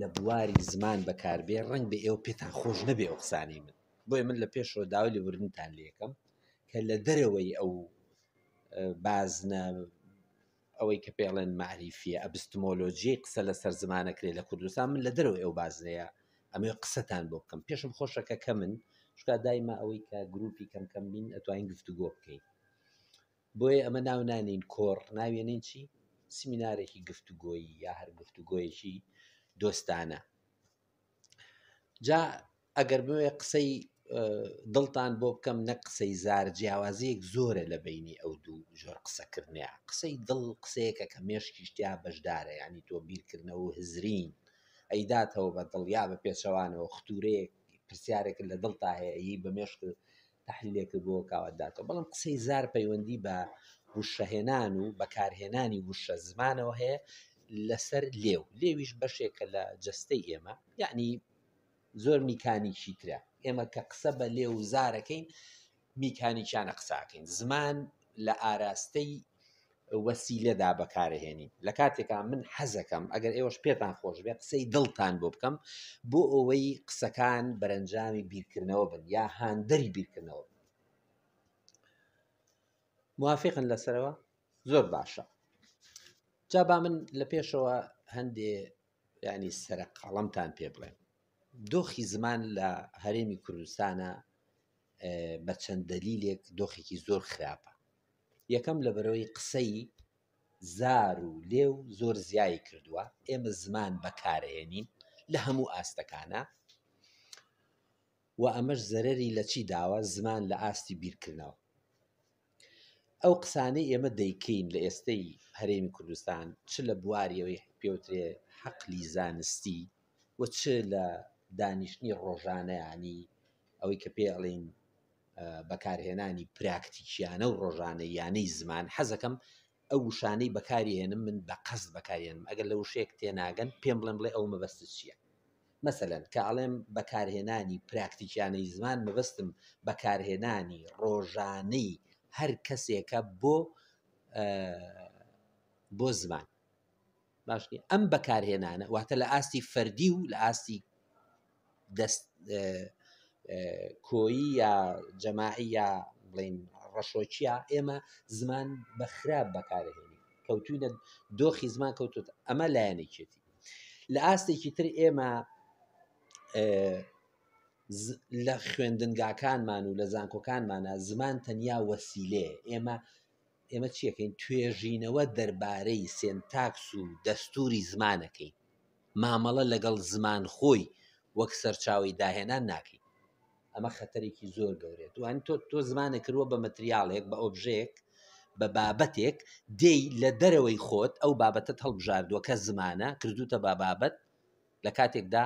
لە بواری زمان بەکاربێ ڕەنگ بە ئێوە پێتان خۆش نەبێ ئەو قسانەی من بۆیە من لە پێشەوە داوای لێبوردنتان لێکم کە لە دەرەوەی ئەو بازنە ئەوەی کە پێڵێن معریفیە ئەبستمۆلۆژیی قسە لەسەر زمانەکرێ لە کوردستان من لە دەرەوەی ئەو بازنەیە ئەمێ قسەتان بۆ بکەم پێشم خۆشەکە کە من شکا دایما ئەوەی کە گروپی کەم بین ئەتوانین گفتوگۆ بکەین بۆیە ئەمە ناو نانین کۆڕ ناوێنین چی سیمینارێکی گفتوگۆیی یا هەر گفتوگۆیەکی دۆستانە جا ئەگەر بوێ قسەی دڵتان بۆ بکەم نەک قسەی زار جیاوازەیەک زۆرە لە بینی ئەو دوو ژۆر قسەکردنیە قسەی دڵ قسەیەکە کە مێشکی شتیا بەشدارە ینی تۆ بیرکردنەوە و هزرین ئەیداتەوە بە دڵیا بە پێچەوانەوە ختورەیەک پرسیارێک لە دڵتا هەیە هی بە مێشک تحلیلێکی بۆ کاوەداتەوە بەڵام قسەی زار پەیوەندی بە وشەهێنان و بەکارهێنانی وشە زمانەوە هەیە لەسەر لێویش بەشێکە لە جەستەی ئێمە یعنی زۆر میکانیکی ترە ئێمە کە قسە بە لێ و زارەکەین میکانیکیانە قساکەین زمان لە ئاراستەی وەسیلەدا بەکارهێنین لە کاتێکا من حەزەکەم ئەگەر ئێوەش پێتان خۆش بێ قسەی دڵتان بۆ بکەم بۆ ئەوەی قسەکان بەرەنجامی بیرکردنەوە بن یا هاندەری بیرکردنەوە موافقن لەسەرەوە زۆر باشە جا با من لە پێشەوە هەندێ ینی سەرقەڵەمتان پێ بڵێم دۆخی زمان لە هەرێمی کوردستانە بە چەند دەلیلێک دۆخێکی زۆر خراپە یەکەم لەبەرەوەی قسەی زار و لێو زۆر زیایی کردووە ئێمە زمان بەکارهێنین لە هەموو ئاستەکانە و ئەمەش زەرەری لە چی داوە زمان لە ئاستی بیرکردنەوە ئەو قسانەی ئێمە دەیکەین لە ئێستەی هەرێمی کوردستان چ لە بواریەوەی پێوترێ حەقلی زانستی و چ لە دانیشتنی ڕۆژانەیانی ئەوەی کە پێڵین بەکارهێنانی پراکتیکیانە و ڕۆژانەی یانەی زمان حەزەکەم ئەو وشانەی بەکارهێنم من بە قەست بەکارهێنم ئەگەر لە وشەیەک تێناگەن پێم بڵێ ئەو مەبەستت چییە مەسەلەن کە ئەڵێم بەکارهێنانی پراکتیکیانەی زمان مەبەستم بەکارهێنانی ڕۆژانەی هەر کەسێکە بۆ زمان باشنی ئەم بەکارهێنانە واتە لە ئاستی فەردی و لە ئاستی دەست کۆیی یا جەماعی یا بڵین ڕەشۆچیە ئێمە زمان بە خراپ بەکارهێنی کەوتوینە دۆخی زمان کەوتوتە ئەمە لایەنێکێتی لە ئاستێکی تر ئێمە لە خوێندنگاکانمان و لە زانکۆکانمانە زمان تەنیا وەسیلەیە ئێمە چیەکەین توێژینەوە دەربارەی سێنتاکس و دەستوری زمانەکەین مامەڵە لەگەڵ زمان خۆی وەک سەرچاوی داهێنان ناکەین ئەمە خەتەرێکی زۆر گەورێت وانی تۆ زمانە کردووە بە مەتریاڵێک بە ئۆبژەیەک بە بابەتێک دێی لە دەرەوەی خۆت ئەو بابەتت هەڵبژاردووە کە زمانە کردوتە با بابەت لە کاتێکدا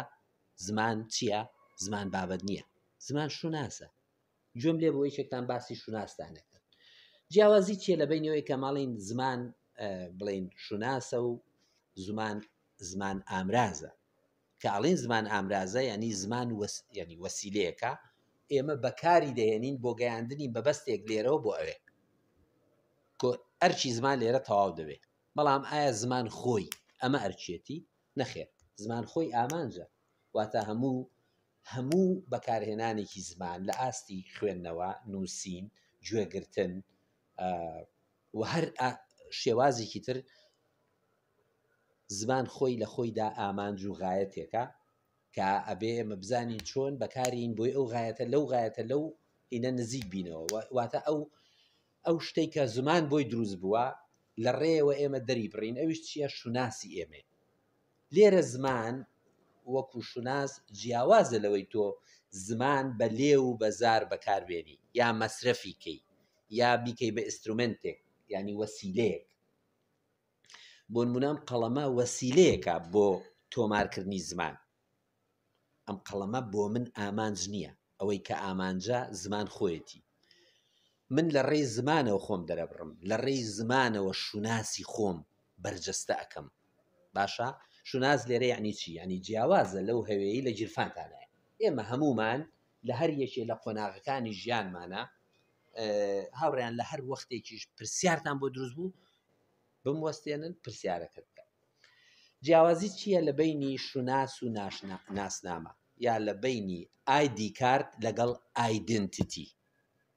زمان چییە؟ زمان بابەت نییە زمان شوناسە گوێم لێ بۆ یەکێکتان باسی شوناستانەکە جیاوازی چیە لە بینەوەی کە ماڵین زمان بڵین شوناسە و زمان ئامرازە کە ئاڵین زمان ئامرازە ینی زمان ینی وەسیلەیەکە ئێمە بەکاری دەهێنین بۆ گەیاندنی بەبەستێک لێرەوە بۆ ئەوێ ئەرچی زمان لێرە تەواو دەبێت بەڵام ئایا زمان خۆی ئەمە ئەرچێتی نەخێر زمان خۆی ئامانجە واتە هەموو بەکارهێنانێکی زمان لە ئاستی خوێندنەوە نووسین گوێگرتن و هەر شێوازێکی تر زمان خۆی لە خۆیدا ئامانج و غایەتێکە کە ئەبێ ئێمە بزانین چۆن بەکارین بۆی ئەو غایەتە لەو هینە نزیک بینەوە واتە ئەو شتێک کە زمان بۆی دروست بووە لە ڕێەوە ئێمە دەری بڕین ئەویش چییە شوناسی ئێمە لێرە زمان وەکو شوناس جیاوازە لەوەی تۆ زمان بە لێ و بەزار بەکاربێنی یا مەسرەفی کەی یا بیکەی بە ئینسترومنتێک ینی وەسیلەیەک بۆ نمونەم قەڵەمە وەسیلەیەکە بۆ تۆمارکردنی زمان ئەم قەڵەمە بۆ من ئامانج نییە ئەوەی کە ئامانجە زمان خۆیەتی من لە ڕێی زمانەوە خۆم دەرەبڕم لە ڕێی زمانەوە شوناسی خۆم بەرجەستە ئەەکەم باشە شوناس لێرە یعنی چی ینی جیاوازە لەو هەوێیی لە گیرفانتانایە ئێمە هەمومان لە هەر یەکێ لە قۆناغەکانی ژیانمانە هاوڕێیان لە هەر وەختێکیش پرسیارتان بۆ دروست بوو بموەستێنن پرسیارەکەت بکەن. جیاوازی چییە لە بینی شوناس و ناسنامە یا لە بینی ID کارت لەگەڵ ئایدنتیتی؟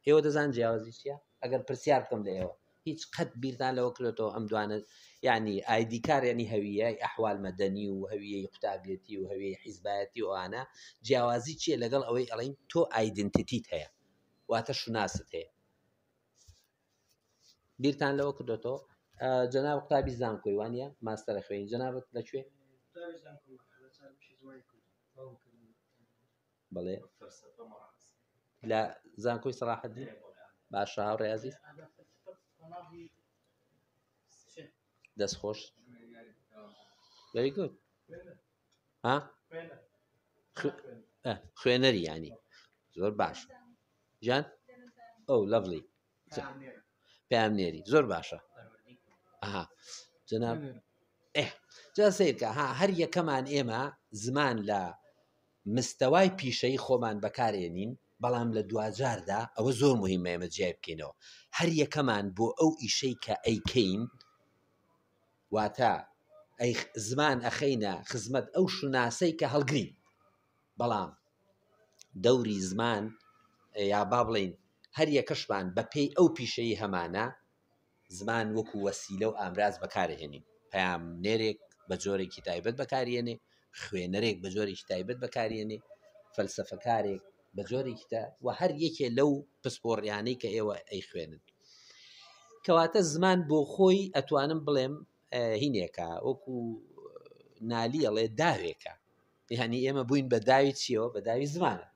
ئێوە دەزان جیاوازی چییە؟ ئەگەر پرسیار بکەم لە ئێوە هیچ قەت بیرتان لەوە کردێتەوە ئەم دوانە ینی ID کار ینی هەویە ئەحوال مەدەنی و هەویەی قوتابیەتی و هەویەی حیزبایەتی و ئەوانە، جیاوازی چییە لەگەڵ ئەوەی ئەڵین تۆ ئایدنتیتیت هەیە واتە شوناست هەیە؟ بیرتان لەوە کردێتەوە؟ جەناب قوتابی زانکۆی وانە ماستەرە خوێنی جەنابەت لەکوێ؟ بەڵێ لە زانکۆی سەلاحەدین. باشە هاوڕێی عەزیز دەستخۆش very good خوێنەری ینی زۆر باش جان ئەو لەڤلی پامنێری زۆر باشە جەناب جا سیرکە هەر یەکەمان ئێمە زمان لە مستەوای پیشەی خۆمان بەکارێنین بەڵام لە دوجاردا ئەوە زۆر مهمە ئێمە جیای بکەینەوە هەر یەکەمان بۆ ئەو ئیشەی کە ئەیکەین واتە ئەی زمان ئەخەینە خزمەت ئەو شوناسەی کە هەڵگرین بەڵام دەوری زمان یا با بڵین هەر یەکەشمان بە پێی ئەو پیشەی هەمانە زمان وەکو وەسیلە و ئامراز بەکارهێنین پەیامنێرێک بە جۆرێکی تایبەت بەکارهێنێ خوێنەرێک بە جۆرێکی تایبەت بەکارهێنێ فەلسەفەکارێک بە جۆرێکی تا و هەر یەکێ لەو پسپۆڕیانەی کە ئێوە ئەی خوێنن کەواتە زمان بۆ خۆی ئەتوانم بڵێم هینێکە وەکو نالیەڵێ داوێکە یعنی ئێمە بووین بە داوی چیەوە بە داوی زمانە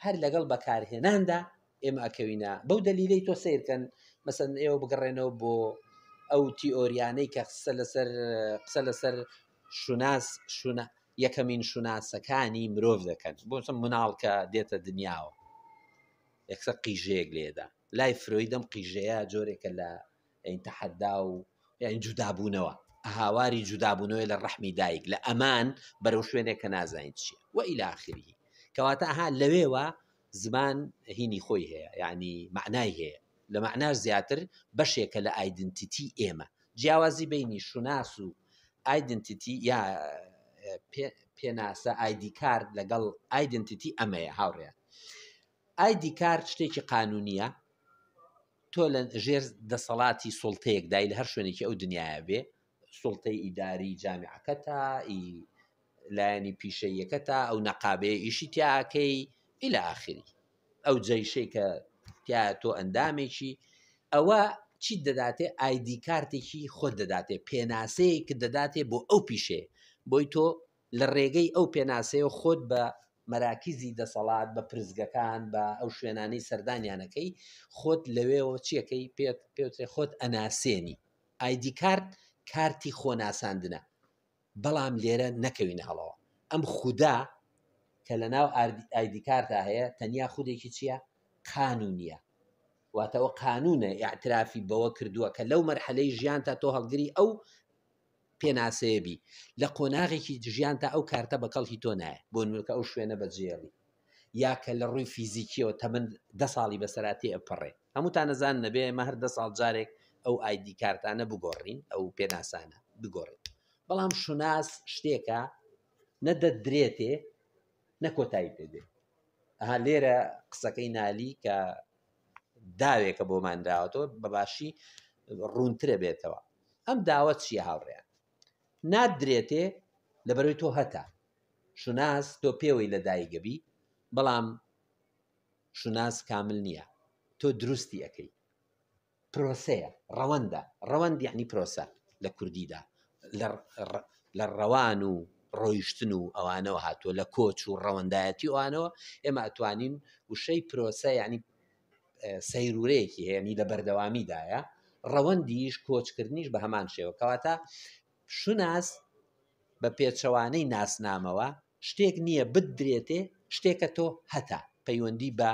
هەر لەگەڵ بەکارهێناندا ئێمە ئەکەوینە بەو دەلیلەی تۆ سیرکەن مەسەن ئێوە بگەڕێنەوە بۆ ئەو تیئۆریانەی کە قسە لەسەر شوناس یەکەمین شوناسەکانی مرۆڤ دەکەن بۆ مناڵکە دێتە دنیاوە یەکسە قیژەیەک لێدا لای فرۆیدەم قیژەیە جۆرێکە لە تەحەدا و یعنی جودابوونەوە هاواری جودابوونەوەی لە ڕەحمی دایک لە ئەمان بەرەو شوێنێک کە نازانین چییە و ئیلی ئاخری کەواتە لەوێوە زمان هینی خۆی هەیە یعنی معنای هەیە لە معناش زیاتر بەشێکە لە ئایدنتیتی ئێمە جیاوازی بینی شوناس و ئایدنتیتی یا پێناسە ID کارت لەگەڵ ئایدنتیتی ئەمەیە هاوڕێیان ID کارت شتێکی قانونیە تۆ لە ژێر دەسەڵاتی سوڵتەیەک دای لە هەر شوێنێکی ئەو دنیاە بێ سوڵتەی ئیداری جامعەکەتە لایەنی پیشەیەکەتە ئەو نەقابەیە ئیشی تیاکەی ئیلی ئاخری ئەو جەیشەی کە تیا تۆ ئەندامێکی ئەوە چیت دەداتێ ID کارتێکی خۆت دەداتێ پێناسەیە کە دەداتێ بۆ ئەو پیشێ بۆی تۆ لە ڕێگەی ئەو پێناسەیە خۆت بە مەراکیزی دەسەڵات بە پرزگەکان بە ئەو شوێنانەی سەردانیانەکەی خۆت لەوێەوە چیەکەی پێوترێ خۆت ئەناسێنی ID کارت کارتی خۆناساندنە بەڵام لێرە نەکەوینە هەڵەوە ئەم خودا کە لە ناو ID کارتا هەیە تەنیا خودێکی چییە قانونیە واتەوە قانونە ئاعترافی بەوە کردووە کە لەو مەرحەلەی ژیان تا تۆ هەڵگری ئەو پێناسەیەبی لە قۆناغێکی ژیان تا ئەو کارتە بە کەڵکی تۆ نایە بۆ نمونەکە ئەو شوێنە بەجێڵی یا کە لە ڕووی فیزیکیەوە تەمەن 10 ساڵی بەسەراتی ئەپەڕێ هەمووتان نەزان نەبێ ئێمە هەر 10 ساڵ جارێک ئەو ID کارتانە بگۆڕین ئەو پێناسانە بگۆڕین بەڵام شوناس شتێکە نەدەدرێتێ نەکۆتایی پێدێ لێرە قسەکەی نالی کە داوێکە بۆماندراوەتەوە بەباشی ڕوونترە بێتەوە ئەم داوە چیە هاوڕێیان نادرێتێ لەبەرەوەی تۆ هەتا شوناس تۆ پێوەی لە دایگەبی بەڵام شوناس کامل نییە تۆ دروستی ئەەکەی پرۆسەیە ڕەوەند یعنی پرۆسە لە کوردیدا لە ڕەوان و ڕۆیشتن و ئەوانەوە هاتووە لە کۆچ و ڕەوەندایەتی ئەوانەوە ئێمە ئەتوانین وشەی پرۆسە یعنی سەیرورەیەکی هەیەنی لە بەردەوامیدایە ڕەوەندیش کۆچکردنیش بە هەمان شێوە کەواتە شوناس بە پێچەوانەی ناسنامەوە شتێک نییە بدرێتێ شتێکە تۆ هەتا پەیوەندی بە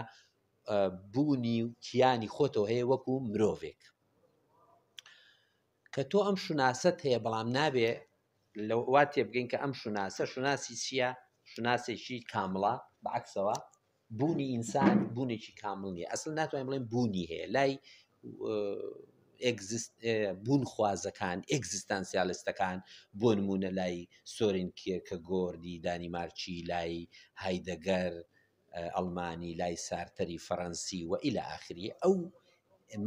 بوونی و کیانی خۆتەوە هەیە وەکو مرۆڤێک کە تۆ ئەم شوناست هەیە بەڵام نابێ وا تێبگەین کە ئەم شوناسی چییە شوناسێکی کامڵە بەعکسەوە بوونی ئینسان بوونێکی کامل نییە ئەسڵ ناتوانین بڵێن بوونی هەیە لای بوون خوازەکان ئێگزیستانسیالیستەکان بۆ نمونە لای سۆرین کێرکەگۆردی دانیمارکی لای هایدەگەر ئەڵمانی لای سارتەری فەڕەنسی و ئیلە ئاخری ئەو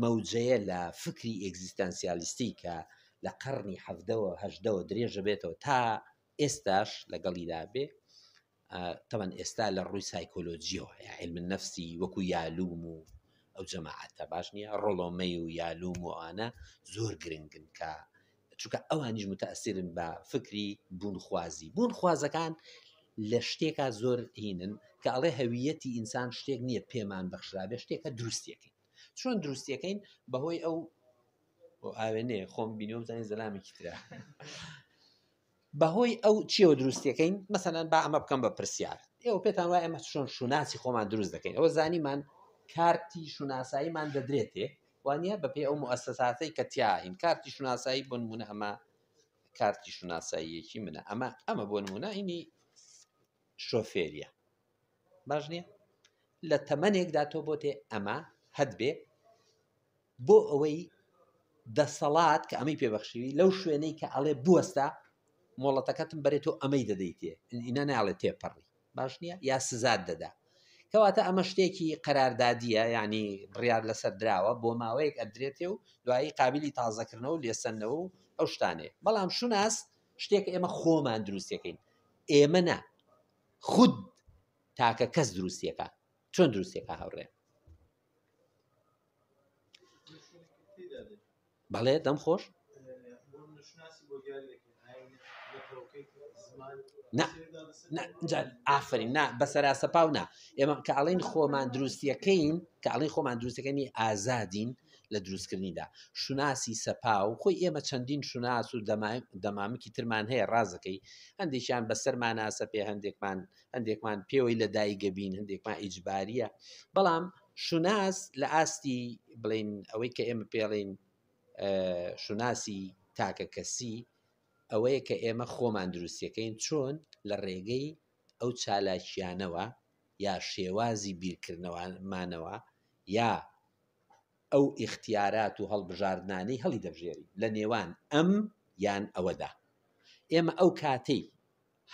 مەوجەیە لە فکری ئێگزیستانسیالیستی کە لە قەرنی حەڤدەوە هەژدەوە درێژە بێتەوە تا ئێستاش لەگەڵیدا بێ طبعا ئێستا لە ڕووی سایکۆلۆجیەوە علم نەفسی وەکو یالوم و ئەو جەماعەتە باش نییە ڕۆڵۆمەی و یالوم و ئانە زۆر گرنگن کە چونکە ئەوانیش متەئەسیرن بە فکری بوونخوازی بوونخوازەکان لە شتێکە زۆر هینن کە ئەڵێ هەویەتی ئینسان شتێک نییە پێمان بەخشرابێ شتێکە دروستیەکەین چۆن دروستیەکەین بەهۆی ئەو ئاوێنێ خۆم بینیۆ بزانین زەلامێکی ترە بەهۆی ئەو چیەوە دروستیەکەین مەسەلەن با ئەمە بکەم بە پرسیار ئێوە پێتان وایە ئەمە چۆن شوناسی خۆمان دروست دەکەین ئەوە زانیمان کارتی شوناساییمان دەدرێتێ وانە بەپێ ئەو موسساتەی کە تیاین کارتی شوناسایی بۆ نمونە ئەمە کارتی شوناساییەکی منە ئەمە بۆ نمونە ئینی شۆفێریە باش نییە لە تەمەنێکدا تۆ بۆ تێ ئەمە هەد بێ بۆ ئەوەی دەسەڵات کە ئەمەی پێبەخشیوی لەو شوێنەی کە ئەڵێ بوەستە مۆڵەتەکەتم بەرێتەوە ئەمەی دەدەیتێ ئینە ناڵێت تێپەڕی باش نییە یا سزاد دەدا کەواتە ئەمە شتێکی قەراردادیە یعنی بڕیار لەسەر دراوە بۆ ماوەیەک ئەدرێتێ و دوایی قابلی تازەکردنەوە و لێسەنەوە و ئەو شتانێ بەڵام شوناس شتێک ئێمە خۆمان دروستیەکەین ئێمە نا خود تاکە کەس دروستیەکە چۆن دروستیەکە هەوڕێ بەڵێ دەم خۆش ئافرین نا بەسەرا سەپاو نا ئێمە کە ئەڵێن خۆمان دروستیەکەین کە ئەڵێن خۆمان دروستەکەنی ئازادین لە دروستکردنیدا شوناسی سەپاو خۆی ئێمە چەندین شوناس و دەمامکی ترمان هەیە ڕازەکەی هەندێکیان بەسەرمان ئاسە پێ هەندێکمان پێوەی لە دایکە بین هەندێکمان ئیجباریە بەڵام شوناس لە ئاستی بڵین ئەوەی کە ئێمە پێڵین شوناسی تاکە کەسی ئەوەیە کە ئێمە خۆمان دروستیەکەین چۆن لە ڕێگەی ئەو چالاکیانەوە یا شێوازی بیرکردنەوەمانەوە یا ئەو ئیختیارات و هەڵبژاردنانەی هەڵی دەبژێری لە نێوان ئەم یان ئەوەدا ئێمە ئەو کاتەی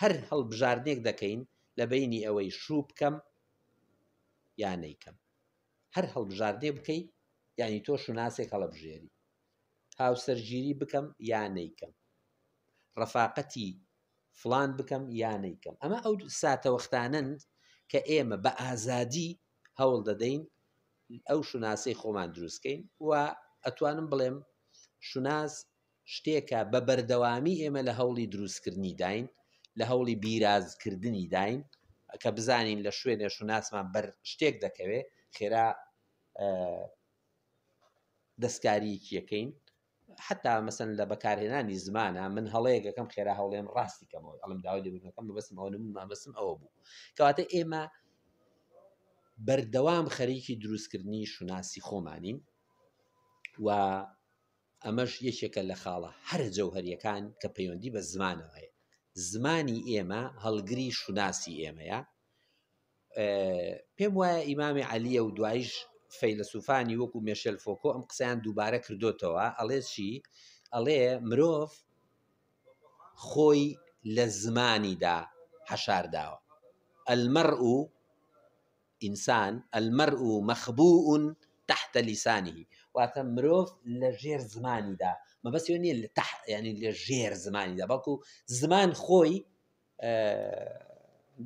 هەر هەڵبژاردنێک دەکەین لە بینی ئەوەی شوو بکەم یا نەیکەم هەر هەڵبژاردنێ بکەی یعنی تۆ شوناسێک هەڵەبژێری هاوسەرگیری بکەم یا نەیکەم ڕەفاقەتی فلان بکەم یا نەیکەم ئەمە ئەو ساتەوەختانن کە ئێمە بە ئازادی هەوڵ دەدەین ئەو شوناسەی خۆمان دروستکەین و ئەتوانم بڵێم شوناس شتێکە بە بەردەوامی ئێمە لە هەوڵی دروستکردنی داین لە هەوڵی بیرازکردنی داین کە بزانین لە شوێنێ شوناسمان بەر شتێک دەکەوێت خێرا دەستکاریەکی یەکەین حتا مەسەن لە بەکارهێنانی زمانە من هەڵەیەکەکەم خێرا هەوڵێم ڕاستیکەمەوە ئەڵم داوای لێبوونەکەم بەبەستم ئەوە نبوو مابەستم ئەوە بوو کەواتە ئێمە بەردەوام خەریکی دروستکردنی شوناسی خۆمانین و ئەمەش یەکێکە لە خاڵە هەر جەوهەریەکان کە پەیوەندی بە زمانەوە هەیە زمانی ئێمە هەڵگری شوناسی ئێمەیە پێم وایە ئیمامی عەلیە و دوایش فەیلسوفانی وەکو مێشێل فۆکۆ ئەم قسەیان دووبارە کردوتەوە ئەڵێ چی ئەڵێ مرۆڤ خۆی لە زمانیدا هەشارداوە المەرء ئینسان المەرء مەخبوء تحت لسانه واتە مرۆڤ لە ژێر زمانیدا مەبەستیەوە نییە ینی لە ژێر زمانیدا بەڵکو زمان خۆی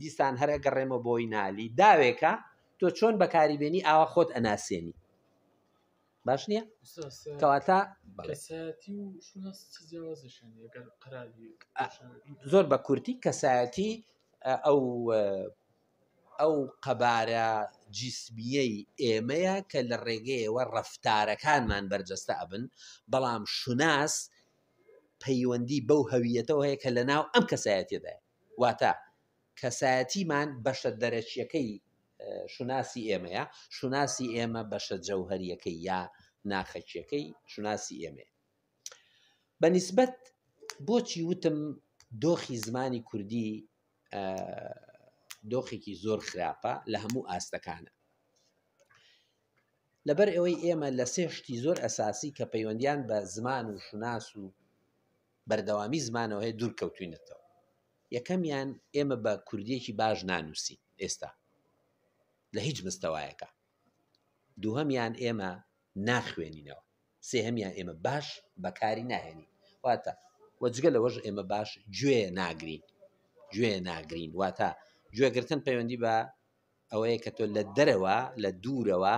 دیسان هەرە گەڕێمە بۆی نالی داوێکە تۆ چۆن بەکاریبێنی ئاوا خۆت ئەناسێنی باش نییە کەواتە زۆر بە کورتی کەسایەتی ئەو قەبارە جیسمیەی ئێمەیە کە لە ڕێگەیەوە ڕەفتارەکانمان بەرجەستە ئەبن بەڵام شوناس پەیوەندی بەو هەویەتەوە هەیە کە لە ناو ئەم کەسایەتیدایە واتە کەسایەتیمان بەشە دەرەچیەکەی شوناسی ئێمەیە شوناسی ئێمە بەشە جەوهەریەکەی یا ناخەچیەکەی شوناسی ئێمە بەنسبەت بۆچی وتم دۆخی زمانی کوردی دۆخێکی زۆر خراپە لە هەموو ئاستەکانە. لەبەر ئەوەی ئێمە لە سێ شتی زۆر ئەساسی کە پەیوەندیان بە زمان و شوناس و بەردەوامی زمانەوە هەیە دوور کەوتوینەتەوە. یەکەمیان ئێمە بە کوردیەکی باش نانووسین ئێستا لە هیچ مستەوایەکە. دووهەمیان ئێمە ناخوێنینەوە. سێهەمیان ئێمە باش بەکاری ناهێنین. واتە وەجگە لەوەش ئێمە باش گوێ ناگرین. واتە گوێگرتن پەیوەندی بە ئەوەیە کە تۆ لە دەرەوە لە دوورەوە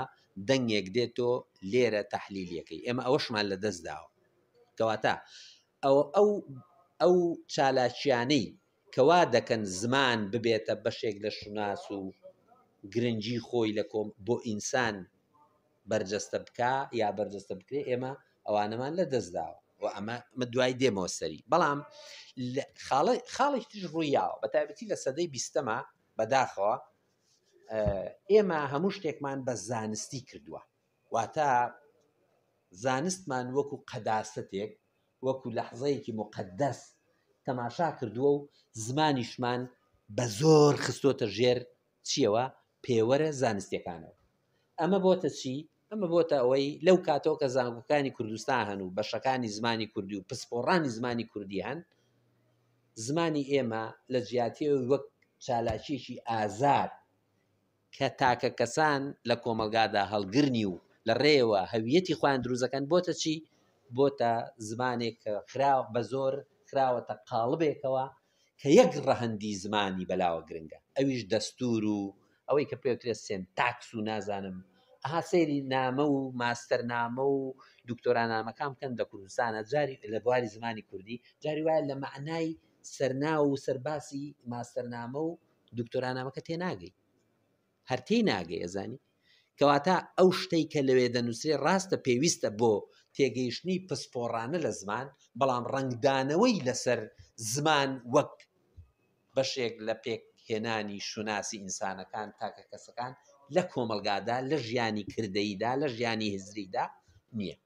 دەنگێک دێتۆ لێرە تەحلیلیەکەی. ئێمە ئەوەشمان لە دەست داوە. کەواتە ئەو چالاکیانەی کەوا دەکەن زمان ببێتە بەشێک لە شوناس و گرنگی خۆی لە کۆم بۆ ئینسان بەرجەستە بکە یا بەرجەستە بکرێ، ئێمە ئەوانەمان لە دەست داوە و ئەمە دوای دێمەوە سەری. بەڵام خاڵێک تر ڕوویاوە بە تایبەتی لە سەدەی 20ەمە بەداخەوە ئێمە هەموو شتێکمان بە زانستی کردووە. واتە زانستمان وەکو قەداستێک وەکو لەحظەیەکی مقدەس تەماشا کردووە و زمانیشمان بە زۆر خستۆتە ژێر چیەوە پێوەرە زانستیەکانەوە. ئەمە بۆتە چی؟ ئەمە بۆتە ئەوەی لەو کاتەوە کە زانکۆکانی کوردستان هەن و بەشەکانی زمانی کوردی و پسپۆڕانی زمانی کوردی هەن، زمانی ئێمە لە جیاتیەوە وەک چالاکیێکی ئازاد کە تاکە کەسان لە کۆمەلگادا هەڵگرنی و لە ڕێەوە هەویەتی خۆیان دروزەکەن بۆتە چی؟ بۆتە زمانێک کە بە زۆر خراوەتە قاڵبێکەوە کە یەک ڕەهەندی زمانی بەلاوە گرنگە، ئەویش دەستور و ئەوەی کە پێوترێت سێنتاکس و نازانم ئەها سەیری نامە و ماستەرنامە و دکتۆرانامەکان بکەن لە کوردستانە جاری لە بواری زمانی کوردی، جاری وایە لە معنای سەرناو و سەرباسی ماستەرنامە و دکتۆرانامەکە تێناگەی، هەر تێناگەی. ئەزانی کەواتە ئەو شتەی کە لەوێ دەنووسێ ڕاستە پێویستە بۆ تێگەیشتنی پسپۆڕانە لە زمان، بەڵام ڕنگدانەوەی لەسەر زمان وەک بەشێک لە پێکهێنانی شوناسی ئینسانەکان تاکە کەسەکان لە کۆمەلگادا لە ژیانی کردەییدا لە ژیانی هزریدا نییە.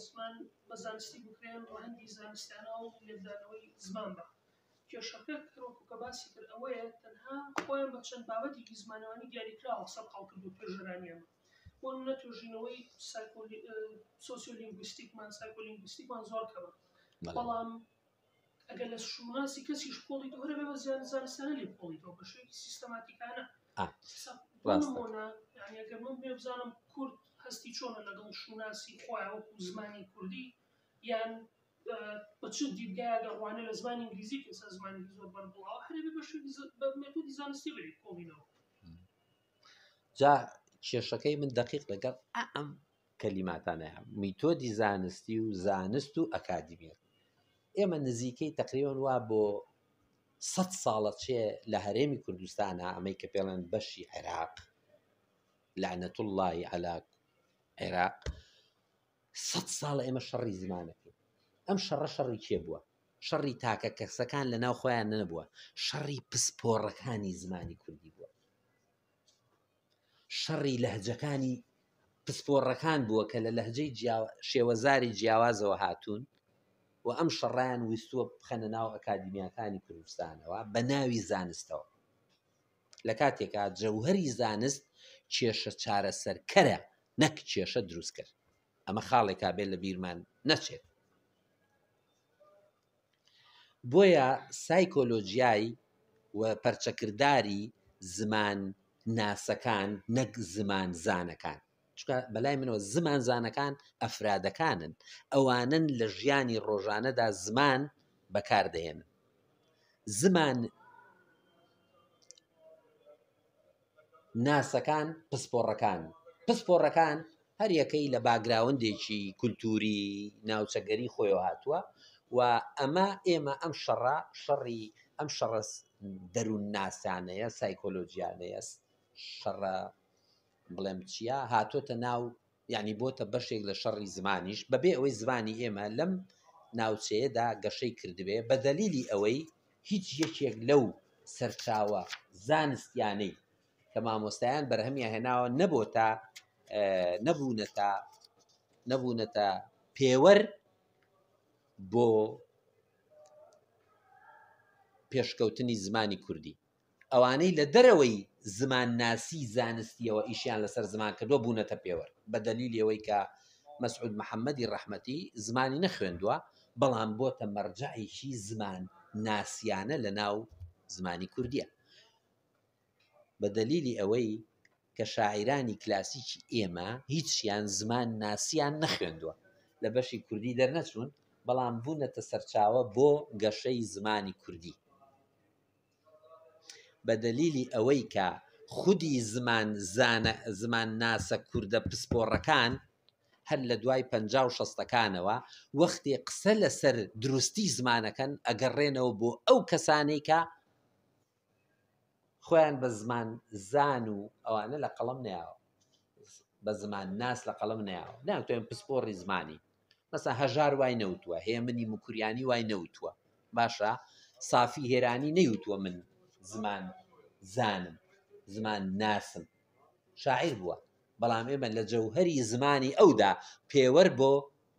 زمان بە زانستی بکرێن ڕەهەندی زانستیانە و لێدانەوەی زمان بە کێشەکە کە باسی کرد ئەوەیە تەنها خۆیان بە چەند بابەتێکی زمانەوانی دیاریکراوە سەر قاڵکردو پێشژەرانیانە بۆ نەتۆژینەوەی سۆسیۆلینگویستیکمان سایکۆلینگویستیکمان زۆر کەمە. بەڵام ئەگەر لە شوناسی کەسیش پۆڵیتەوە هەرە بێ بە زانستانە لێ بپۆڵیتەوە بە شێوەیەکی سیستەماتیکانە. نمونە یعنی ئەگەر من بێ بزانم کورد هەستی چۆنە لەگەڵ شوناسی خۆیان وەکو زمانی کوردی یان بە چ دیدگایە گەڕوانە لە زمانی ئینگلیزی کە ئێستا زمانێکی زۆر بەربڵاوە هەرێ بێ بە مێتۆدی زانستی بێت کۆڵینەوە. جا کێشەکەی من دقیق لەگەڵ ئەم کەلیماتانە میتۆدی زانستی و زانست و ئەکادیمیەت. ئێمە نزیکەی تقریباً وا بۆ 100 ساڵە چێ لە هەرێمی کوردستانە ئەمەی کە پێڵێن بەشی عێراق لعنەت الله عەلا عێراق 100 ساڵە ئێمە شەڕی زمانەکەین. ئەم شەڕی کێ بووە؟ شەڕی تاکە کەسەکان لە ناو خۆیان نەبووە، شەڕی پسپۆڕەکانی زمانی کوردی بووە، شەڕی لەهجەکانی پسپۆڕەکان بووە کە لە لەهجەی شێوەزاری جیاوازەوە هاتوون و ئەم شەڕیان ویستووە بخەنە ناو ئەکادیمیاکانی کوردستانەوە بە ناوی زانستەوە. لە کاتێکا جەوهەری زانست کێشە چارەسەرکەرە نەک کێشە دروستکرد. ئەمە خاڵێکا بێت لە بیرمان نەچێت. بۆیە سایکۆلۆژیای و پەرچەکرداری زمان ناسەکان نەک زمان زانەکان، چونکە بەلای منەوە زمان زانەکان ئەفرادەکانن، ئەوانن لە ژیانی ڕۆژانەدا زمان بەکاردەهێنن. زمان ناسەکان پسپۆڕەکان هەر یەکەی لە باگراوندێکی کولتوری ناوچەگەری خۆیەوە هاتووە و ئەمە ئێمە ئەم شەڕی ئەم شەڕە دەروون ناسانەیە سایکۆلۆجیانەیە شەڕە بڵێم چییە هاتۆتە ناو یعنی بۆتە بەشێک لە شەڕی زمانیش بەبێ ئەوەی زمانی ئێمە لەم ناوچەیەدا گەشەی کردبێ بە دەلیلی ئەوەی هیچ یەکێک لەو سەرچاوە زانستیانەی کە مامۆستایان بەرهەمیان هێناوە نەبوونەتە پێوەر بۆ پێشکەوتنی زمانی کوردی ئەوانەی لە دەرەوەی زمان ناسی زانستیەوە ئیشیان لەسەر زمان کردووە بوونەتە پێوەەر بە دەلیل ئەوەی کە مەسعود محەممەدی ڕەحمەتی زمانی نەخوێندووە بەڵام بۆتە مەرجعێکی زمان ناسیانە لە ناو زمانی کوردیە بە دەلیلی ئەوەی کە شاعیرانی کلاسیکی ئێمە هیچیان زمان ناسیان نەخوێندووە لە بەشی کوردی دەرنەچوون بەڵام بوونەتە سەرچاوە بۆ گەشەی زمانی کوردی بە دەلیلی ئەوەی کە خودی زمان ناسە کووردە پسپۆڕەکان هەر لە دوای 50 و 60ەکانەوە وەختی قسە لەسەر دروستی زمانەکەن ئەگەڕێنەوە بۆ ئەو کەسانەی کە خۆیان بە زمان زان و ئەوانە لە قەڵەم نەیاوە بە زمان ناس لە قەڵەم نەیاوە ناوتوێن پسپۆڕی زمانی مەسا هەژار وای نەوتووە هێمنی مکوریانی وای نەوتووە باشە سافی هێرانی نەیوتووە من زمان زانم زمان ناسم شاعیر بووە بەڵام ئێمە لە جەوهەری زمانی ئەودا پێوەەر بۆ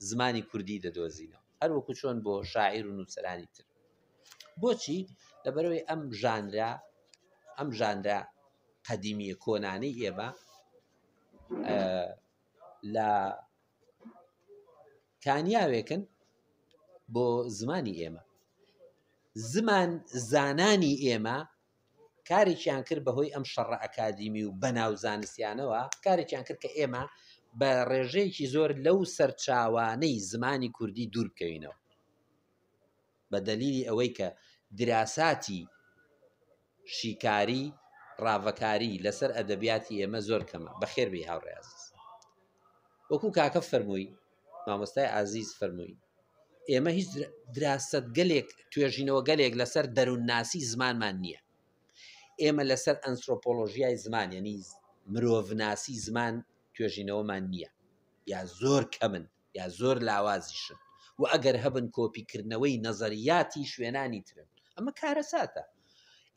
زمانی کوردی دەدۆزینەوە هەروەکو چۆن بۆ شاعیر و نووسەرانی تر بۆچی لەبەرەوەی ئەم ژانرە قەدیمیە کۆنانەی ئێمە لە کانیاوێکن بۆ زمانی ئێمە زمان زانانی ئێمە کارێکیان کرد بەهۆی ئەم شەڕە ئەکادیمی و بەناو زانستیانەوە کارێکیان کرد کە ئێمە بە ڕێژەیەکی زۆر لەو سەرچاوانەی زمانی کوردی دوور بکەوینەوە بە دەلیلی ئەوەی کە دراساتی شیکاری ڕاوەکاری لەسەر ئەدەبیاتی ئێمە زۆر کەمە بەخێر بێ هاوڕێز وەکو کاکە فەرمووی مامۆستای ئازیز فەرمووی ئێمە هیچ دراست گەلێک توێژینەوە گەلێک لەسەر دەروونناسی زمانمان نییە ئێمە لەسەر ئەنترۆپۆلۆژیای زمان یعنی مرۆڤناسی زمان توێژینەوەمان نییە یا زۆر کەمن یا زۆر لاوازیشن و ئەگەر هەبن کۆپیکردنەوەی نەزەریاتی شوێنانی ترن ئەمە کارەساتە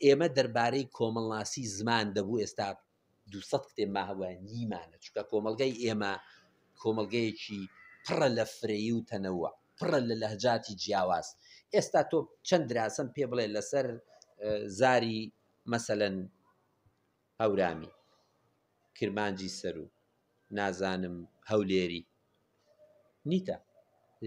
ئێمە دەربارەی کۆمەڵناسی زمان دەبوو ئێستا 200 کتێبمان هەبووە نیمانە چونکە کۆمەلگای ئێمە کۆمەلگەیەکی پڕە لە فرەیی و تەنەوە پڕە لە لەهجاتی جیاواز ئێستا تۆ چەند دراسەم پێ بڵێ لەسەر زاری مەسەلەن هەورامی کرمانجی سەر و نازانم هەولێری نیتە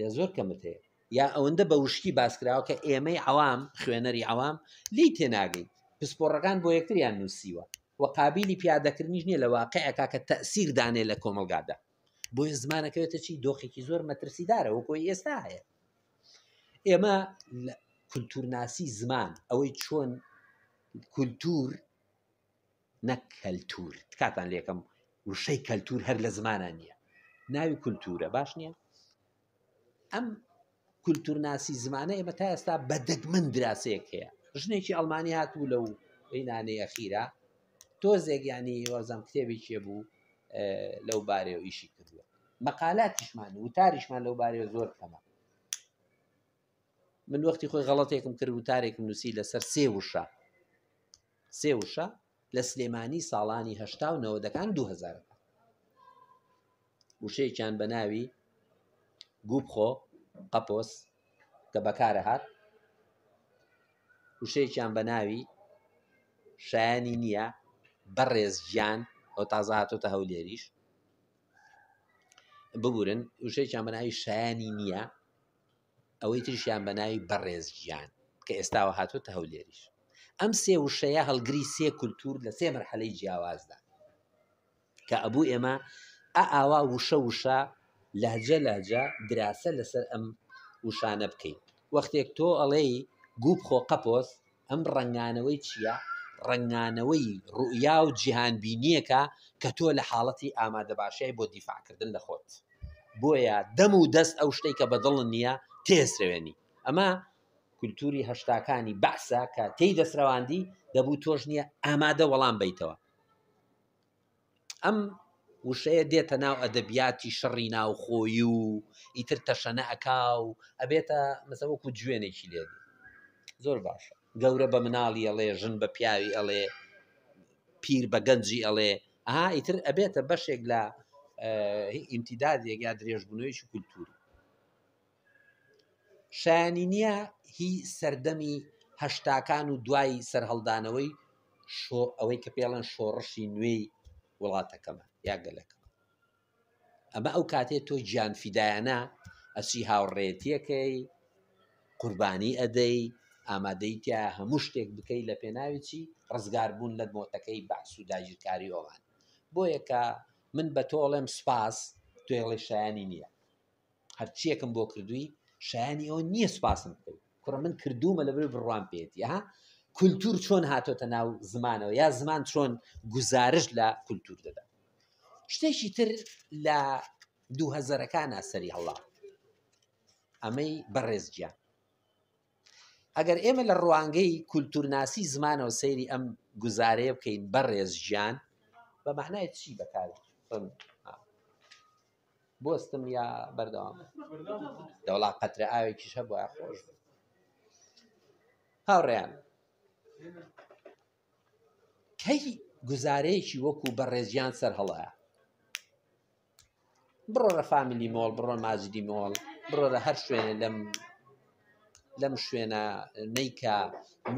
یا زۆر کەمت هەیە یا ئەوەندە بە وشکی باسکراوە کە ئێمەی عەوام خوێنەری عەوام لی تێناگەین پسپۆڕەکان بۆ یەکتریان نووسیوە و قابلی پیادەکردنیش نییە لە واقعەکە کە تەئسیر دانێ لە کۆمەلگادا بۆی زمانەکەوێتە چی دۆخێکی زۆر مەترسیدارە وەکۆی ئێستا هەیە ئێمە کولتورناسی زمان ئەوەی چۆن کولتور نەک کەلتور تکاتان لێکم وشەی کەلتور هەر لە زمانان نییە ناوی کولتورە باش نییە ئەم کولتورناسی زمانە ئێمە تا ئێستا بەدەگمەن دراسەیەک هەیە ژنێکی ئەڵمانی هاتوو لەو ئەینانەی ئەخیرا تۆزێک ینی وەزەم کتێبێکی بوو لەو بارەیە ئیشی کردووە مەقالاتیشمان وتاریشمان لەو بارەیە زۆر کەمە من وەختی خۆی غەڵەتێکم کرد وتارێکم نووسی لەسەر سێ وشە لە سلێمانی ساڵانی 80 و 90ەکان 2000 وشەیەکیان بە ناوی گوبخۆ قەپۆس کە بەکارە هات وشەیەکیان بە ناوی شایانی نییە بەڕێز گیان ئەو تازە هاتۆتە هەولێریش ببورن وشەیەکیان بە ناوی شایانی نییە ئەوەی تریشیان بە ناوی بەڕێز گیان کە ئێستاوە هاتۆتە هەولێریش ئەم سێ وشەیە هەڵگری سێ کولتور لە سێ مەرحەلەی جیاوازدا کە ئەبوو ئێمە ئاوا وشە لەهجە دراسە لەسەر ئەم وشانە بکەین وەختێک تۆ ئەڵێ گوبخۆ قەپۆس ئەم ڕنگانەوەی چییە ڕنگانەوەی ڕوئیا و جیهانبینیەکە کە تۆ لە حاڵەتی ئامادە باشای بۆ دیفاعکردن لە خۆت بۆیە دەم و دەست ئەو شتێک کە بەدڵن نییە تێسرەوێنی ئەمە کولتوری هەشتاکانی بەعسە کە تێی دەسرەواندی دەبوو تۆش نییە ئامادە وەڵام بیتەوە ئەم وشەیە دێتە ناو ئەدەبیاتی شەڕی ناوخۆیی و ئیتر تەشەنە ئەکا و ئەبێتە مەسەوەکو جوێنێکی لێدی زۆر باشە گەورە بە مناڵی ئەڵێ ژن بە پیاوی ئەڵێ پیر بە گەنجی ئەڵێ ئەها ئیتر ئەبێتە بەشێک لە ئیمتیدادێک یا درێژبوونەوەیشی کولتوری شایانی نییە هی سەردەمی هەشتاکان و دوای سەرهەڵدانەوەی ئەوەی کە پێڵەن شۆڕشی نوێی وڵاتەکەمە یا گەلەکەمە. ئەمە ئەو کاتێ تۆ گیان فیدایانە ئەچی هاوڕێتیەکەی قوربانی ئەدەی ئامادەی تیا هەموو شتێک بکەی لە پێناوی چی ڕزگاربوون لە مۆتەکەی بەعس و داگیرکاری ئەوان. بۆیە کە من بە تۆڵێم سپاس توێڵی شایانی نییە، هەرچیەکم بۆ کردووی شایانی ئەوە نییە سپاسم بکەیت کوڕە من کردومە لەبەر بڕوان پێێتی ها کولتور چۆن هاتۆتە ناو زمانەوە یا زمان چۆن گزارش لە کولتور دەدا. شتێکی تر لە 2000ەکانە سەری هەڵا ئەمەی بەڕێزگیان. ئەگەر ئێمە لە ڕوانگەی کولتورناسی زمانەوە سەیری ئەم گزارەیە بکەین بەڕێزگیان بە معنای چی بەکار بۆستم یا بەردەوام دەوڵا قەترە ئاوێکیش هەبووە خۆش هاوڕێیان کەی گزارەیەکی وەکو بەڕێزیان سەر هەڵەیە بڕۆرە فامیلی مۆڵ بڕۆ ماجدی مۆڵ بڕۆرە هەر شوێنە لەم شوێنە نەیکە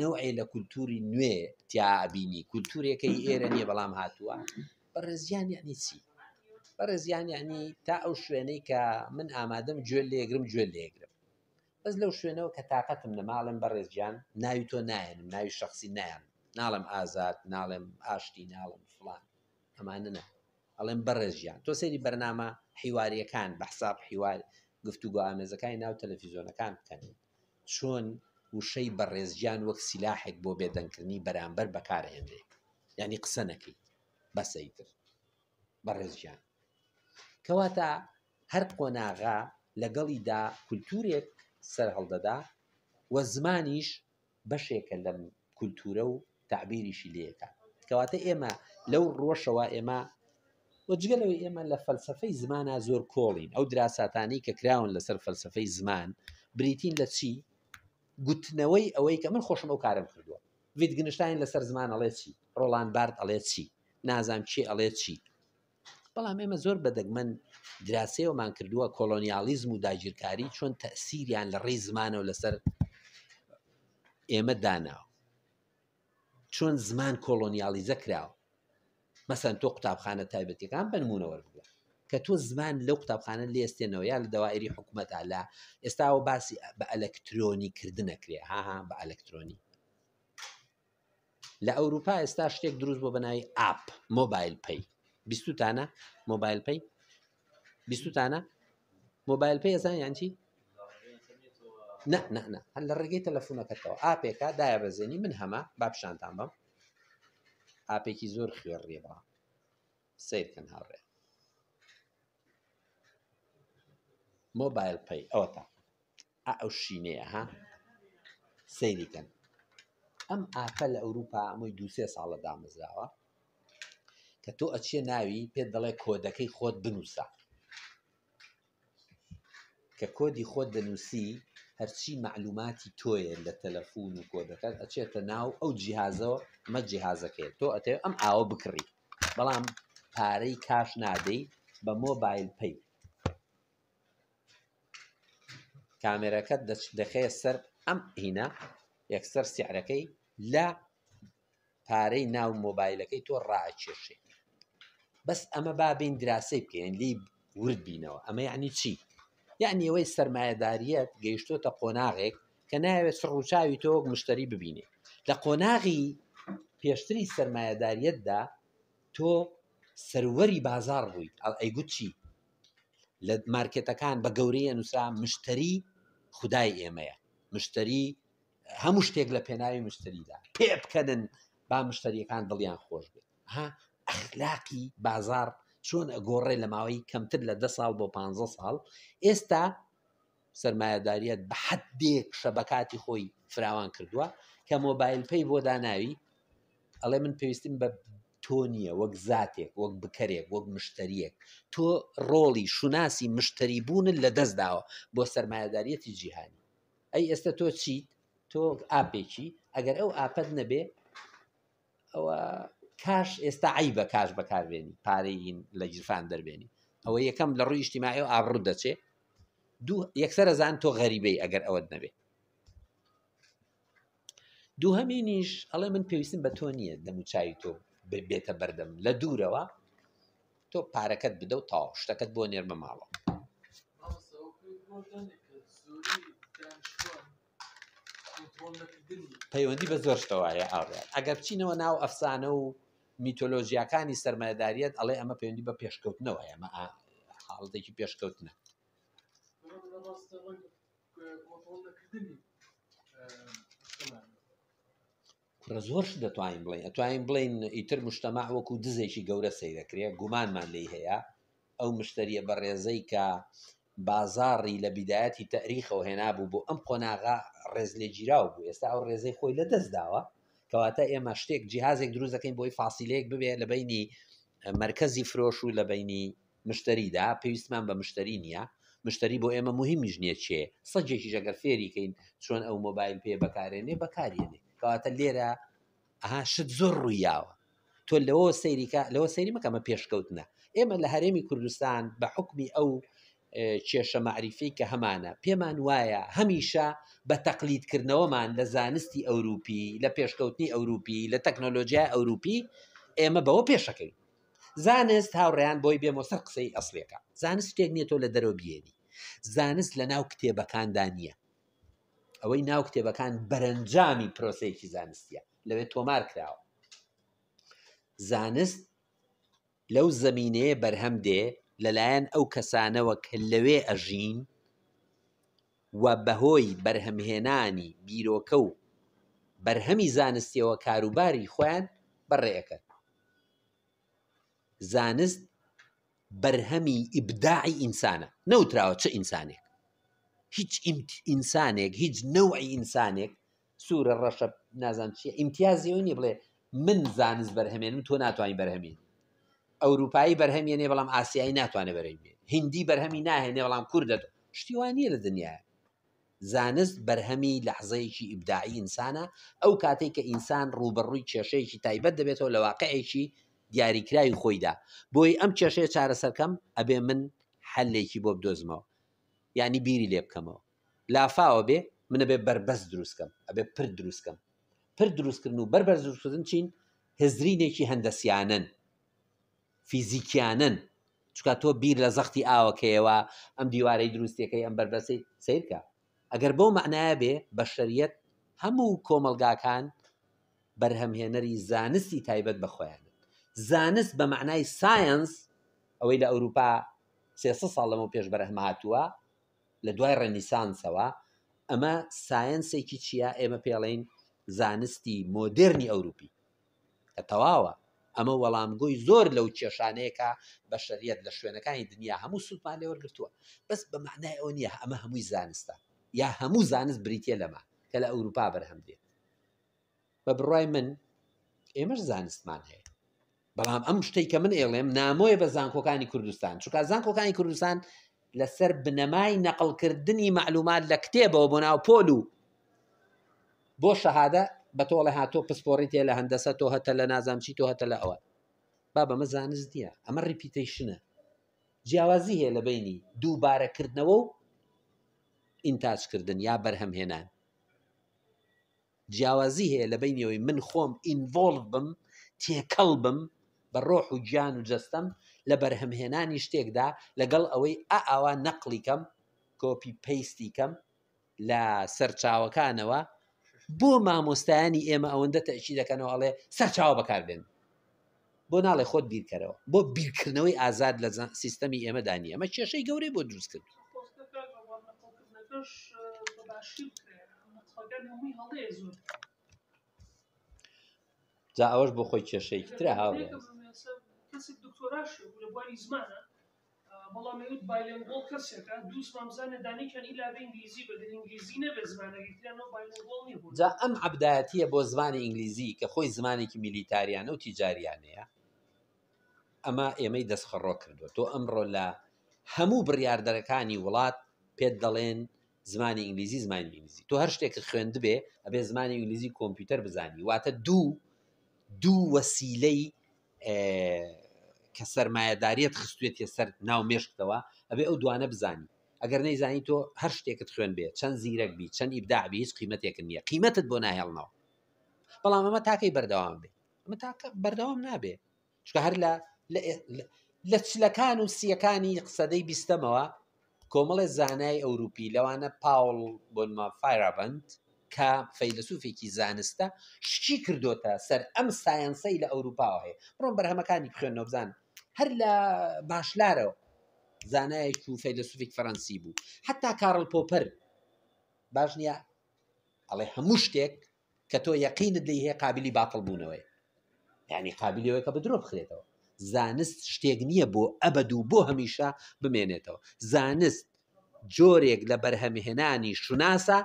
نەوعێ لە کولتوری نوێ تیابینی کولتورێکەی ئێرە نییە بەڵام هاتووە. بەڕێزیان یعنی چی؟ بەڕێزیان یعنی تا ئەو شوێنەی کە من ئامادەم گوێ لێگرم گوێ لێگرم بەس لەو شوێنەوە کە تااقەتم نەماڵم بەڕێزیان ناوی تۆ نایەنم ناوی شخصی نایەن ناڵم ئازاد ناڵێم ئاشتی ناڵم فڵان ئەمانە نە ئەڵێم بەڕێزیان. تۆ سەیری بەرنامە حیواریەکان بە حساب حیوار گفتوگۆ ئامێزەکانی ناو تەلەڤیزۆنەکان بکەن چۆن وشەی بەڕێزگیان وەک سیلاحێک بۆ بێدەنگکردنی بەرامبەر بەکارهێنرێ یعنی قسە نەکەی بەسەیتر بەڕێزگیان کەواتە هەر قۆناغا لەگەڵیدا کولتورێک سەر هەڵدەدا و زمانیش بەشێکە لەم کولتورە و تعبیریشی لێەکە. کەواتە ئێمە لەو ڕۆژەوە ئێمە وەجگەلەوەی ئێمە لە فەلسفەی زمانە زۆر کۆڵین ئەو دراساتانی کە کراون لەسەر فەلسفەی زمان بریتین لە چی؟ گوتنەوەی ئەوەی کە من خۆشم ئەو کارم کردووە ڤیتگنشتاین لەسەر زمان ئەڵێ چی ڕۆڵان بارد ئەڵێ چی نازام چی ئەڵێ چی. بەڵام ئێمە زۆر بەدەگمەن دراسەیەوەمان کردووە کۆلۆنیالیزم و داگیرکاری چۆن تەسیریان لە ڕێی زمانەوە لەسەر ئێمە داناوە چۆن زمان کۆلۆنیالیزە کراوە. مەسەن تۆ قوتابخانە تایبەتیەکان بنمونە وەربگرە کە تۆ زمان لەو قوتابخانە لێستێنەوە یا لە دەوائری حکوومەتە لە ئێستاوە باسی بە ئەلەکترۆنی کردنەکرێ هاها بە ئەلەکترۆنی. لە ئەوروپا ئێستا شتێک دروست بۆ بەناوی ئاپ مۆبایل پەی 20تانە مۆبایل پەی 20تانە مۆبایل پەی ئەزان یان چی؟ نە هەر لە ڕێگەی تەلەفۆنەکەتەوە ئاپێکە دایە بەزێنی من هەمە با پیشانتان بەم ئاپێکی زۆر خوێڕیە بە سیرکەن هاوڕێ مۆبایل پەی ئەوە تا ئەو شینەیە ها سەیریکەن. ئەم ئاپە لە ئەوروپا ئەمەی 2-3 ساڵە دامەزراوە کە تۆ ئەچێ ناوی پێت دەڵێ کۆدەکەی خۆت بنووسە کە کۆدی خۆت دەنووسی هەرچی معلوماتی تۆیە لە تەلەفۆن و کۆدەکەت ئەچێتە ناو ئەو جیهازەوە مە جیهازەکەی تۆ ئەتێ ئەم ئاوە بکڕی بەڵام پارەی کاش نادەی بە مۆبایل پەی کامێرەکەت دەخێ سەر ئەم هینە یەکسەر سیعرەکەی لە پارەی ناو مۆبایلەکەی تۆ ڕائکێشێ. بەس ئەمە بابین دراسەی بکەین لی ورد بینەوە ئەمە یعنی چی؟ یعنی ئەوەی سەرمایەداریەت گەیشتۆتە قۆناغێک کە ناوێت سڕوچاوی تۆ مشتری ببینێ. لە قۆناغی پێشتری سەرمایەداریەتدا تۆ سەروەری بازار بووی ئەیگوت چی؟ لە مارکێتەکان بە گەورەیە نووسرا مشتری خودای ئێمەیە مشتری هەموو شتێک لە پێناوی مشتریدا پێ بکەنن با مشتریەکان دڵیان خۆش بێت. ها ئەخلاقی بازار چۆن ئەگۆڕێ لە ماوەی کەمتر لە 10 ساڵ بۆ 15 ساڵ. ئێستا سەرمایەداریەت بە حەدێک شەبەکاتی خۆی فراوان کردووە کە مۆبایل پەی بۆ داناوی ئەڵێ من پێویستیم بە تۆ نییە وەک زاتێک وەک بکەرێک وەک مشتریەک تۆ ڕۆڵی شوناسی مشتری بوونن لە دەستداوە بۆ سەرمایەداریەتی جیهانی. ئەی ئێستا تۆ چیت؟ تۆ ئاپێکی ئەگەر ئەو ئاپەت نەبێ ئەوە کاش ئێستا عیبە کاش بەکاربێنی پارەی لە گیرفان دەربێنی ئەوە یەکەم لە ڕووی ئیجتیماعی و ئابڕوو دەچێ دوو یەکسەر ئەزان تۆ غەریبەی ئەگەر ئەوەت نەبێ. دووهەمینیش ئەڵێ من پێویستم بە تۆ نییە دەم و چاوی تۆ بێتە بەردەم لە دوورەوە تۆ پارەکەت بدە و تاو شتەکەت بۆ نێرمە ماڵەوە. پەیوەندی بە زۆر شتەوایە ئاڕێت ئەگەر بچینەوە ناو ئەفسانە و میتۆلۆژیاکانی سەرمایەداریەت ئەڵێ ئەمە پەیوەندی بە پێشکەوتنەوە ئەمە حاڵەتێکی پێشکەوتنە. زۆرش دەتوانین بڵێن ئەتوانین بڵێن ئیتر مشتەماع وەکو دزێکی گەورە سەیرەکرێ گومانمان لێی هەیە ئەو مشتریە بە ڕێزەی کە بازاڕی لە بیدایەتی تەریخەوە هێنابوو بۆ ئەم قۆناغا ڕێز لێ گیراو بوو ئێستا ئەو ڕێزەی خۆی لە دەست داوە کەواتە ئێمە شتێک جیهازێک دروست دەکەین بۆی فاسیلەیەک ببێ لە بینی مرکزی فرۆش و لە بینی مشتریدا پێویستمان بە مشتری نییە مشتری بۆ ئێمە مهمیش نییە چێ سەجێکی ئەگەر فێریکەین چۆن ئەو مۆبایل پێ بەکارێنێ بەکارێنێ کەواتە لێرە شت زۆر ڕوویاوە تۆ لەوە سەیریکە لەوە سەیری مەکەمە پێشکەوتنە ئێمە لە هەرێمی کوردستان بە حکمی ئەو کێشە معریفەی کە هەمانە پێمان وایە هەمیشە بە تەقلیدکردنەوەمان لە زانستی ئەوروپی لە پێشکەوتنی ئەوروپی لە تەکنۆلۆژیای ئەوروپی ئێمە بەوە پێشەکەین زانست هاوڕێیان بۆی بێمە سەر قسەی ئەسڵێکە زانست شتێک نییە تۆ لە دەرەوە بێنی زانست لە ناو کتێبەکاندا نییە ئەوەی ناو کتێبەکان بەرەنجامی پرۆسەیەکی زانستیە لەوێ تۆمار کراوە زانست لەو زەمینەیە بەرهەم دێ لەلایەن ئەو کەسانەوە کە لەوێ ئەژین و بەهۆی بەرهەمهێنانی بیرۆکە و بەرهەمی زانستیەوە کاروباری خۆیان بەڕێەکەن زانست بەرهەمی ئیبداعی ئینسانە نەوتراوە چه ئینسانێک هیچ ئینسانێک هیچ نەوعی ئینسانێک سوورە ڕەشە نازان چیە ئیمتیازیەوە نیە بڵێ من زانست بەرهەمێنم تۆ ناتوانانی بەرهەمێن ئەوروپایی بەرهەمێنێ بەڵام ئاسیایی ناتوانێت بەرهەمێن هیندی بەرهەمی ناهێنێ بەڵام کوردە شتی وان نییە لە دنیاە زانست بەرهەمی لەحظەیەکی ئیبداعی ئینسانە ئەو کاتێک کە ئینسان ڕوبەڕووی کێشەیەکی تایبەت دەبێتەوە لە واقعێکی دیاریکراوی خۆیدا بۆی ئەم کێشەیە چارەسەرکەم ئەبێ من حەلێکی بۆ بدۆزمەوە یعنی بیری لێ بکەمەوە لافاوە بێ منە بێ بربەس دروستکەم ئەبێ پر دروستکەم پر دروستکردن و بربەس دروستکردن چین هزرینێکی هەندەسیانن فیزیکیانن چکە تۆ بیر لە زەختی ئاوەکەیەوە ئەم دیوارەی دروستەکەی ئەم بربەسی سیرکە ئەگەر بەو معنایە بێ بە شەریەت هەموو کۆمەلگاکان بەرهەمهێنەری زانستی تایبەت بەخۆیان زانست بە معنای ساینس ئەوەی لە ئەوروپا 300 ساڵ لەمە پێش بەرهەم هاتووە لە دوای ڕەنیسانسەوە ئەمە ساینسێکی چییە ئێمە پێڵین زانستی مۆدرنی ئەوروپی کە تەواوە ئەمە وەڵامگۆی زۆر لەو کێشانەیەکە بە شەریەت لە شوێنەکانی دنیا هەموو سوودمان لێ وەرگرتووە بەس بە معنای ئەو نییە ئەمە هەمووی زانستە یا هەموو زانست بریتە لەمە کە لە ئەوروپا بەرهەم دێت بە بڕای من ئێمەش زانستمان هەیە بەڵام ئەم شتەی کە من ئێڵێم نامۆیە بە زانکۆکانی کوردستان چونکە زانکۆکانی کوردستان لەسەر بنەمای نەقڵکردنی معلومات لە کتێبەوە بۆ ناو پۆل و بۆ شەهادە بە تۆڵێ هاتۆ پسپۆڕی تێ لە هەندەسە تۆ هەتە لە نازانچی تۆ هەتە لە ئەوە با بەمە زانست نییە ئەمە ریپیتەیشنە جیاوازی هەیە لە بینی دووبارەکردنەوە و ئینتاجکردن یا بەرهەمهێنان جیاوازی هەیە لە بینیەوەی من خۆم ئینڤۆڵڤ بم تێکەڵ بم بە ڕۆح و گیان و جەستەم لە بەرهەمهێنانی شتێکدا لەگەڵ ئەوەی ئاوا نەقلی کەم کۆپی پەیستی کەم لە سەرچاوەکانەوە بۆ مامۆستایانی ئێمە ئەوەندە تەشی دەکەنەوە ئەڵێ سەرچاوە بەکاربێن بۆ ناڵێ خۆت بیرکەرەوە بۆ بیرکردنەوەی ئازاد لە سیستەمی ئێمەدانی ئەمە کێشەی گەورەی بۆ دروست کرد جا ئەوەش بۆ خۆی کێشەیەکی ترە هاوڕێ بەڵام ئەوت بایلنگۆڵ کەسێکە دووسمان بزانێ دانیکەن ئیلاوە ئینگلیزی بەدەن ئینگلیزی نەبێ زمانەکەیتیانەوە بایلنگۆڵ نیە جا ئەم عەبدایەتیە بۆ زمانی ئینگلیزی کە خۆی زمانێکی میلیتاریانە و تیجاریانەیە ئەمە ئێمەی دەستخەڕۆ کردووە تۆ ئەمڕۆ لە هەموو بڕیاردەرەکانی وڵات پێت دەڵێن زمانی ئینگلیزی زمانی ئینگلیزی تۆ هەر شتێک خوێند بێ ئەبێ زمانی ئینگلیزی کۆمپیوتەر بزانی واتە دوو وەسیلەی کە سەرمایەداریەت خستوێتە سەر ناو مێشکتەوە ئەبێ ئەو دوانە بزانی ئەگەر نەیزانی تۆ هەر شتێکت خوێن بێ چەند زیرەک بی چەند ئیبداع بی هیچ قیمەتێک نییە قیمەتت بۆ ناهێڵنەوە بەڵام ئەمە تاکەی بەردەوام بێ ئەمە تاکە بەردەوام نابێ چکە هەر لە چلەکان و سیەکانی قسەدەی بیستەمەوە کۆمەڵێ زانای ئەوروپی لەوانە پاوڵ بۆنمە فایرابند کە فەیلسوفێکی زانستە شتی کردوتە سەر ئەم سایەنسەی لە ئەوروپاوە هەیە بڕۆن بەرهەمەکانی بخوێنەوە بزان هەر لە باشلارەوە زانایەکی و فەیلسوفێک فەڕەنسی بوو حتا کارڵ پۆپەر باش نییە ئەڵێ هەموو شتێک کە تۆ یەقینت لێ هەیە قابلی باتڵ بوونەوەی یعنی قابلیەوەی کە بەدرۆ بخرێتەوە زانست شتێک نییە بۆ ئەبەد و بۆ هەمیشە بمێنێتەوە زانست جۆرێک لە بەرهەمهێنانی شوناسە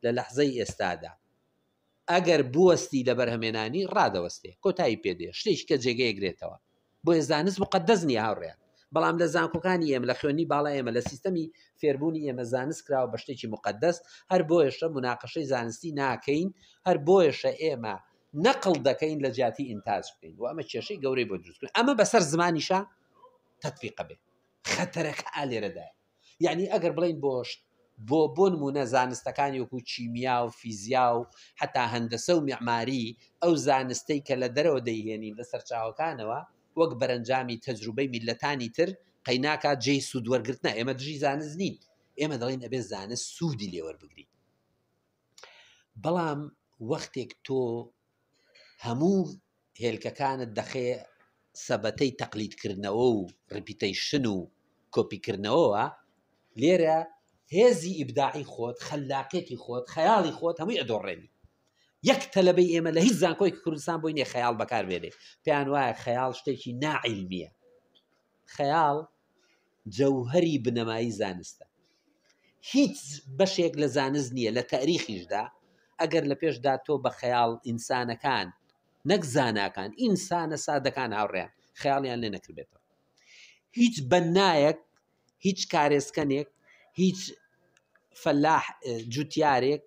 لە لەحزەی ئێستادا ئەگەر بوەستی لە بەرهەمێنانی ڕادەوەستێ کۆتایی پێدێ شتێکی کە جێگەیەگرێتەوە بۆیە زانست مقدەس نییە هاوڕێیان بەڵام لە زانکۆکانی ئێمە لە خوێنی باڵا ئێمە لە سیستەمی فێربوونی ئێمە زانست کراوە بە شتێکی مقدەس هەر بۆیشە مناقەشەی زانستی ناکەین هەر بۆیشە ئێمە نەقڵ دەکەین لە جیاتی ئینتاج بکەین و ئەمە کێشەی گەورەی بۆ دروستکردن ئەمە بەسەر زمانیشە تەطبیقە بێ خەتەرەکە ئالێرەدایە یعنی ئەگەر بڵین بۆ نمونە زانستەکانی وەکو چیمیا و فیزیا و حتا هەندەسە و میعماری ئەو زانستەی کە لە دەرەوە دەیهێنین لە سەرچاوەکانەوە وەک بەرەنجامی تەجروبەی میلەتانی تر قەیناکات جێی سوود وەرگرتنە ئێمە دژی زانست نین ئێمە دەڵێن ئەبێ زانست سوودی لێوەربگری بەڵام وەختێک تۆ هەموو هێلکەکانت دەخێ سەبەتەی تەقلیدکردنەوە و ڕپیتەیشن و کۆپیکردنەوەوە لێرە هێزی ئیبداعی خۆت خەلاقێتی خۆت خەیاڵی خۆت هەمووی ئەدۆڕێنی یەک تەلەبەی ئێمە لە هیچ زانکۆیەکی کوردستان بۆی نییە خەیاڵ بەکاربێنێ پێیان وایە خەیاڵ شتێکی ناعیلمیە خەیاڵ جەوهەری بنەمایی زانستە هیچ بەشێک لە زانست نییە لە تاریخیشدا ئەگەر لە پێشدا تۆ بە خەیاڵ ئینسانەکان نەک زاناکان ئینسانە سادەکان هاوڕێیان خەیاڵیان لێ نەکردبێتەوە هیچ بەنایەک هیچ کارێسکەنێک هیچ فەلاح جوتیارێک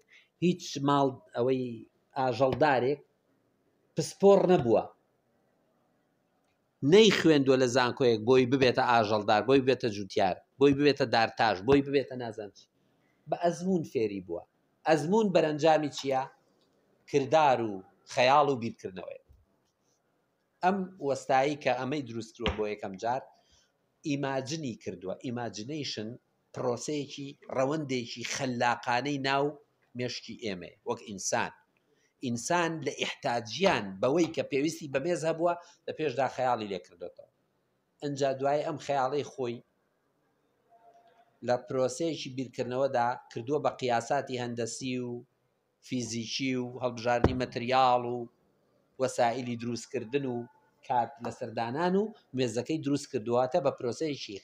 هیچ ماڵ ئەوەی ئاژەڵدارێک پسپۆڕ نەبووە نەی خوێندووە لە زانکۆیەک بۆی ببێتە ئاژەڵدار بۆی ببێتە جوتیار بۆی ببێتە دارتاش بۆی ببێتە نازانچی بە ئەزمون فێری بووە ئەزمون بەرەنجامی چییە کردار و خەیاڵ و بیرکردنەوەی ئەم وەستایی کە ئەمەی دروستکردووە بۆ یەکەم جار ئیماجنی کردووە ئیماجینەیشن پرۆسەیەکی ڕەوەندێکی خەلاقانەی ناو مێشکی ئێمە وەک ئینسان لە ئیحتاجیان بەوەی کە پێویستی بەمێز هەبووە لە پێشدا خەیاڵی لێکردێتەوە ئەنجا دوای ئەم خەیاڵەی خۆی لە پرۆسەیەکی بیرکردنەوەدا کردووە بە قیاساتی هەندەسی و فیزیکی و هەڵبژاردننی مەتریاڵ و وەسائلی دروستکردن و کات لە سەردانان و مێزەکەی دروست کردوواتە بە پرۆسەیەکی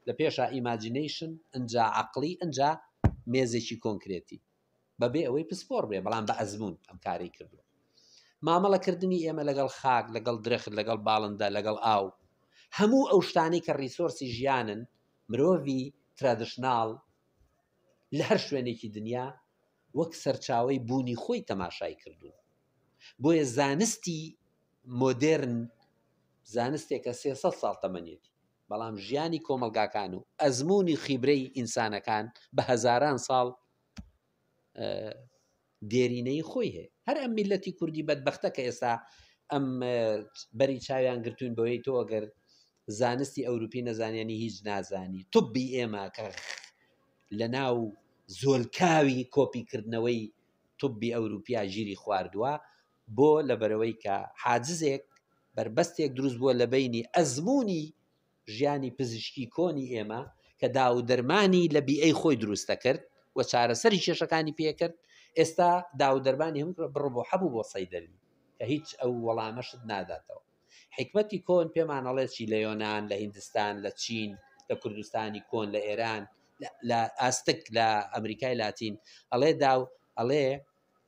لە پێشە ئیماجینەیشن ئەنجا عەقلی ئەنجا مێزێکی کۆنکرێتی بەبێ ئەوەی پسپۆڕ بێ بەڵام بە ئەزمون ئەم کارەی کردووە مامەڵەکردنی ئێمە لەگەڵ خاک لەگەڵ درەخت لەگەڵ باڵندە لەگەڵ ئاو هەموو ئەو شتانەی کە ڕیسۆرسی ژیانن مرۆڤی ترادیشناڵ لە هەر شوێنێکی دنیا وەک سەرچاوەی بوونی خۆی تەماشای کردوون بۆیە زانستی مۆدێرن زانستێکە 300 ساڵ تەمەنێتی بەڵام ژیانی کۆمەلگاکان و ئەزمموی خیبرەی ئینسانەکان بە هەزاران ساڵ دێرینەی خۆی هەیە هەر ئەم میلەتی کوردی بەدبەختە کە ئێستا ئەم بەری چاویان گرتوون بەوەی تۆ ئەگەر زانستی ئەوروپی نەزانانی هیچ نازانی توبی ئێمە کە لە ناو زۆلکاوی کۆپیکردنەوەی توبی ئەوروپیا ژیری خواردووە بۆ لەبەرەوەی کە حاجزێک بربەستێک دروست بووە لە بینی ئەزمموی ژیانی پزیشکی کۆنی ئێمە کە داو دەرمانی لە بیئەی خۆی دروستە کرد و چارەسەری کێشەکانی پێکرد ئێستا داو دەرمانی هەم بڕبوو هەبوو بۆ سەیدەری کە هیچ ئەو وەڵامەشت ناداتەوە حکمەتی کۆن پێمانەڵێکی لە یۆناان لە هیندستان لە چین لە کوردستانی کۆن لە ئێران لە ئاستک لە ئەمریکای لاتین ئەڵێ ئەڵێ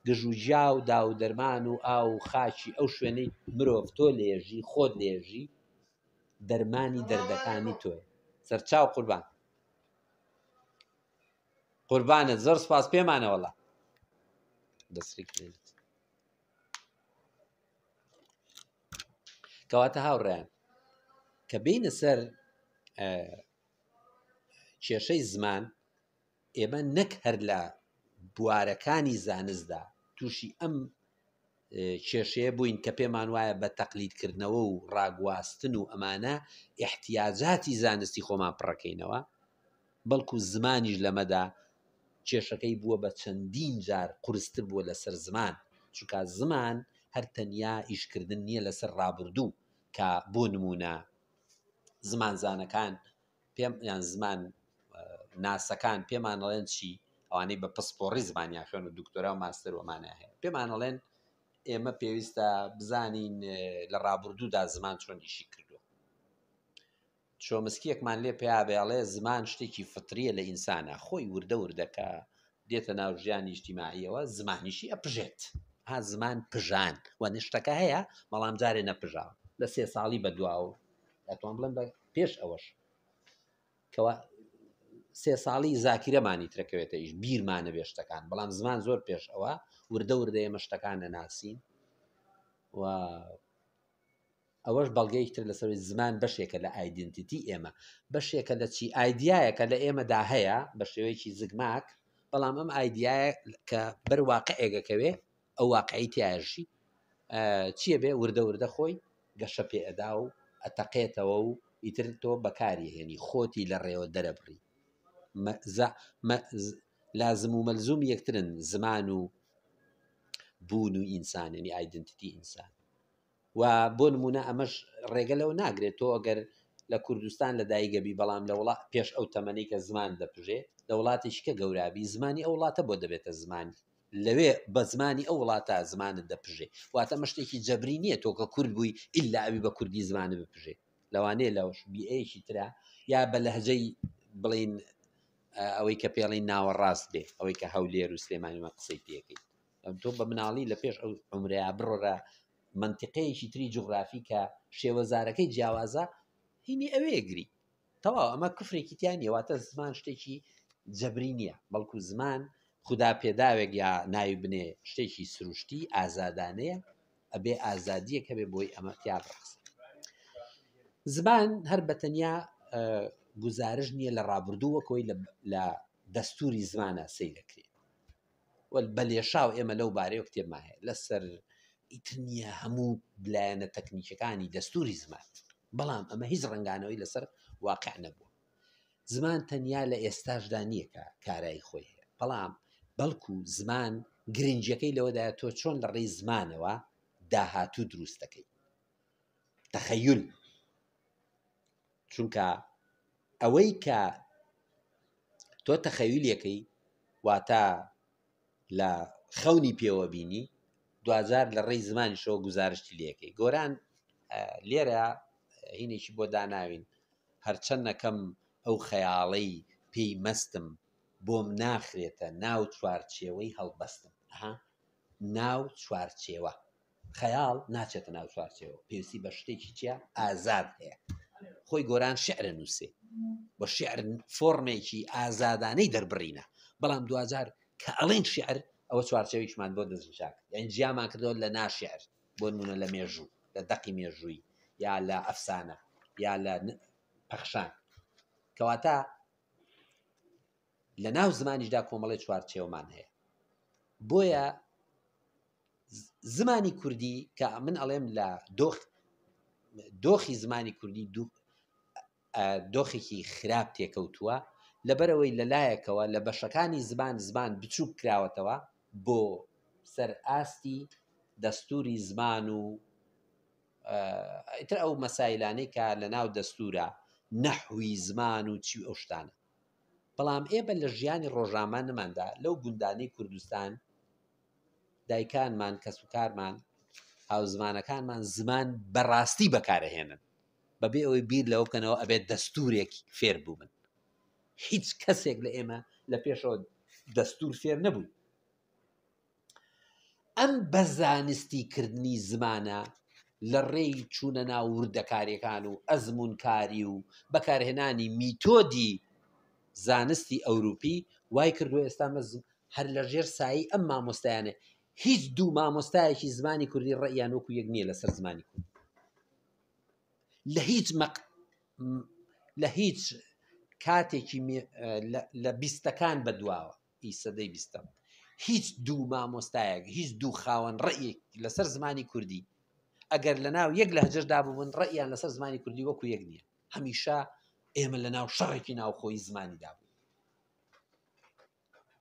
گژوجیا و داو دەرمان و ئاو خاچی ئەو شوێنەی مرۆڤ تۆ لێژی خۆت لێژی دەرمانی دەردەکانی تۆی سەرچاو قوربانت زۆر سپاس پێمانەوەڵە دەسری کرێت کەواتە هاوڕێیان کە بینە سەر کێشەی زمان ئێمە نەک هەر لە بوارەکانی زانستدا تووشی ئەم کێشەیە بووین کە پێمان وایە بە تەقلیدکردنەوە و ڕاگواستن و ئەمانە احتیاجاتی زانستی خۆمان پڕەکەینەوە، بەڵکو زمانیش لەمەدا کێشەکەی بووە بە چەندین جار قورستر بووە لەسەر زمان، چونکە زمان هەر تەنیا ئیشکردن نییە لەسەر ڕابردوو، کە بۆ نمونە زمانزانەکان یان زمان ناسەکان پێمانەڵێن چی ئەوانەی بە پسپۆڕی زمانیان خوێن و دکتۆرا و ماستەر ومانە هەیە، پێمانەڵێن ئێمە پێویستە بزانین لە ڕابردوودا زمان چۆن ئیشی کردووە. چۆمسکیەکمان لێ پێیاڵێ زمان شتێکی فتریە لە ئینسانە، خۆی وردە وردەکە دێتە ناو ژیانی ئیجتیماعیەوە زمانیشی ئەپژێت، ها زمان پژان وە شتەکە هەیە بەڵام جارێ نەپژاوە لە 3 ساڵی بەدواوە دەتوان بڵێن بە پێش ئەوەش کەوا 3 ساڵی زاکیرەمانی ترەکەوێتە ئیش بیرمانە بێ شتەکان، بەڵام زمان زۆر پێش ئەوە وردە وردە ئێمە شتەکان نەناسین و ئەوەش بەڵگەیەکتر لەسەر زمان بەشێکە لە ئایدنتیتی ئێمە، بەشێکە لە چی ئایدیایەکە لە ئێمەدا هەیە بە شێوەیەکی زگماک، بەڵام ئەم ئایدیایە کە بەرواقعێگەکەوێ ئەو واقعی تایژی چییە بێ وردە وردە خۆی گەشە پێ ئەدا و ئەتەقێتەوە و ئیتر تۆ بەکاری هێنی خۆتی لە ڕێوە دەرەبڕی. لازم و مەلزوم یەکترن زمان و بوون و ئینسان، ینی ئایدنتیتی ئینسان. و بۆ نمونە ئەمەش ڕێگە لەوە ناگرێت تۆ ئەگەر لە کوردستان لە دایگەبی بەڵام لە وڵات پێش ئەو تەمەنی کە زمان دەپژێ لە وڵاتێکیکە گەورابی زمانی ئەو وڵاتە بۆ دەبێتە زمانی لەوێ بە زمانی ئەو وڵاتە زمانت دەپژێ، واتە مەشتێکی جەبری نییە تۆ کە کورد بووی ئیلا ئەوی بە کوردی زمانە بپژێ، لەوانەیە لەوەش بیئەیەکی ترا یا بە لەهجەی بڵین ئەوەی کە پێڵین ناوەڕاست بێ، ئەوەی کە هەولێر و سلێمانیمە قسەی پێەکەی تۆ بە مناڵی لە پێش ئەو عمرەیە بڕۆرە منتیقەیەکی تری جوغرافی کە شێوەزارەکەی جیاوازە هینی ئەوەیەگری تەواو، ئەمە کفرێکی تیان نیەواتە زمان شتێکی جەبری نییە، بەڵکو زمان خدا پێداوێک یا ناوی بنێ شتێکی سروشتی ئازادانەیە، ئەبێ ئازادیەک هەبێ بۆی ئەمە تیا بڕاست. زمان هەر بەتەنیا گزارش نییە لە ڕابردووەکەوەی لە دەستوری زمانە سەی دەکرێت بە لێشاو ئێمە لەو بارەیە کتێبمان هەیە لەسەر ئیتر نییە هەموو بلایەنە تەکنیکەکانی دەستوری زمان، بەڵام ئەمە هیچ ڕەنگانەوەی لەسەر واقع نەبووە. زمان تەنیا لە ئێستاشدا نییە کە کارایی خۆی هەیە، بەڵام بەڵکو زمان گرنگیەکەی لەوەدایە تۆ چۆن لە ڕێی زمانەوە داهاتوو دروست دەکەی، تەخەیول، چونکە ئەوەی کە تۆ تەخەیولەکەی واتە لە خەونی پێوە بینی دوجار لە ڕێی زمانی شەوە گزارشتی لەکەی. گۆران لێرە هینێکی بۆ داناوین هەرچەند نەکەم ئەو خەیاڵەی پێی مەستم بۆم ناخرێتە ناو چوارچێوەی هەڵبەستم، ناو چوارچێوە خەیاڵ ناچێتە ناو چوارچێوە، پێویستی بە شتێکی چیە ئازاد هەیە. خۆی گۆران شعرە نووسێ بە شعر فۆرمێکی ئازادانەی دەربڕینە، بەڵام دوجار کە ئەڵێن شعر ئەوە چوارچێوێکمان بۆ دەستنیشاک، یان جیامان کردەوە لە ناشعر، بۆ نمونە لە مێژوو، لە دەقی مێژووی یا لە ئەفسانە یا لە پەخشان، کەواتە لە ناو زمانیشدا کۆمەڵی چوارچێوەمان هەیە. بۆیە زمانی کوردی کە من ئەڵێم لە دۆخی زمانی کوردی دۆخێکی خراپ تێکەوتووە لەبەرەوەی لەلایەکەوە لە بەشەکانی زمان بچووک کراوەتەوە بۆ سەر ئاستی دەستوری زمان و ئیتر ئەو مەسایلانەی کە لە ناو دەستورە نەحوی زمان و چی ئەو شتانە. بەڵام ئێمە لە ژیانی ڕۆژنامەماندا لەو گوندانەی کوردستان دایکانمان کەسوکارمان هاوزمانەکانمان زمان بەڕاستی بەکارەهێنن بەبێ ئەوەی بیر لەوە بکەنەوە ئەبێت دەستورێک فێر بووبن. هیچ کەسێک لە ئێمە لە پێشەوە دەستور فێر نەبووی. ئەم بەزانستیکردنی زمانە لە ڕێی چوونە ناو وردەکاریەکان و ئەزمونکاری و بەکارهێنانی میتۆدی زانستی ئەوروپی وای کردووە ئێستا هەر لە ژێر سایی ئەم مامۆستایانە هیچ دوو مامۆستایەکی زمانی کوردی ڕێیان وەکو یەک نییە لەسەر زمانی کوردی. لە هیچ کاتێکی لە بیستەکان بەدواوە ئی سەدەی بیستەم هیچ دوو مامۆستایەک هیچ دوو خاوەن ڕێیەک لەسەر زمانی کوردی ئەگەر لەناو یەک لەهجەشدا بوون ڕێیان لەسەر زمانی کوردی وەکو یەک نییە هەمیشە ئێمە لەناو شەڕێکی ناوخۆی زمانیدا بوو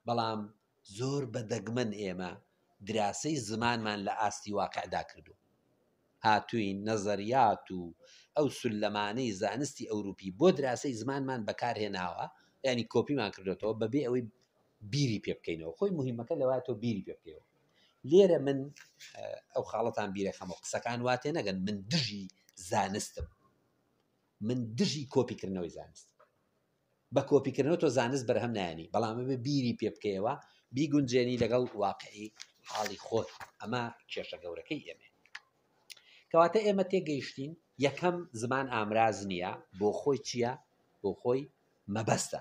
بەڵام زۆر بەدەگمەن ئێمە دراسەی زمانمان لە ئاستی واقعدا کردو هاتووین نەزەریات و ئەو سولەمانەی زانستی ئەوروپی بۆ دراسەی زمانمان بەکارهێناوە ینی کۆپیمان کردێتەوە بەبێ ئەوەی بیری پێ بکەینەوە خۆی مهمەکە لەوایە تۆ بیری پێ بکەیەوە لێرە من ئەو خاڵەتان بیرەخەمەوە قسەکان واتێ نەگەن من دژی زانستم من دژی کۆپیکردنەوەی زانست بە کۆپیکردنەوە تۆ زانست بەرهەم نایانی بەڵام بێ بیری پێ بکەیەوە بیگونجێنی لەگەڵ واقعی حاڵی خۆت ئەمە کێشە گەورەکەی ئێمە کەواتە ئێمە تێگەیشتین یەکەم زمان ئامراز نییە بۆ خۆی چییە بۆ خۆی مەبەستە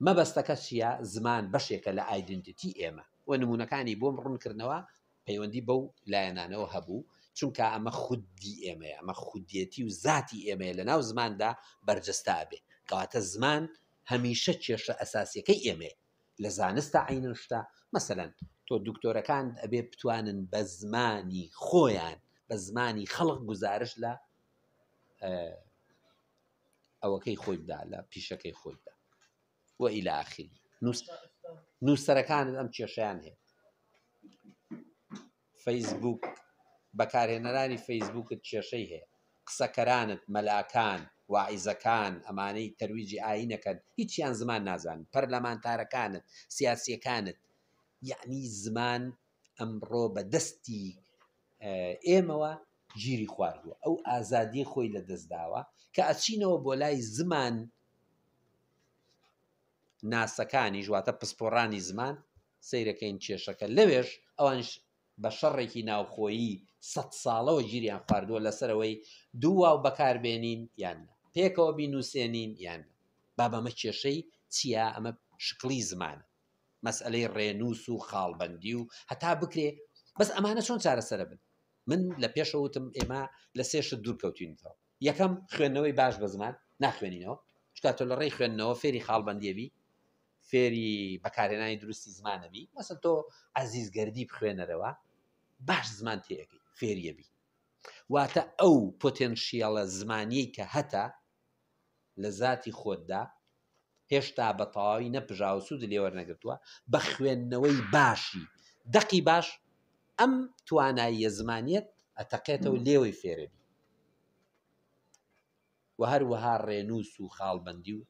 مەبەستەکە چییە زمان بەشێکە لە ئایدنتیتی ئێمە و نمونونەکانی بۆم ڕوونکردنەوە پەیوەندی بەو لایەنانەوە هەبوو چونکە ئەمە خودی ئێمەیە ئەمە خودیەتی و ذاتی ئێمەیە لە ناو زماندا بەرجەستا بێ کەواتە زمان هەمیشە کێشە ئەساسیەکەی ئێمێ لە زانستە عینن شتە مەسەلەن تۆ دکتۆرەکان ئەبێ بتوانن بە زمانی خۆیان بە زمانی خەڵق گزارش لە ئەوەکەی خۆی بدا لە پیشەکەی خۆی بدا وإلى آخره نووسەرەکانت ئەم کێشەیان هەیە فەیسبوک بەکارهێنەرانی فەیسبوکت کێشەی هەیە قسەکەرانت مەلاکان واعیزەکان ئەمانەی تەرویجی ئاینەکەن هیچیان زمان نازانن پەرلەمانتارەکانت سیاسیەکانت یعنی زمان ئەمڕۆ بە دەستی ئێمەوە گیری خواردووە ئەو ئازادی خۆی لە دەستداوە کە ئەچینەوە بۆ لای زمان ناسەکانی ژواتە پسپۆڕانی زمان سەیرەکەین کێشەکە لەوێش ئەوانش بە شەڕێکی ناوخۆیی 100 ساڵەوە گیریان خواردووە لەسەرەوەی دوو بەکاربێنین یان پێکەوە بینووسێنین یان با بەمە کێشەی چییە ئەمە شکلی زمانە مەسئلەی ڕێنووس و خاڵبەندی و هەتا بکرێ بەس ئەمانە چۆن چارەسەرە بن من لە پێشەوتم ئێمە لە سێشت دوور کەوتوینەوە یەکەم خوێندنەوەی باش بە زمان ناخوێنینەوە چکاتۆ لە ڕێی خوێندنەوە فێری خاڵبەندیەبی فێری بەکارهێنانی دروستی زمانەبی مەسەن تۆ عەزیزگەردی بخوێنەرەوە باش زمان تێگەی فێریەبی واتە ئەو پۆتێنشیاڵە زمانیەی کە هەتا لە ذاتی خۆتدا هێشتا بە تەواوی نەپژاوە سوود لێوەرنەگرتووە بە خوێندنەوەی باشی دەقی باش ئەم تواناییە زمانیەت ئەتەقێتەوە لێوەی فێرەبی و هەروەها ڕێنووس و خاڵبەندی و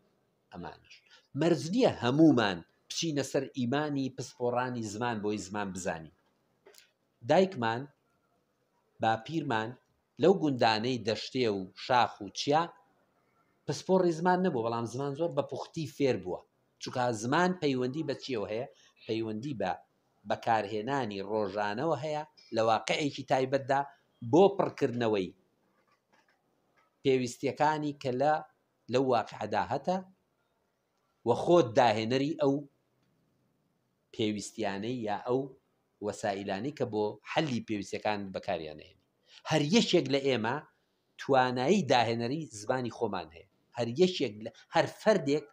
ئەمانش مەرج نییە هەمومان بچینە سەر ئیمانی پسپۆڕانی زمان بۆی زمان بزانین دایکمان باپیرمان لەو گوندانەی دەشتێ و شاخ و چیا پسپۆڕی زمان نەبوو بەڵام زمان زۆر بە پوختی فێر بووە چونکە زمان پەیوەندی بە چیەوە هەیە پەیوەندی بە بەکارهێنانی ڕۆژانەوە هەیە لە واقعێکی تایبەتدا بۆ پڕکردنەوەی پێویستیەکانی کە لەو واقعەدا هەتە و خۆت داهێنەری ئەو پێویستیانەی یا ئەو وەسائلانی کە بۆ حەلی پێویستیەکان بەکاریانهێنی هەر یەکێک لە ئێمە توانایی داهێنەری زمانی خۆمان هەیە هەر یەکێک هەر فەردێک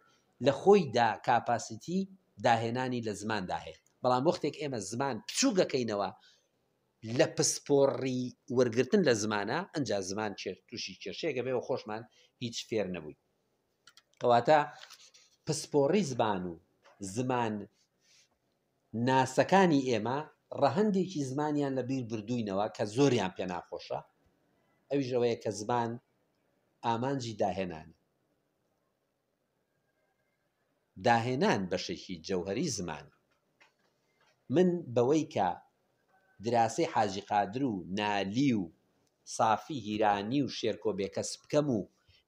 لە خۆیدا کاپاسیتی داهێنانی لە زماندا هەیە بەڵام وەختێک ئێمە زمان بچووگەکەینەوە لە پسپۆڕی وەرگرتن لە زمانە ئەنجا زمان تووشی کێشەیەکە بێەوە خۆشمان هیچ فێر نەبووی کەواتە پسپۆڕی زمان و زمان ناسەکانی ئێمە ڕەهەندێکی زمانیان لە بیر بردووینەوە کە زۆریان پێ ناخۆشە ئەویش ئەوەیە کە زمان ئامانجی داهێنان بەشێکی جەوهەری زمان من بەوەی کە دراسەی حاجی قادر و نالی و سافی هیرانی و شێرکۆ بێکەس بکەم و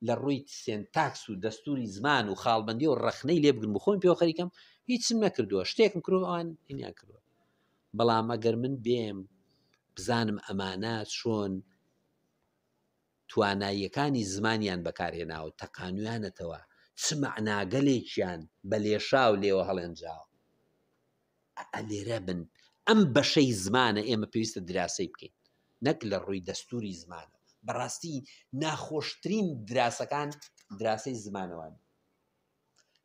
لە ڕووی سێنتاکس و دەستوری زمان و خاڵبەندی و ڕەخنەی لێ بگرم و خۆم پێوە خەریکەم هیچم نەکردووە شتێکم کردو ئەوان هینیان کردووە بەڵام ئەگەر من بێم بزانم ئەمانە چۆن تواناییەکانی زمانیان بەکارهێناوە تەقانویانەتەوە چ مەعناگەلێکیان بە لێشاو لێوە هەڵێنجاوە لێرە بن ئەم بەشەی زمانە ئێمە پێویستە دراسەی بکەین نەک لە ڕووی دەستوری زمانە بەڕاستی ناخۆشترین دراسەکان دراسەی زمانەوان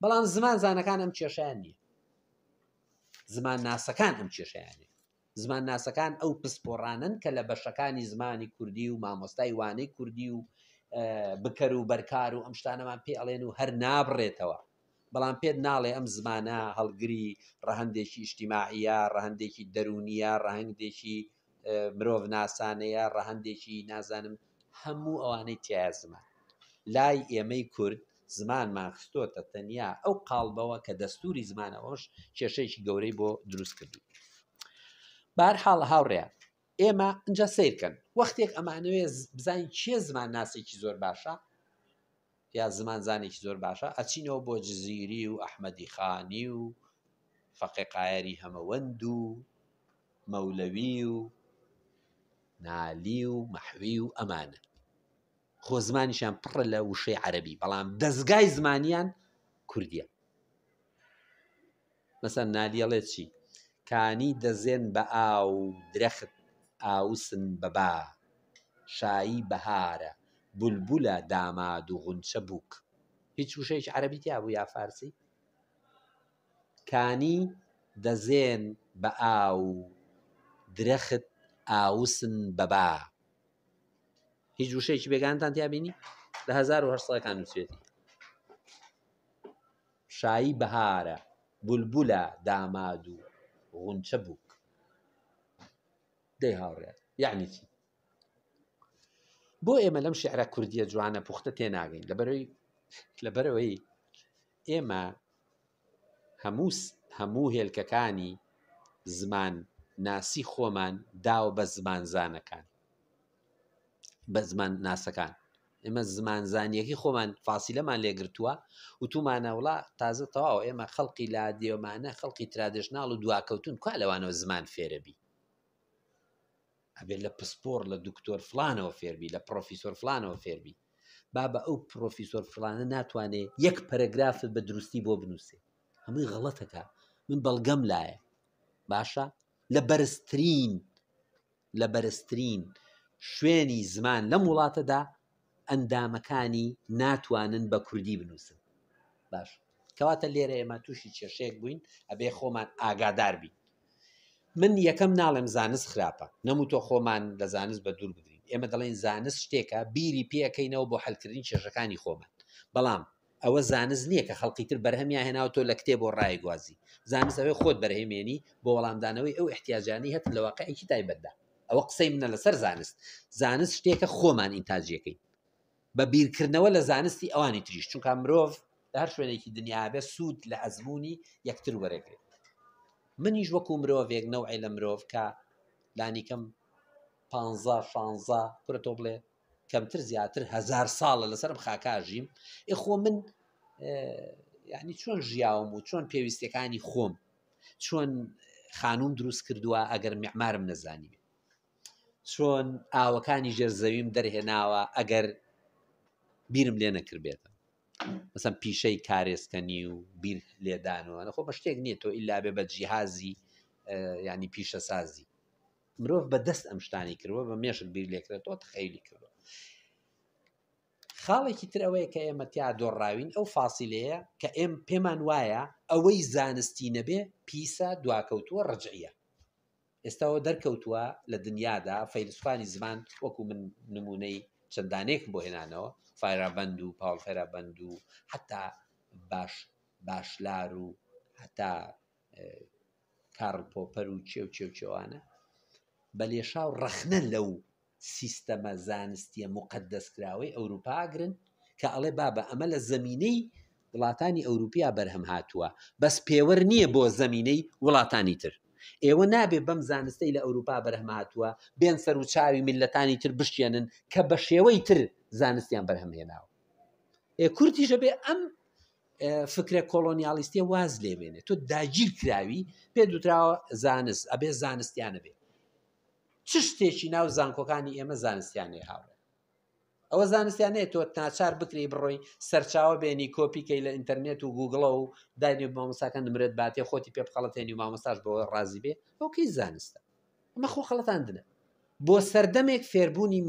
بەڵام زمان زانەکان ئەم کێشیان نییە زمان ناسەکان ئەم کێشەیانێ زمان ناسەکان ئەو پسپۆڕانن کە لە بەشەکانی زمانی کوردی و مامۆستای وانەی کوردی و بکەر و بەرکار و ئەم شتانەمان پێ ئەڵێن و هەر نابڕێتەوە بەڵام پێت ناڵێ ئەم زمانە هەڵگری ڕەهەندێکی ئیجتیماعیە ڕەهەندێکی دەرونیە ڕەهەندێکی مرۆڤ ناسانەیە ڕەهەندێکی نازانم هەموو ئەوانەی تایە زمان لای ئێمەی کورد زمانمان خستۆتە تەنیا ئەو قاڵبەوە کە دەستوری زمانەوەش کێشەیەکی گەورەی بۆ دروست کردو بەهەرحاڵ هاوڕێیان ئێمە اینجا سیرکەن وەختێک ئەمانەوێ بزانین چێ زمان ناسێکی زۆر باشە یا زمان زانێکی زۆر باشە ئەچینەوە بۆ جزیری و ئەحمەدی خانی و فەقێ قایەری هەمەوەند و مەولەوی و نالی و مەحوی و ئەمانە خۆ زمانیشان پڕە لە وشەی عەرەبی بەڵام دەستگای زمانیان کوردیە مەسەن نالیەڵێ چی کانی دەزێن بە ئاو درەخت ئاوسن بەبا شایی بەهارە بولبولە داماد و غونچە بووک هیچ وشەیەکی عەرەبی تیا بوو یا فارسی کانی دەزێن بە ئاو درەخت ئاوسن بەبا هیچ وشەیەکی بێگانتان تیا بینی لە 1800 نووسێتی شایی بەهارە بولبولە داماد و غونچە بووک دەی هاوڕێ یعنی چی بۆ ئێمە لەم شێعرە کوردیە جوانە پوختە تێناگەین لەبەرەوەی ئێمە هەموو هێلکەکانی زمان ناسی خۆمان داوە بە زمانزانەکان بە زمان ناسەکان ئێمە زمانزانیەکی خۆمان فاسیلەمان لێگرتووە و تومانە وڵا تازە تەواو ئێمە خەڵقی لا دێومانە خەڵقی ترادێژناڵ و دواکەوتون کا لەوانەوە زمان فێرەبی ئەبێت لە پسپۆر لە دکتۆر فلانەوە فێربی لە پرۆفیسۆر فلانەوە فێربی با بە ئەو پرۆفیسۆر فلانە ناتوانێت یەک پەرەگرافت بە دروستی بۆ بنووسێ هەمووی غەڵەتەکە من بەڵگەم لایە باشە لە بەرزترین شوێنی زمان لەم وڵاتەدا ئەندامەکانی ناتوانن بە کوردی بنووسن باش کەواتە لێرە ئێمە تووشی کێشەیەک بووین ئەبێ خۆمان ئاگادار بین من یەکەم ناڵێم زانست خراپە نەموتۆ خۆمان لە زانست بە دوور بگرین ئێمە دەڵێن زانست شتێکە بیری پێەکەینەوە بۆ حەلکردنی کێشەکانی خۆمان بەڵام ئەوە زانست نییە کە خەڵکی تر بەرهەمیان هێناوە تۆ لە کتێبەوە ڕایگوازی زانست ئەوەی خۆت بەرهێمێنی بۆ وەڵامدانەوەی ئەو احتیاجانی هەت لە واقعێکی تایبەتدا ئەوە قسەی منە لەسەر زانست شتێکە خۆمان ئینتاجیەکەی بە بیرکردنەوە لە زانستی ئەوانی تریش چونکە مرۆڤ لە هەر شوێنێکی دنیابێ سوود لە ئەزمموی یەکتر وەرەگرێت منیش وەکو مرۆڤێک نەوعی لە مرۆڤ کە لانیکەم 15-16 پرە تۆ بڵێ کەمتر زیاتر 1000 ساڵە لەسەرم خاکاژیم ئێخۆ من یعنی چۆن ژیاوم و چۆن پێویستەکانی خۆم چۆن خانوم دروست کردووە ئەگەر میعمارم نەزانی چۆن ئاوەکانی ژێرزەویم دەرهێناوە ئەگەر بیرم لێ نەکردبێتە مەسەن پیشەی کارێسکەنی و بیر لێدانەوە نەخۆ بە شتێک نییە تۆ ئیلا بێ بە جیهازی ینی پیشە سازی مرۆڤ بەدەست ئەم شتانی کردوە بە مێشک بیر لێکرێتەوە تخەیلی کردوە خاڵێکی تر ئەوەیە کە ئێمە تیا دۆڕاوین ئەو فاسیلەیە کە ئێم پێمان وایە ئەوەی زانستی نەبێ پیسە دواکەوتووە ڕجعیە ئێستاەوە دەرکەوتووە لە دنیادا فەیلسوفانی زمان وەکو من نمونەی چەندانێکم بۆ هێنانەوە فایرابەند و پاڵ فێرابەند و حتا باشلار و حتا کارل پۆپەر و چێوچێوانە بە لێشاو ڕەخنە لەو سیستەمە زانستیە مقدەسکراوەی ئەوروپاگرن کە ئەڵێ بابە ئەمە لە زەمینەی وڵاتانی ئەوروپیا بەرهەم هاتووە بەس پێوەەر نییە بۆ زەمینەی وڵاتانی تر ئێوە نابێ بەم زانستەی لە ئەوروپا بەرهەم هاتووە بێن سەر و چاوی میلەتانی تر بشتێنن کە بە شێوەی تر زانستیان بەرهەم هێناوە کورتیشە بێ ئەم فکرە کۆلۆنیالیستیە واز لێبێنێت تۆ داگیر کراوی پێ دووتراوە زانست ئەبێ زانستیانە بێ چ شتێکی ناو زانکۆکانی ئێمە زانستیانێ هاوڕێ ئەوە زانستیانەیە تۆ ناچار بکری بڕۆی سەرچاوە بێنی کۆپیکەی لە ئینتەرنێت و گوگڵە و داینێ مامۆستاکە نمرێت باتێ خۆتی پێ بخەڵەتێنی و مامۆستاش بەوە ڕازی بێ ئەوکەی زانستە ئەمە خۆ خەڵەتاندنە بۆ سەردەمێک فێربوونی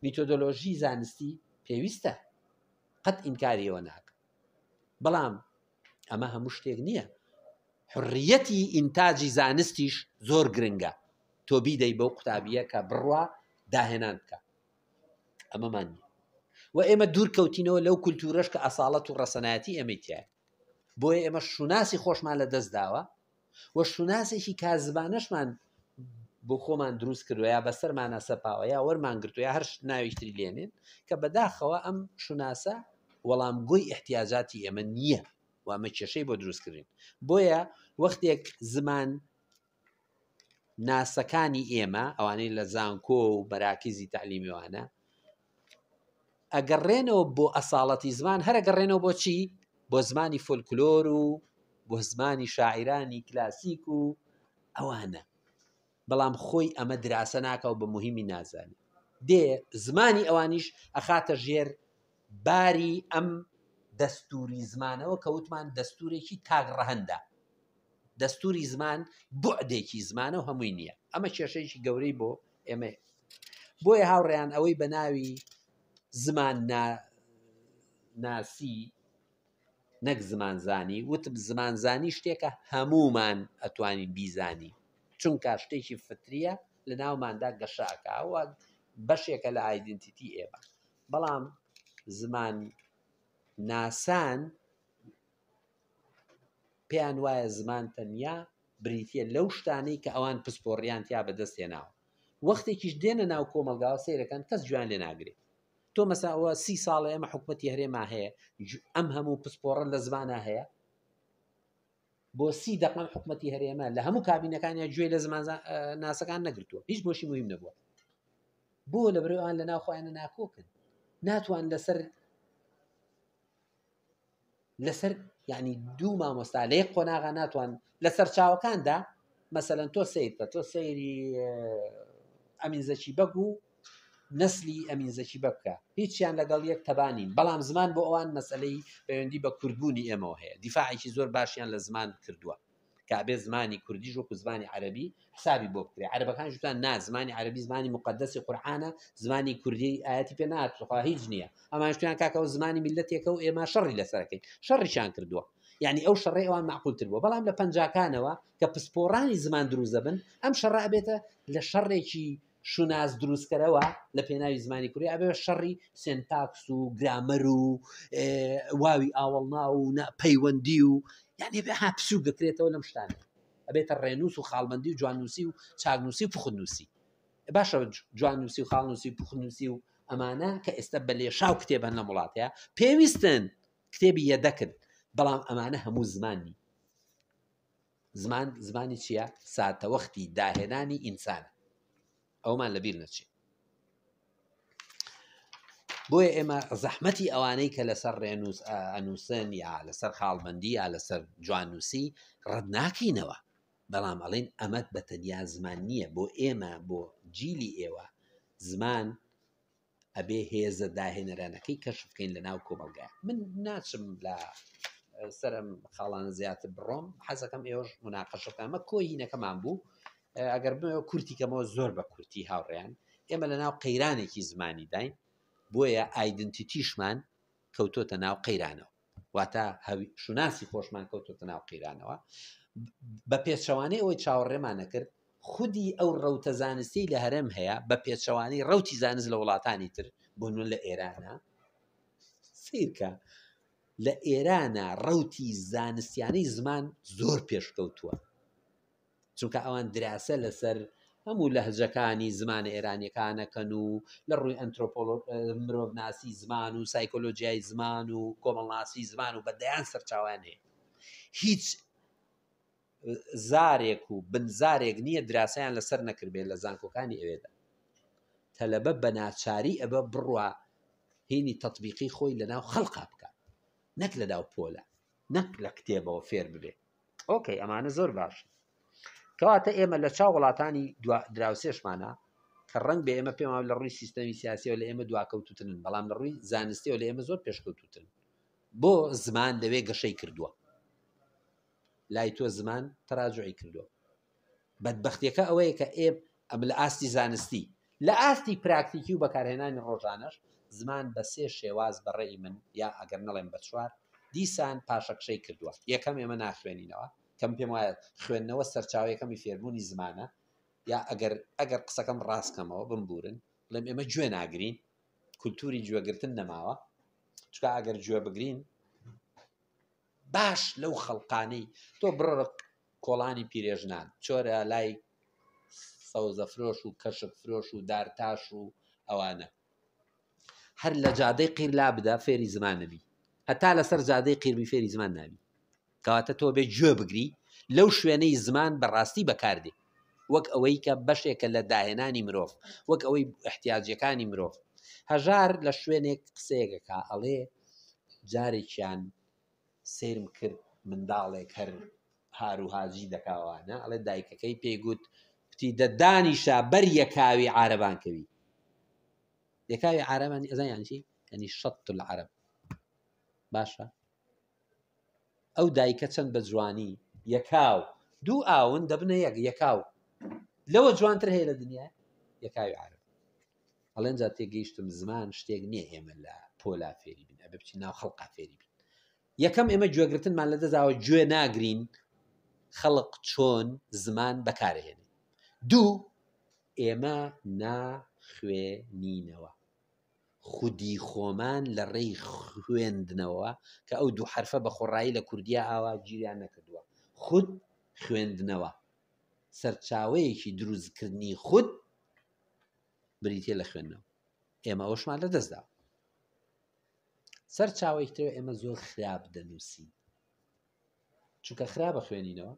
میتۆدۆلۆژی زانستی پێویستە قەت ئینکاریەوە ناکە بەڵام ئەمە هەموو شتێک نییە حڕیەتی ئینتاجی زانستیش زۆر گرنگە تۆ بیدەی بەو قوتابیە کە بڕوا داهێنان بکە ئەمەمان نیە و ئێمە دوورکەوتینەوە لەو کولتورەش کە ئەساڵەت و ڕەسەنایەتی ئەمەی تایە بۆیە ئێمە شوناسی خۆشمان لە دەست داوە و شوناسێکی کازبانەشمان بۆ خۆمان دروست کردووە یا بەسەرمانە سەپاوە یا وەرمان گرتووە یا هەر ناویشتری لێنێن کە بەداخەوە ئەم شوناسە وەڵامگۆی احتیاجاتی ئێمە نییە و ئەمە کێشەی بۆ دروستکردین بۆیە وەختێک زمان ناسەکانی ئێمە ئەوانەی لە زانکۆ و مەراکیزی تعلیمیوانە ئەگەڕێنەوە بۆ ئەساڵەتی زمان هەرەگەڕێنەوە بۆ چی؟ بۆ زمانی فۆلکلۆر و بۆ زمانی شاعرانی کلاسیک و ئەوانە بەڵام خۆی ئەمە دراسە ناکەو بە مهمی نازانی دێ زمانی ئەوانیش ئەخاتە ژێر باری ئەم دەستوری زمانەوە کە وتمان دەستورێکی تاگڕەهەندە دەستوری زمان بوعدێکی زمانە و هەمووی نییە ئەمە کێشەیەکی گەورەی بۆ ئێمە بۆیە هاوڕێیان ئەوەی بە ناوی زمان ناسی نەک زمانزانی وتم زمانزانی شتێکە هەمومان ئەتوانین بیزانی چونکە شتێکی فتریە لە ناوماندا گەشاکەوە بەشێکە لە ئایدنتیتی ئێمە بەڵام زمان ناسان پێیان وایە زمان تەنیا بریتە لەو شتانەی کە ئەوان پسپۆڕیانتیا بەدەستێناوە وەختێکیش دێنە ناو کۆمەلگاوە سیرەکەن کەس جوان لێ ناگرێت تۆ مەساوە 30 ساڵە ئێمە حکومەتی هەرێما هەیە ئەم هەموو پسپۆڕە لە زمانە هەیە بۆ 30 دقم حکومەتی هەرێمە لە هەموو کابینەکانیان گوێ لە زمان ناسەکان نەگرتووە هیچ بۆشی مهم نەبووە بۆ لە بەرەوەیان لە ناو خۆیانە ناکۆکن ناتوان لەسەر یعنی دوو مامۆستا لە یەک قۆناغا ناتوان لەسەر چاوەکاندا مەسەلەن تۆ سیرکە تۆ سەیری ئەمین زەکی بەگ و نسلی ئەمین زەکی بە بکە هیچیان لەگەڵ یەک تەبانین بەڵام زمان بۆ ئەوان مەسلەی پەیوەندی بە کوردبوونی ئێمەوە هەیە دیفاعێکی زۆر باشیان لە زمان کردووە کابێ زمانی کوردیش وەکو زمانی عەرەبی حسابی بۆ بکرێ عەرەبەکان ژوتان نا زمانی عەرەبی زمانی مقدسی قورئانە زمانی کوردی ئاەتی پێ نهاتوخوا هیچ نییە ئەمانشتیان کاکەەوە زمانی میلەتێکە و ئێمە شەڕی لەسەرەکەین شەڕیشان کردووە یعنی ئەو شەڕی ئەوان معقولتر بووە بەڵام لە پەنجاکانەوە کە پسپۆڕانی زمان دروست دەبن ئەم شەڕە ئەبێتە لە شەڕێکی شوناس دروستکەرەوە لە پێناوی زمانی کوردی ئەبێ شەڕی سێنتاکس و گرامەر و واوی ئاوەڵنا و پەیوەندی و یعنی بێ هاپسوو بکرێتەوە لەم شتانە ئەبێتە ڕێنووس و خاڵبەندی و جواننووسی و چاکنووسی و پوخنووسی باشە جواننووسی و خاڵنووسی و پوخنووسی و ئەمانە کە ئێستا بە لێشاو کتێبەن لە وڵاتەیە پێویستن کتێبی یەدەکرد بەڵام ئەمانە هەموو زمانی زمانی چییە؟ ساتەوەختی داهێنانی ئینسانە ئەومان لەبیر نەچێت بۆیە ئێمە زەحمەتی ئەوانەی کە لەسەر ڕێنووس ئەنووسن یا لەسەر خاڵبەندی یا لەسەر جواننووسی ڕەت ناکەینەوە بەڵام ئەڵێن ئەمەد بە تەنیا زمان نییە بۆ ئێمە بۆ جیلی ئێوە زمان ئەبێ هێزە داهێنەرانەکەی کەشف بکەین لە ناو کۆمەلگا من ناچم لە سەرم خاڵانە زیاتر بڕۆم حەزەکەم ئێوەش مناقەشەکە ئەمە کۆی هینەکەمان بوو ئەگەر بمەوە کورتیکەمەوە زۆر بە کورتی هاوڕێیان ئێمە لە ناو قەیرانێکی زمانی داین بۆیە ئایدنتیتیشمان کەوتۆتە ناو قەیرانەوە واتە شوناسی خۆشمان کەوتۆتە ناو قەیرانەوە بە پێچەوانەی ئەوەی چاوەڕێمانە کرد خودی ئەو ڕەوتە زانستی لە هەرێم هەیە بە پێچەوانەی ڕەوتی زانست لە وڵاتانی تر بۆنون لە ئێرانە سیرکە لە ئێرانە ڕەوتی زانستیانەی زمان زۆر پێشکەوتووە چونکە ئەوان دراسە لەسەر هەموو لەهجەکانی زمانە ئێرانیەکانەکەن و لە ڕووی مرۆڤناسی زمان و سایکۆلۆجیای زمان و کۆمەڵناسی زمان و بەدەیان سەرچاوان هەیە هیچ زارێک و بنزارێک نییە دراسەیان لەسەر نەکردبێت لە زانکۆکانی ئەوێدا تەلەبە بە ناچاری ئەبە بڕوا هینی تەطبیقی خۆی لەناو خەڵقا بکە نەک لەناو پۆلە نەک لە کتێبەوە فێر ببێ ئۆکەی ئەمانە زۆر باش کەواتە ئێمە لە چاو وڵاتانی دراوسێشمانە کە ڕەنگ بێ ئێمە پێم لە ڕووی سیستەمی سیاسیەوە لە ئێمە دواکەوتوترن بەڵام لە ڕووی زانستیەوە لە ئێمە زۆر پێشکەوتوترن بۆ زمان لەوێ گەشەی کردووە لای تۆ زمان تەراجعی کردووە بەدبەختیەکە ئەوەیە کە ئەم لە ئاستی زانستی لە ئاستی پراکتیکی و بەکارهێنانی ڕۆژانەش زمان بە سێ شێواز بەڕێی من یا ئەگەر نەڵێم بە چوار دیسان پاشەکشەی کردووە یەکەم ئێمە ناخوێنینەوە کەم پێم وایە خوێندنەوە سەرچاوەیەکەمی فێربوونی زمانە یا ئەگەر قسەکەم ڕاستکەمەوە بمبورن بڵێم ئێمە گوێ ناگرین کولتوری گوێگرتن نەماوە چکە ئەگەر گوێ بگرین باش لەو خەڵقانەی تۆ بڕ کۆڵانی پیرێژنان چۆرە لای سەوزە فرۆش و کەشک فرۆش و دارتاش و ئەوانە هەر لە جادەی قیر لا بدە فێری زمان نەبی هەتا لەسەر جادەی قیربی فێری زمان نابی کەواتە تۆ بێ گوێ بگری لەو شوێنەی زمان بەڕاستی بەکاردێ وەک ئەوەی کە بەشێکە لە داهێنانی مرۆڤ وەک ئەوەی احتیاجەکانی مرۆڤ هەژار لە شوێنێک قسەیەکەکە ئەڵێ جارێکیان سێرم کرد منداڵێک هەر هاروهاجی دەکاوانە ئەڵێ دایکەکەی پێیگوت وتی دەدانیشە بەر یەکاوی عارەبان کەوی یەکاوی عارەبان ئەزانیان چی یعنی شەط العەرەب باشە ئەو دایکە چەند بە جوانی یەکاو دوو ئاون دەبنە یەکاو لەوە جوانتر هەیە لە دنیا یەکاوی عارەب ئەڵێن جا تێگەیشتم زمان شتێک نییە ئێمە لە پۆلا فێری بین ئەبێ بچین ناو خەڵقا فێری بین یەکەم ئێمە گوێگرتنمان لە دەزاوە گوێ ناگرین خەڵق چۆن زمان بەکارهێنێ دوو ئێمە ناخوێنینەوە خودی خۆمان لە ڕێی خوێندنەوە کە ئەو دوو حرفە بە خۆڕایی لە کوردیا ئاوا گیریان نەکردووە خود خوێندنەوە سەرچاوەیەکی دروستکردنی خود بریتە لە خوێندنەوە ئێمە ئەوشمان لە دەستدا سەرچاوەیەکترەوە ئێمە زۆر خراپ دەنووسین چونکە خراپە خوێنینەوە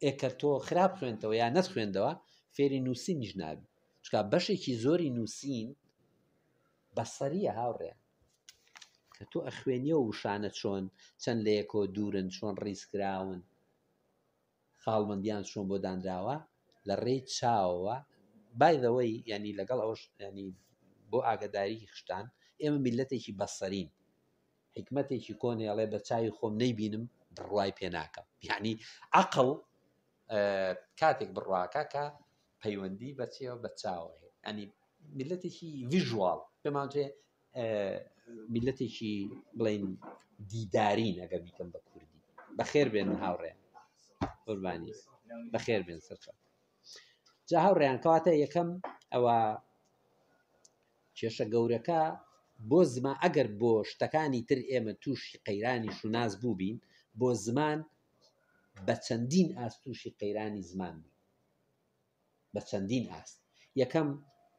ئێکە تۆ خراپ خوێنتەوە یا نەت خوێندەوە فێری نووسینیش نابی چونکە بەشێکی زۆری نووسین بەسەریە هاوڕێ کە تۆ ئەخوێنیە و وشانە چۆن چەند لە یەکۆ دوورن چۆن ڕیزکراون خاڵمەندیان چۆن بۆ دانراوە لە ڕێی چاوەوە بایدەوەی ینی لەگەڵ ئەوش ینی بۆ ئاگداری خشتان ئێمە میلەتێکی بەسەرین حکمەتێکی کۆنێڵێ بە چاوی خۆم نەیبینم بڕوای پێ ناکەم یعنی عەقڵ کاتێک بڕواکە کە پەیوەندی بەچێەوە بە چاوە هەیە ینی میلەتێکی ڤیژواڵ پێمانوێ میلەتێکی بڵین دیدارین ئەگەر بیکەم بە کوردی بەخێر بێن هاوڕێ قوربانی بەخێر بێن سەرچاو جا هاوڕێیان کەواتە یەکەم ئەوە کێشە گەورەکە بۆ زمان ئەگەر بۆ شتەکانی تر ئێمە تووشی قەیرانی شوناس بوو بین بۆ زمان بە چەندین ئاست تووشی قەیرانی زمان بوو بە چەندین ئاست یەکەم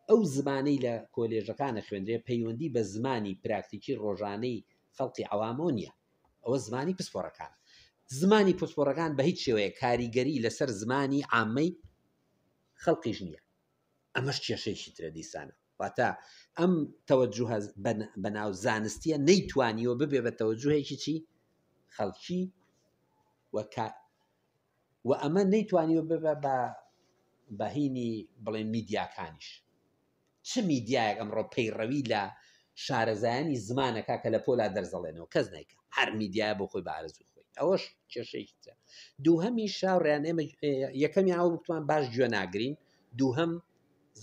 ئەو زمانەی لە کۆلێژەکانە خوێندرێ پەیوەندی بە زمانی پراکتیکی ڕۆژانەی خەڵکی عەوامۆ نییە ئەوە زمانی پسپۆڕەکان زمانی پسپۆڕەکان بە هیچ شێوەیە کاریگەری لەسەر زمانی عامەی خەڵقیش نییە ئەمەش کێشەیەکی ترە دیسانە واتە ئەم تەوەجوهە بەناو زانستیە نەیتوانیەوە ببێ بە تەوەجوهێکی چی خەڵکی و ئەمە نەیتوانیەوە ببێ بە هینی بڵێن میدیاکانیش چ میدیایەک ئەمڕۆ پەیڕەوی لە شارەزایانی زمانەکە کە لە پۆلا دەرزەڵێنەوە کەس نایکە هەر میدیایە بۆ خۆی بە ئارەزوی خۆی ئەوەش کێشەیەکی ترە دووهەمی شاوڕیان ئێمە یەکەمی ئەو بتوان باش گوێ ناگرین دووهەم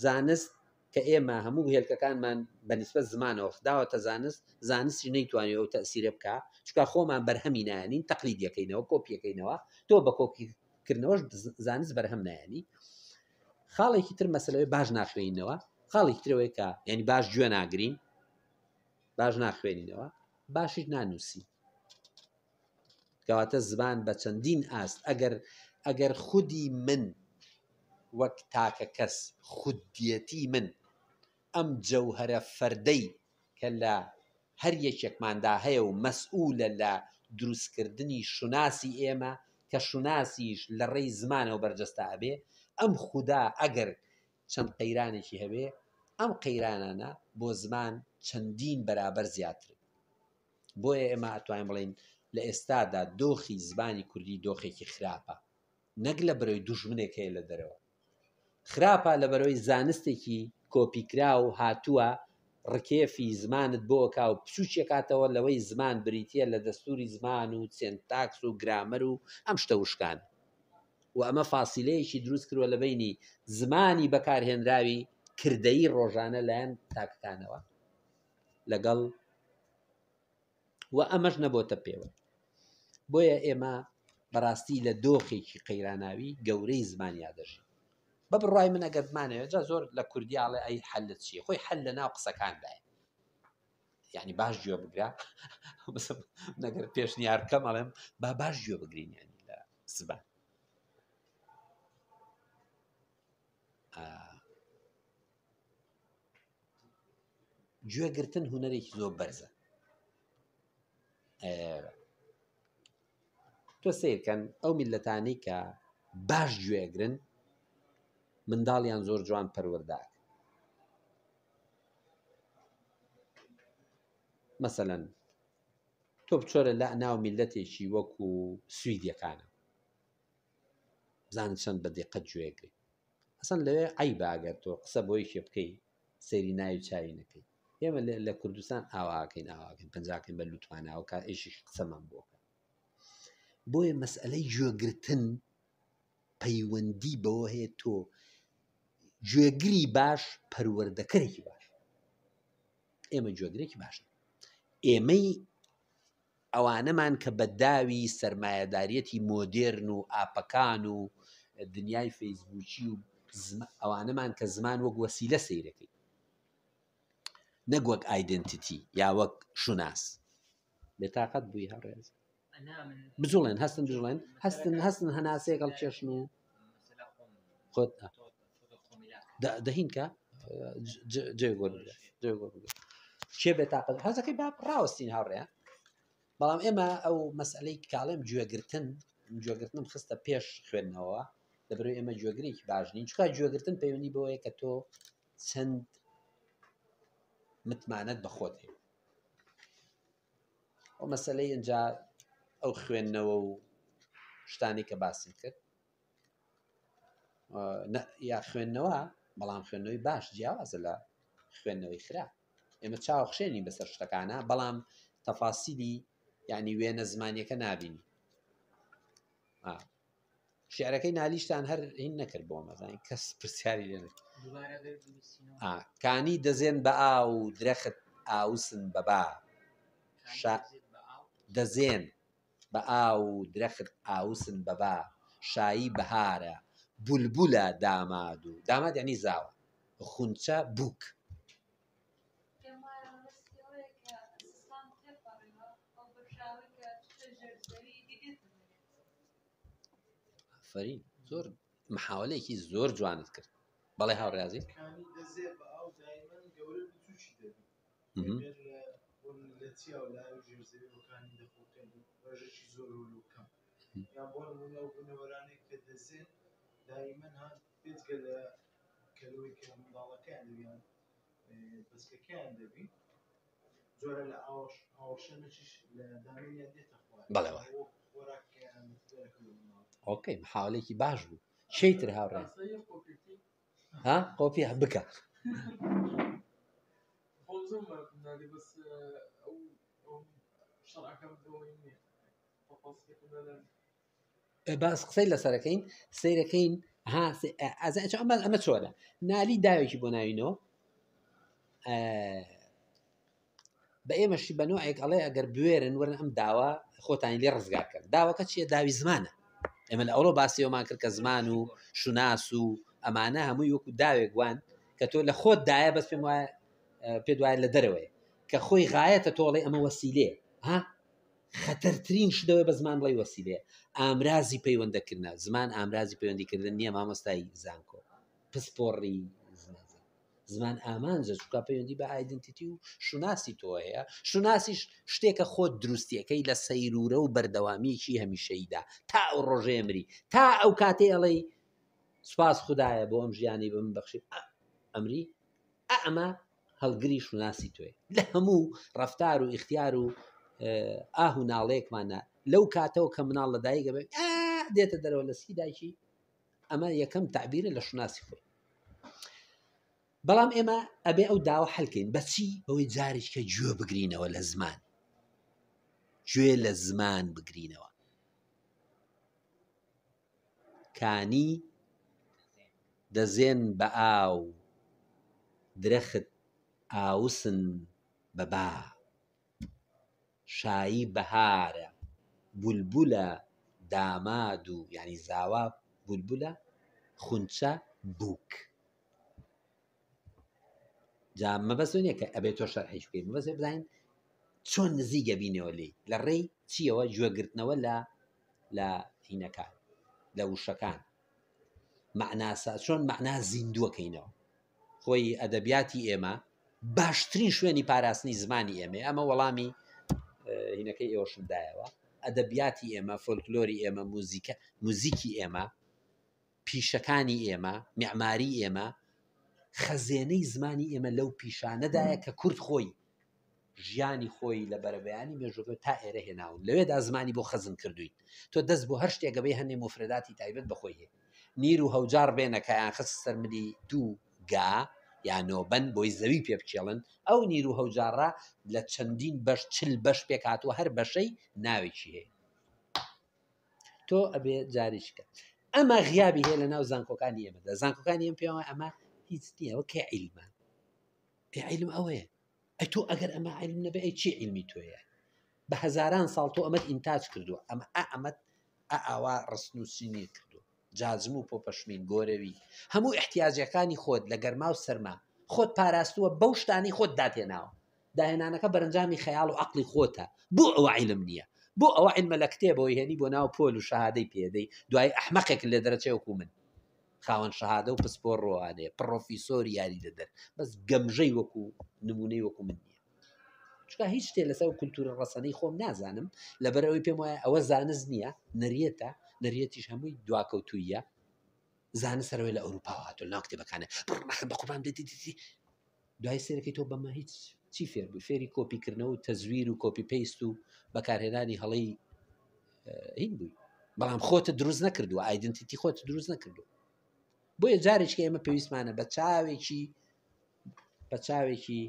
زانست کە ئێمە هەموو هێلکەکانمان بەنسبەت زمانەوە داوەتە زانستی نەیتوانێت ئەو تەسیرە بکە چکە خۆمان بەرهەمی نایانین تەقلیدیەکەینەوە کۆپیەکەینەوە تۆ بە کۆپیکردنەوەش زانست بەرهەم نایانی خاڵێکی تر مەسەلەوەی باش ناخوێنینەوە خاڵێکی ترەوەی کە یعنی باش گوێ ناگرین باش ناخوێنینەوە باشیش نانووسی کەواتە زمان بە چەندین ئاست ئەگەر خودی من وەک تاکە کەس خودیەتی من ئەم جەوهەرە فەردەی کە لە هەر یەکێکماندا هەیە و مەسئولە لە دروستکردنی شوناسی ئێمە کە شوناسیش لە ڕێی زمانەوە بەرجەستە ئەبێ ئەم خودا ئەگەر چەند قەیرانێکی هەبێ ئەم قەیرانانە بۆ زمان چەندین بەرابەر زیاتر بۆیە ئێمە ئەتوانین بڵین لە ئێستادا دۆخی زمانی کوردی دۆخێکی خراپە نەک لە بەرەوەی دوژمنێک هەیە لە دەرەوە خراپە لە بەرەوەی زانستێکی کۆپیکرا و هاتووە ڕکێفی زمانت بۆ کا و پسوچێکاتەوە لەوەی زمان بریتە لە دەستوری زمان و سێنتاکس و گرامەر و ئەم شتە وشکان و ئەمە فاسیلەیەکی دروست کردووە لە بینی زمانی بەکارهێنراوی کردەیی ڕۆژانە لایەن تاکەکانەوە لەگەڵ و ئەمەش نەبۆتە پێوە بۆیە ئێمە بەڕاستی لە دۆخێکی قەیراناوی گەورەی زمانیا دەژی بە بڕای من ئەگەر زمانەوە جا زۆر لە کوردیاڵێ ئەی حەلت چیە خۆی حەل لە ناو قسەکاندایە یعنی باش گوێ بگرا نەگەر پێشنیارکەم ئەڵێم با باش گوێ بگرین ینی لە زبان گوێگرتن هونەرێکی زۆر بەرزە تۆ سیرکەن ئەو میلەتانەی کە باش گوێگرن منداڵیان زۆر جوان پەروەردەکە مەسەلەن تۆ بچۆرە لە ناو میلەتێکی وەکو سویدیەکانە بزانت چەند بە دقت گوێگری ئەسەن لەوێ عەیبە ئەگەر تۆ قسە بۆی شێ بکەی سەیری ناوی چاوی نەکەی ئێمە لە کوردستان ئاواکەین پەنجاکەین بە لوتوانەوە کە ئیشی قسەمان بۆکە بۆیە مەسئلەی گوێگرتن پەیوەندی بەوە هەیە تۆ گوێگری باش پەروەردەکەرێکی باش ئێمە گوێگرێکی باشن ئێمەی ئەوانەمان کە بە داوی سەرمایەداریەتی مۆدێرن و ئاپەکان و دنیای فەیسبووکی و ئەوانەمان کە زمان وەک وەسیلە سەیرەکەی نەک وەک ئایدنتیتی یا وەک شوناس بێتاقەت بووی هەڕێز بجوڵێن هەستن بژڵێن هەستن هەناسەیەکەڵ چێشن و خۆت دەهین کە جێ چێ بێتاقەت هەزەکەی با ڕاوەستین هاوڕێ بەڵام ئێمە ئەو مەسئلەی کاڵێم گوێگرتنم خستە پێش خوێندنەوە لەبەرەوەی ئێمە گوێگرێکی باش نین چکە گوێگرتن پەیوەندی بەوەیە کە تۆ چەند متمانەت بە خۆت هەیە ئەو مەسئلەی ئەنجا ئەو خوێندنەوە و شتانی کە باسی کرد یا خوێندنەوە بەڵام خوێندنەوەی باش جیاوازە لە خوێندنەوەی خراپ ئێمە چاوەخشێنی بەسەر شتەکانە بەڵام تەفاسیلی یعنی وێنە زمانیەکە نابینی شیعرەکەی نالیشتان هەر هین نەکرد بۆ مەزانی کەس پرسیاری لێ کانی دەزێن بە ئاو درەخت ئاوسن بەبا دەزێن بە ئاو درەخت ئاوسن بەبا شایی بەهارە بولبولە داماد و داماد یعنی زاوە خونچە بووک فەرین زۆر محاولەیەکی زۆر جوانت کرد بەڵێ هاوڕێزی بەڵێ ئۆکەی محاولێکی باش بوو شەیتر هاوڕێ ها قۆپی بکە باس قسەی لەسەرەکەین سیرەکەین ئەمە چۆنە نالی داوێکی بۆ ناوینەوە بە ئێمەشی بە نوعێک ئەڵێ ئەگەر بوێرن وەرن ئەم داوا خۆتانی لێ ڕزگارکەن داواکە چیە داوی زمانە ئێمە لە ئەوڕۆ باسیەوەمان کرد کە زمان و شوناس و ئەمانە هەمووی وەکو داوێک وان کە تۆ لە خۆت دایە بەس پێم وایە پێ دوایە لە دەرەوەی کە خۆی غایەتە تۆڵێ ئەمە وەسیلێ ها خەتەرترین شتەوەی بە زمان بڵێ وەسیلێ ئامرازی پەیوەندەکردنە زمان ئامرازی پەیوەندیکردن نییە مامۆستای زانکۆ پسپۆڕی زمان ئامانجە چکە پەیوەندی بە ئایدنتیتی و شوناسی تۆ هەیە شوناسیش شتێکە خۆت دروستیەکەی لە سەیرورە و بەردەوامیەکی هەمیشەیدا تا ئەو ڕۆژێ ئەمری تا ئەو کاتێ ئەڵێ سوپاس خوددایە بۆ ئەم ژیانی بم بەخشی ئەمری ئەمە هەڵگری شوناسی تۆی لە هەموو ڕەفتار و ئیختیار و ئاه و ناڵەیەکمانە لەو کاتەوە کە مناڵ لە دایکە بێ دێتە دەرەوە لە سکی دایکی ئەمە یەکەم تعبیرە لە شوناسی خۆی بەڵام ئێمە ئەبێ ئەو داوە حەلکەین بەچی بەوەی جارێک کە گوێ بگرینەوە لە زمان گوێ لە زمان بگرینەوە کانی دەزێن بە ئاو درەخت ئاوسن بەبا شایی بەهارە بولبولە داماد و یعنی زاوا بولبولە خونچە بووک جا مەبەست نییە کە ئەبێت تۆ شەرحیش بکەین مەبەست بزانین چۆن نزیکە بینەوە لێ لە ڕێی چیەوە گوێگرتنەوە لە هینەکان لە وشەکان معناسا چۆن معنا زیندووەکەینەوە خۆی ئەدەبیاتی ئێمە باشترین شوێنی پاراستنی زمانی ئێمە ئەمە وەڵامی هینەکەی ئێوەشدایەوە ئەدەبیاتی ئێمە فۆلکلۆری ئێمە موزیکی ئێمە پیشەکانی ئێمە میعماری ئێمە خەزێنەی زمانی ئێمە لەو پیشانەدایە کە کورد خۆی ژیانی خۆی لە بەرەبەیانی مێژووە تا ئێرە هێناون لەوێدا زمانی بۆ خەزم کردوین تۆ دەست بۆ هەر شتێکەبەی هەندێک مفرداتی تایبەت بەخۆی هەیە نیر و هەوجار بێنەکەیان خست سەرملی دوو گا یان نۆبەن بۆی زەوی پێ بچێڵن ئەو نیر و هەوجارڕە لە چەندین بەش چل بەش پێک هاتووە هەر بەشەی ناوێکی هەیە تۆ ئەبێ جاریشکە ئەمە غیابی هەیە لە ناو زانکۆکانی ئێمەدا زانکۆکانی ئێمە پێوە ئەمە هیچ نییەوە کێ عیلمە عیلم ئەوەیە ئەی تۆ ئەگەر ئەمە عیلم نەبێ ئەی چی عیلمی تۆیە بە هەزاران ساڵ تۆ ئەمەت ئینتاج کردووە ئەمەت ئاوا ڕستنووسینی کردووە جاجم و پۆپەشمین گۆرەوی هەموو احتیاجەکانی خۆت لە گەرما و سەرما خۆت پاراستووە بەو شتانی خۆت داتێناوە داهێنانەکە بەرەنجامی خەیاڵ و عەقڵی خۆتە بۆ ئەوە عیلم نییە بۆ ئەوە عیلمە لە کتێبەوەی هێنی بۆ ناو پۆل و شەهادەی پێدەی دوای ئەحمەقێک لێ دەرەچێوەکو من خاوەن شەهادە و پسپۆر ڕۆوانەیە پڕۆفیسۆری یاری دەدەر بەس گەمژەی وەکو نمونەی وەکو من نییە چکە هیچ شتێ لەسەر کولتورە ڕەسەنەی خۆم نازانم لەبەرەوەی پێم وایە ئەوە زانست نییە نەریەتە نەریەتیش هەمووی دواکەوتوویە زانست سەرەوەی لە ئەوروپا هاتووە لەناو کتێبەکانە بڕناخە بە قوربان دێتی دوای سێرەکەی تۆ بەمە هیچ چی فێر بووی فێری کۆپیکردنەوە و تەزویر و کۆپی پێیست و بەکارهێنانی هەڵەی هین بووی بەڵام خۆتە دروست نەکردووە ئایدنتیتی خۆت دروست نەکردووە بۆیە جارێککە ئێمە پێویستمانە بە چاوێکی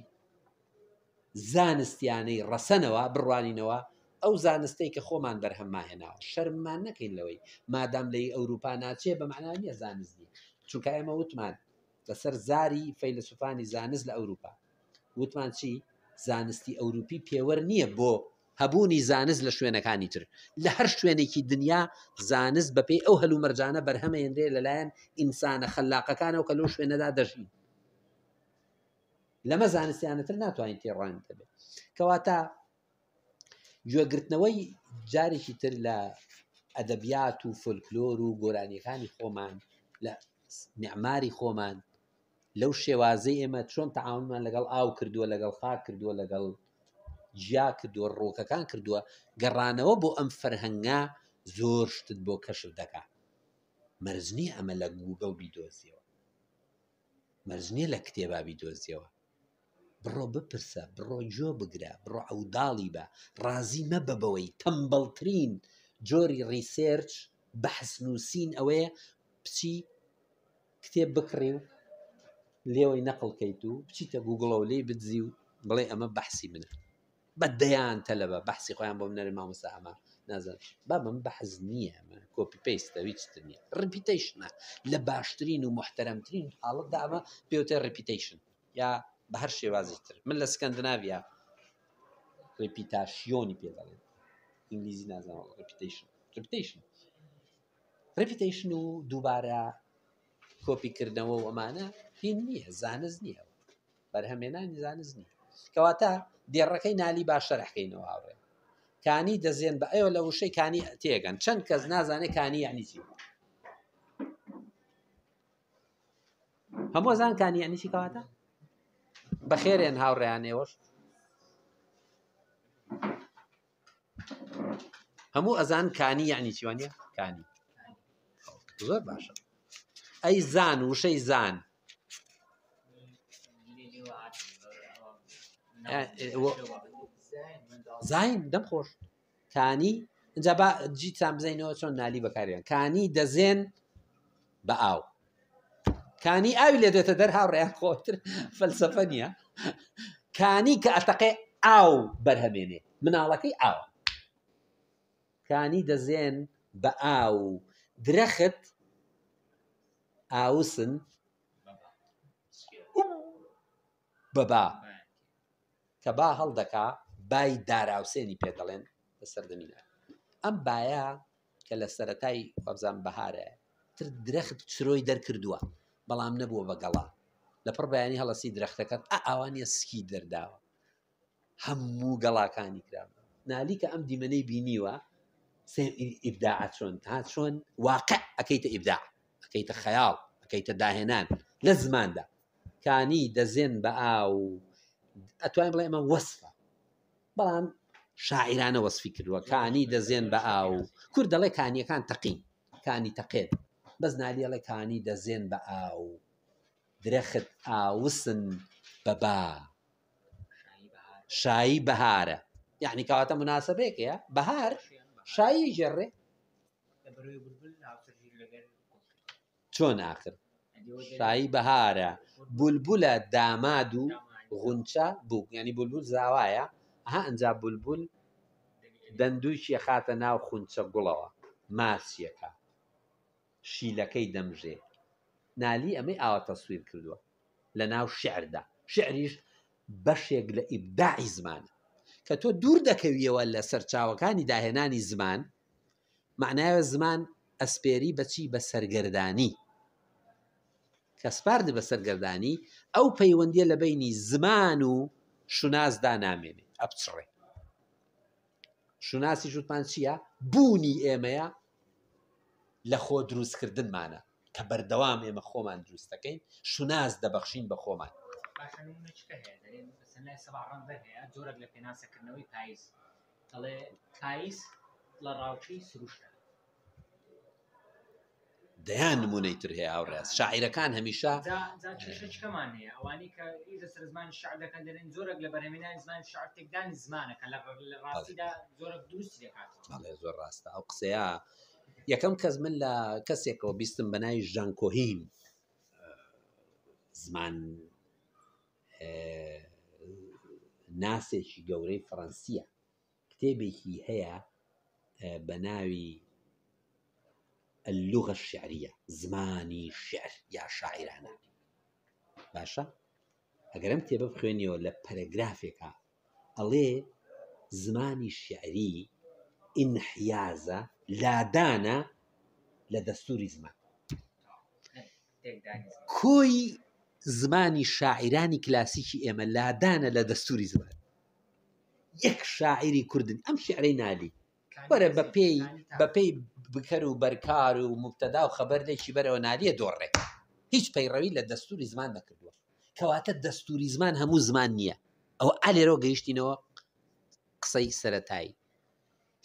زانستیانەی ڕەسەنەوە بڕوانینەوە ئەو زانستەی کە خۆمان بەرهەمما هێناوە شەرممان نەکەین لەوەی مادام لەی ئەوروپا ناچێ بە معنای نییە زانست نیە چونکە ئێمە وتمان لەسەر زاری فەیلسوفانی زانست لە ئەوروپا وتمان چی زانستی ئەوروپی پێوەەر نییە بۆ هەبوونی زانست لە شوێنەکانی تر لە هەر شوێنێکی دنیا زانست بەپێی ئەو هەلوو مەرجانە بەرهەمەهێنرێ لەلایەن ئینسانە خەلاقەکانەوە کە لەو شوێنەدا دەژین لەمە زانستیانەتر ناتوانین تێڕوانین دەبێت کەواتە گوێگرتنەوەی جارێکی تر لە ئەدەبیات و فۆلکلۆر و گۆرانیەکانی خۆمان لە میعماری خۆمان لەو شێوازەی ئێمە چۆن تەعاونمان لەگەڵ ئاو کردووە لەگەڵ خاک کردووە لەگەڵ جیا کردووە ڕۆکەکان کردووە گەڕانەوە بۆ ئەم فەرهەنگا زۆر شتت بۆ کەشف دەکات مەرج نییە ئەمە لە گوگڵ بیدۆزیەوە مەرج نییە لە کتێبا بیدۆزیەوە بڕۆ بپرسە بڕۆ جۆ بگرە بڕۆ ئەوداڵی بە ڕازی مەبە بەوەی تەمبەڵترین جۆری ریسێرچ بەحث نووسین ئەوەیە بچی کتێب بکڕی و لێوەی نەقڵکەیت و بچیتە گوگڵەوە لێی بدزی و بڵێ ئەمە بەحسی منە بەدەیان تەلەبە بەحسی خۆیان بۆ منەرە مامۆستا ئەمە نازان با من بەحث نییە ئەمە کۆپی پێیستە هیچتر نییە ڕپیتەیشنە لە باشترین و محتەرەمترین حاڵەتدا ئەمە پێوتە ڕپیتەیشن یا بە هەر شێوازی تر من لە سکەندناڤیا ڕپیتاشیۆنی پێ دەڵێن ئینگلیزی نازانەوە ڕپیتەیشن و دووبارە کۆپیکردنەوە و ئەمانە هین نییە زانست نییە بەرهەمێنانی زانست نییە کەواتە دێڕەکەی نالی باش شەرحکەینەوە هاوڕێ کانی دەزێن بە ئەوە لە وشەی کانی تێگەن چەند کەس نازانێت کانی یعنی چی هەموو زان کانی یعنی چی کەواتە بەخێرێن هاوڕێیانێوەش هەموو ئەزان کانی یعنی چیوانە کانی زۆر باشە ئەی زان وشەی زان زین دەم خۆش کانی اینجا با جیتان بزینەوە چۆن نالی بەکارێن کانی دەزێن بە ئاو کانی ئاوی لێ دێتە دەر هاوڕێیان خۆتر فەلسەفە نییە کانی کە ئەتەقێ ئاو بەرهەمێنێ مناڵەکەی ئاوە کانی دەزێن بە ئاو درەخت ئاوسن بەبا کە با هەڵدەکا بای داراوسێنی پێ دەڵێن لە سەردەمینە ئەم بایە کە کە لە سەرەتای وەبزان بەهارە تر درەخت چرۆی دەرکردووە بەڵام نەبووە بەگەڵا لەپڕ بەیانی هەڵەسی درەختەکەت ئەوانە سکی دەرداوە هەموو گەڵاکانی کراوە نالی کە ئەم دیمەنەی بینیوە ئیبداع چۆن تا چۆن واقع ئەەکەیتە ئیبداع ئەەکەیتە خەیاڵ ئەەکەیتە داهێنان لە زماندا کانی دەزێن بە ئاو ئەتوانین بڵێ ئەمە وەسفە بەڵام شاعیرانە وەسفی کردووە کانی دەزێن بە ئاو کورد دەڵێ کانیەکان تەقین کانی تەقێت بەس نالیەڵێ کانی دەزێن بە ئاو درەخت ئاوسن بەبا شایی بەهارە یعنی کەواتە مناسبەیەکەیە بەهار شایی ژێڕێ چۆن ئاخر شایی بەهارە بولبولە داماد و غونچە بوو ینی بولبول زاوایە ئەها ئەنجا بولبول دەندوویشی خاتە ناو خونچە گوڵەوە ماسیەکە شیلەکەی دەمژێ نالی ئەمەی ئاوە تەسویر کردووە لە ناو شعردا شعریش بەشێک لە ئیبداعی زمانە کە تۆ دوور دەکەویەوە لە سەرچاوەکانی داهێنانی زمان معناوە زمان ئەسپێری بەچی بە سەرگەردانی کە سپاردە بە سەرگەردانی ئەو پەیوەندیە لە بینی زمان و شونازدا نامێنێ ئەبچڕێ شوناسی ژوتمان چییە بوونی ئێمەیە لە خۆ دروستکردنمانە کە بەردەوام ئێمە خۆمان دروست دەکەین شوناز دەبەخشین بە خۆمان جۆرێک لە پێناسەکردنەوەی پاییز دەڵێ پاییز لە ڕاوچی سروشتە دەیان نمونەی تر هەیە ئاوڕێز شاعیرەکان هەمیشە چکەمان هەیە ئەوانەی کە لەسەر زمانی شعر دەکەن دەڵێن زۆرێک لە بەرهەمهێنانی زمانی شعر تێکدانی زمانە کە لە ڕاستیدا زۆرێک دروستی دەکاتەوە زۆر ڕاستە ئەو قسەیە یەکەم کەس من لە کەسێکەوە بیستم بە ناوی ژان کۆهین زمان ناسێکی گەورەی فەڕەنسیە کتێبێکی هەیە بە ناوی اللغة الشعرية زمانی شعر یا شاعرانە باشە ئەگەرم کتێبە بخوێنیەوە لە پەرەگرافێکە ئەڵێ زمانی شعری ئینحیازە لادانە لە دەستوری زمان کۆی زمانی شاعرانی کلاسیکی ئێمە لادانە لە دەستوری زمان یەک شاعری کوردن ئەم شعرەی نالی وەرە بەپێی بکەر و بەرکار و مبتەدا و خەبەردێکی بەرەوە نالیە دۆڕێ هیچ پەیڕەوی لە دەستوری زمان نەکردووە کەواتە دەستوری زمان هەموو زمان نییە ئەوە ئالێرەوە گەیشتینەوە قسەی سەرەتایی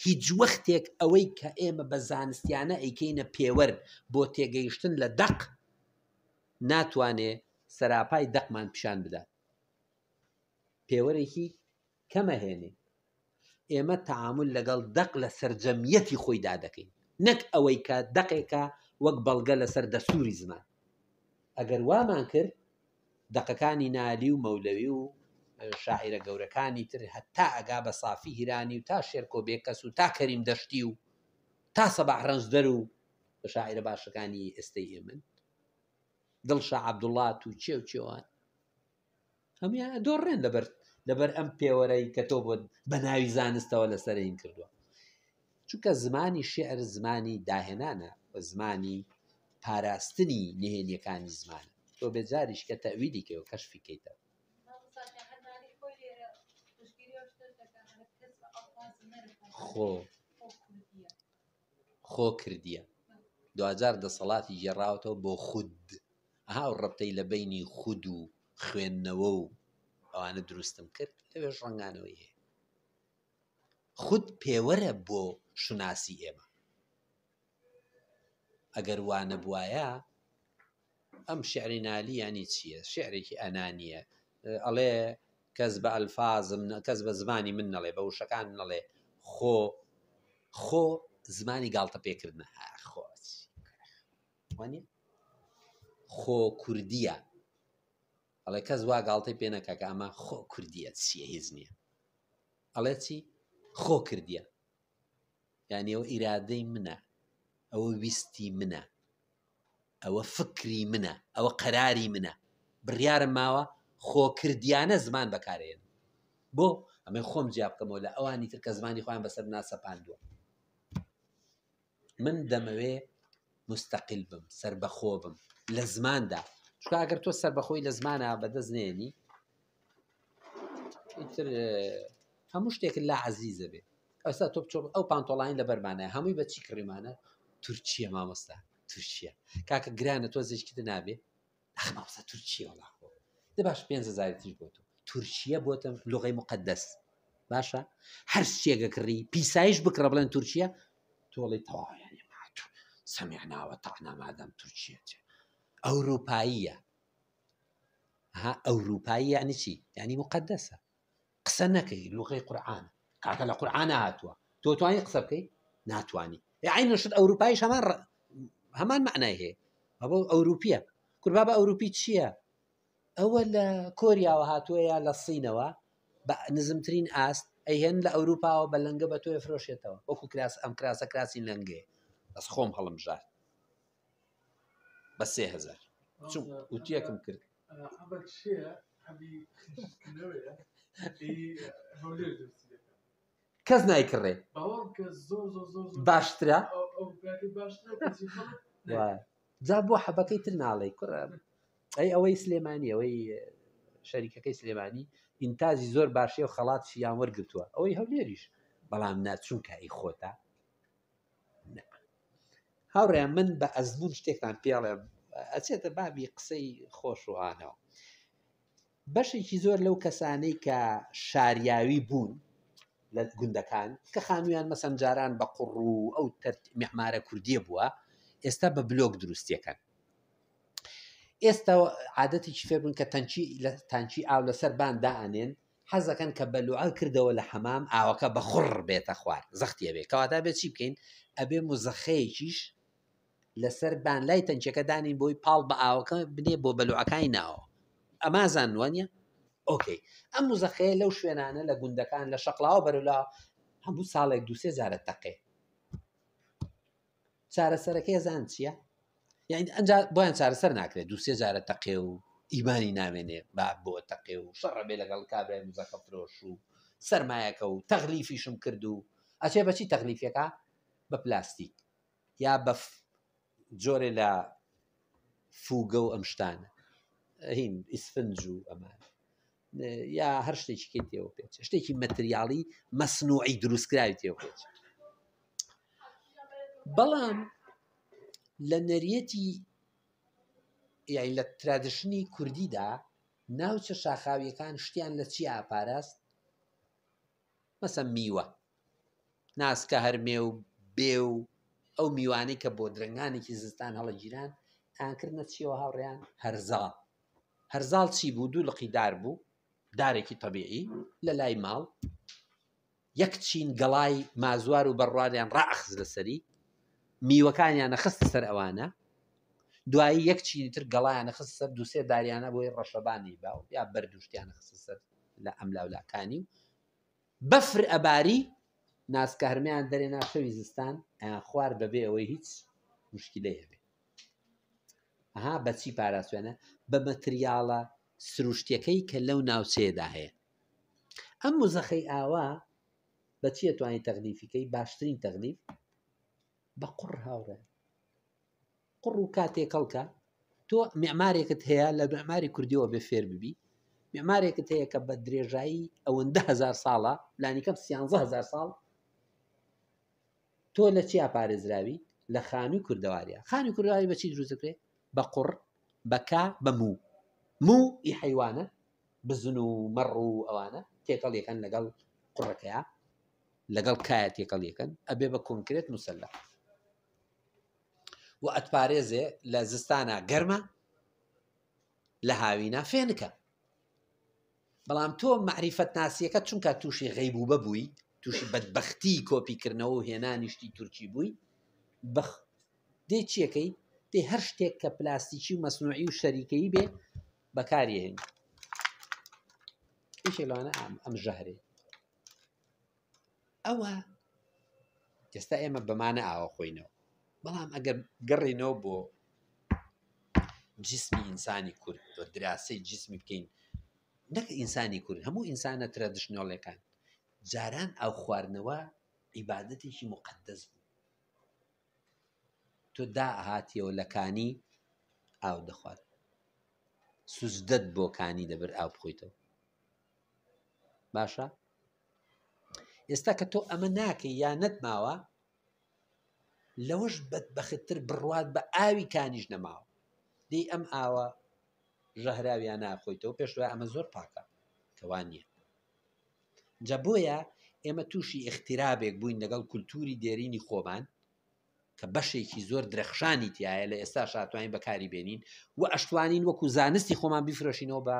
هیچ وەختێک ئەوەی کە ئێمە بە زانستیانە ئەیکەینە پێوەرد بۆ تێگەیشتن لە دەق ناتوانێ سەراپای دەقمان پیشان بدات پێوەرێکی کەمەهێنێ ئێمە تەعامل لەگەڵ دەق لە سەرجەمیەتی خۆیدا دەکەین نەک ئەوەی کە دەقێکە وەک بەڵگە لەسەر دەستوری زمان ئەگەر وامان کرد دەقەکانی نالی و مەولەوی و شاعیرە گەورەکانی تر هەتا ئەگا بە سافی هیرانی و تا شێرکۆ بێکەس و تا کەریم دەشتی و تا سەباح ڕەنجدەر و بە شاعیرە باشەکانی ئێستەی ئێمن دڵشا عەبدوڵڵات و چێ و چێوان هەمیان دۆڕێن لەبەر ئەم پێوەرەی کە تۆ بۆ بە ناوی زانستەوە لەسەرین کردووە چونکە زمانی شعر زمانی داهێنانە و زمانی پاراستنی نهێنیەکانی زمانە تۆ بێجاریش کە تەویدی کەوە کەشفی کەیتە خۆ کردیە دوجار دەسەڵاتی گێڕاوەتەوە بۆ خود ئەها ڕەبتەی لە بینی خود و خوێندنەوە و ئەوانە دروستم کرد لەوێ ڕەنگانەوەی هەیە خود پێوەرە بۆ شوناسی ئێمە ئەگەر وانە بواە ئەم شعری نالی ینی چییە شعرێکی ئەنانیە ئەڵێ کەس بە ئەلفازم کەس بە زمانی من نەڵێ بە وشەکان نەڵێ خۆ زمانی گاڵتە پێکردنە خۆ کوردیە ئەڵێ کەس وا گاڵتەی پێ نەکە کە ئەمە خۆ کوردیە چییە هیچ نییە ئەڵێ چی خۆ کردیە یعنی ئەوە ئیرادەی منە ئەوە ویستی منە ئەوە فکری منە ئەوە قەراری منە بڕیارم ماوە خۆ کردیانە زمان بەکارێن بۆ ئەمە خۆم جیا بکەمەوە لە ئەوانی تر کە زمانی خۆیان بەسەر ناسەپاندووە من دەمەوێ مستەقیل بم سربەخۆ بم لە زماندا چکە ئەگەر تۆ سربەخۆی لە زمانە بەدەست نێنی هەموو شتێکت لا عەزیزە بێ ئەستا تۆ بچۆ ئەو پانتۆڵین لە بەرمانە هەمووی بە چی کڕیمانە تورکیە مامۆستا تورکیە کاکە گرانە تۆ زیشکت نابێ مامۆستا تورکیە وەڵاخۆ دە باش 5,000 تیش بۆ تۆ تورکیە بۆتە لوغەی مقدس باشە هەر شتێکە کڕی پیسایش بکڕە بڵێن تورکیە تۆڵی تەواو یعنی سمعنا وأطعنا مادام تورکیە ئەوروپاییە ئەوروپایی یعنی چی یعنی مقدسە قسە نەکەی لوغەی قورئان کاکە لە قورئانە هاتووە تۆ توانی قسە بکەی ناتوانی یعنی شت ئەوروپاییش هەمان معنای هەیە ئەوە ئەوروپیە کوربابە ئەوروپی چییە ئەوە لە کۆریاوە هاتووە یا لە سینەوە بە نزمترین ئاست ئەیهێن لە ئەوروپاوە بە لەنگە بە تۆ فرۆشێتەوە وەکو کراس ئەم کراسە کراسی لەنگێ بەس خۆم هەڵمژار بە 3,000 وتیەکم کرد کەس نایکڕێ باشترە جا بۆ حەبەکەی تر ناڵێ ئەی ئەوەی سلێمانی ئەوەی شەریکەکەی سلێمانی ئینتاجی زۆر باشێ و خەڵاتشی یان وەرگرتووە ئەوەی هەولێریش بەڵام ناچوونکە ئەی خۆتە هاوڕێیان من بە ئەزمون شتێکتان پێڵێم ئەچێتە بابی قسەی خۆش و ئانەوە بەشێکی زۆر لەو کەسانەی کە شاریاوی بوون لە گوندەکان کە خانوویان مەسەن جاران بە قوڕ و ئەو میعمارە کوردیە بووە ئێستا بە بلۆک دروستیەکەن ئێستا عادەتێکی فێر بوون کە تانچی ئاو لەسەر بان دائەنێن حەزەکەن کە بەلوعە کردەوە لە حەمام ئاوەکە بە خوڕ بێتە خوار زەختیە بێ کەواتە بێت چی بکەین ئەبێ مزەخەیەکیش لەسەر بان لای تەنچەکە دانین بۆی پاڵ بە ئاوەکە بنێ بۆ بەلوعەکانی ناوە ئەما زانوانە ئۆکەی ئەم مزەخەیە لەو شوێنانە لە گوندەکان لە شەقڵاوە بەرەولا هەموو ساڵێک 2-3 جارە تەقێ چارەسەرەکەی زان چییە یعنی ئەنج بۆیان چارەسەر ناکرێت 2-3 جارە تەقێ و ئیمانی نامێنێ با بۆ تەقێ و شەڕە بێ لەگەڵ کابرای مزەخە فرۆش و سەرمایەکە و تەغلیفیشم کرد و ئەچێ بەچی تەغلیفەکە بە پلاستیک یا بە جۆرێ لە فوگە و ئەم شتانە هین ئیسفنج و ئەمان یا هەر شتێکی کەی تێوە پێچ شتێکی مەتریاڵی مەسنوعی دروستکراوی تێوە پێچ بەڵام لە نەریەتی یعنی لە ترادشنی کوردیدا ناوچە شاخاویەکان شتیان لە چی ئاپاراست مەسەن میوە ناسکە هەرمێ و بێ و ئەو میوانەی کە بۆ درنگانێکی زستان هەڵە گیران ئاکردنە چیەوە هاوڕێیان هەرزاڵ چی بوو دوو لقیدار بوو دارێکی طبیعی لە لای ماڵ یەک چین گەڵای مازوار و بەڕوادیان ڕائەخز لەسەری میوەکانیانە خستە سەر ئەوانە دوایی یەک چینی تر گەڵایانە خستە سەر 2-3 داریانە بۆی ڕەشەبانی باو یا بەردوشتیانە خستە سەر لە ئەم لاولاکانی و بەفر ئەباری ناسکە هەرمیان دەرێنا شەوی زستان ئەیان خوار بەبێ ئەوەی هیچ مشکلەی هەبێ ئەها بەچی پاراسوێنە بە مەتریاڵە سروشتیەکەی کە لەو ناوچەیەدا هەیە ئەم مزەخەی ئاوا بەچیە توانی تەغلیفیکەی باشترین تەغلیف بە قوڕ هاوڕێ قوڕ و کاتێک کەڵکە تۆ میعمارێکت هەیە لە میعماری کوردیەوە بێ فێر ببی میعمارێکت هەیە کە بە درێژایی ئەوەندە 1000 ساڵە لانیکەم 13,000 ساڵ تۆ لە چی ئاپارێزراوی لە خانووی کوردەواریە خانووی کوردەواری بەچی دروست دەکرێت بە قوڕ بەکا بە موو ئی حەیوانە بزن و مەڕ و ئەوانە تێکەڵ یەکەن لەگەڵ قوڕەکەیە لەگەڵ کایە تێکەڵ یەکەن ئەبێ بە کۆنکرێت مسەلح و ئەتپارێزێ لە زستانە گەرمە لە هاوینە فێنکە بەڵام تۆ معریفەت ناسیەکە چونکە تووشی غەیبوبە بووی تووشی بەدبەختی کۆپیکردنەوە و هێنانیشتی تورکی بووی دێ چیەکەی دێ هەر شتێک کە پلاستیکی و مەسنوعی و شەریکەی بێ بەکارهێن ئیشێلوانە ئەم ژەهرێ ئەوە ئێستا ئێمە بەمانە ئاوە خۆینەوە بەڵام ئەگەر گەڕێنەوە بۆ جسمی ئینسانی کورد بۆ دراسی جسمی بکەین نەک ئینسانی کورد هەموو ئینسانە ترادیشنۆڵەکان جاران ئەو خواردنەوە عیبادەتێکی مقدس بوو تۆ داهاتیەوە لە کانی ئاو دەخوات سوزدەت بۆ کانی دەبر ئاو بخۆیتەوە باشە ئێستا کە تۆ ئەمە ناکەی یا نەتماوە لەوەش بەدبەختتر بڕوات بە ئاوی کانیش نەماوە دەی ئەم ئاوە ژەهراویان ناخۆیتەوە پێشوە ئەمە زۆر پاکە کەوان نییە جا بۆیە ئێمە تووشی اختیرابێک بووین لەگەڵ کولتوری دێرینی خۆمان کە بەشێکی زۆر درەخشانی تایە لە ئێستا شاتوانین بەکاری بێنین و ئەشتوانین وەکو زانستی خۆمان بیفرۆشینەوە بە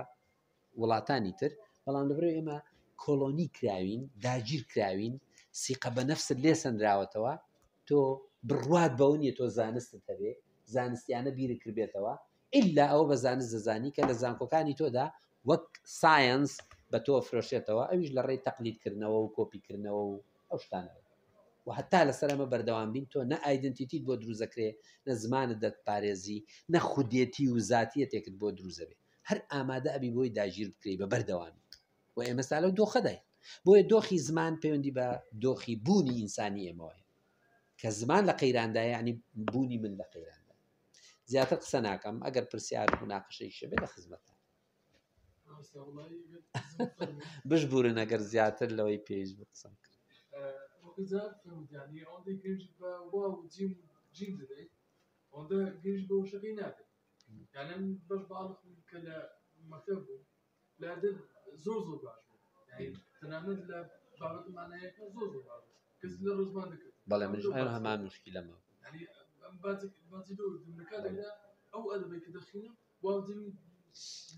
وڵاتانی تر بەڵام لەبەرەوەی ئێمە کۆلۆنی کراوین داگیر کراوین سیقە بە نەفست لێ سەندراوەتەوە تۆ بڕوات بەوە نیە تۆ زانستت هەبێ زانستیانە بیرت کردبێتەوە ئیلا ئەوە بە زانست دەزانی کە لە زانکۆکانی تۆدا وەک ساینس بە تۆ فرۆشێتەوە ئەویش لە ڕێی تەقلیدکردنەوە و کۆپیکردنەوە و ئەو شتانەوە و هەتا لەسەر ئەمە بەردەوام بین تۆ نە ئایدنتیتیت بۆ دروزەکرێ نە زمانت دەتپارێزی نە خودێتی و زاتیەتێکت بۆ دروزەبێ هەر ئامادە ئەبی بۆی داگیر بکرێ بە بەردەوامی و ئێمەستا لەو دۆخەدای بۆیە دۆخی زمان پەیوەندی بە دۆخی بوونی ئینسانی ئێمەوەیە کە زمان لە قەیراندا یعنی بوونی من لە قەیراندا زیاتر قسە ناکەم ئەگەر پرسیار و مناقشەی شەبێ لە خزمەتە بشبورن ئەگەر زیاتر لەوەی پێش بقسم کرد يعني عندي جيش واو جيم جيم زي عندها جيش بوشقي نادر يعني باش بعرف كلا مكتبه لا ده زوزو باش يعني تنامد لا بعرف معناه زوزو باش كز للرزمان ذكر بلا مش أنا همان مشكلة ما يعني بعد دو المكان ده أو أدب كده خينا واو جيم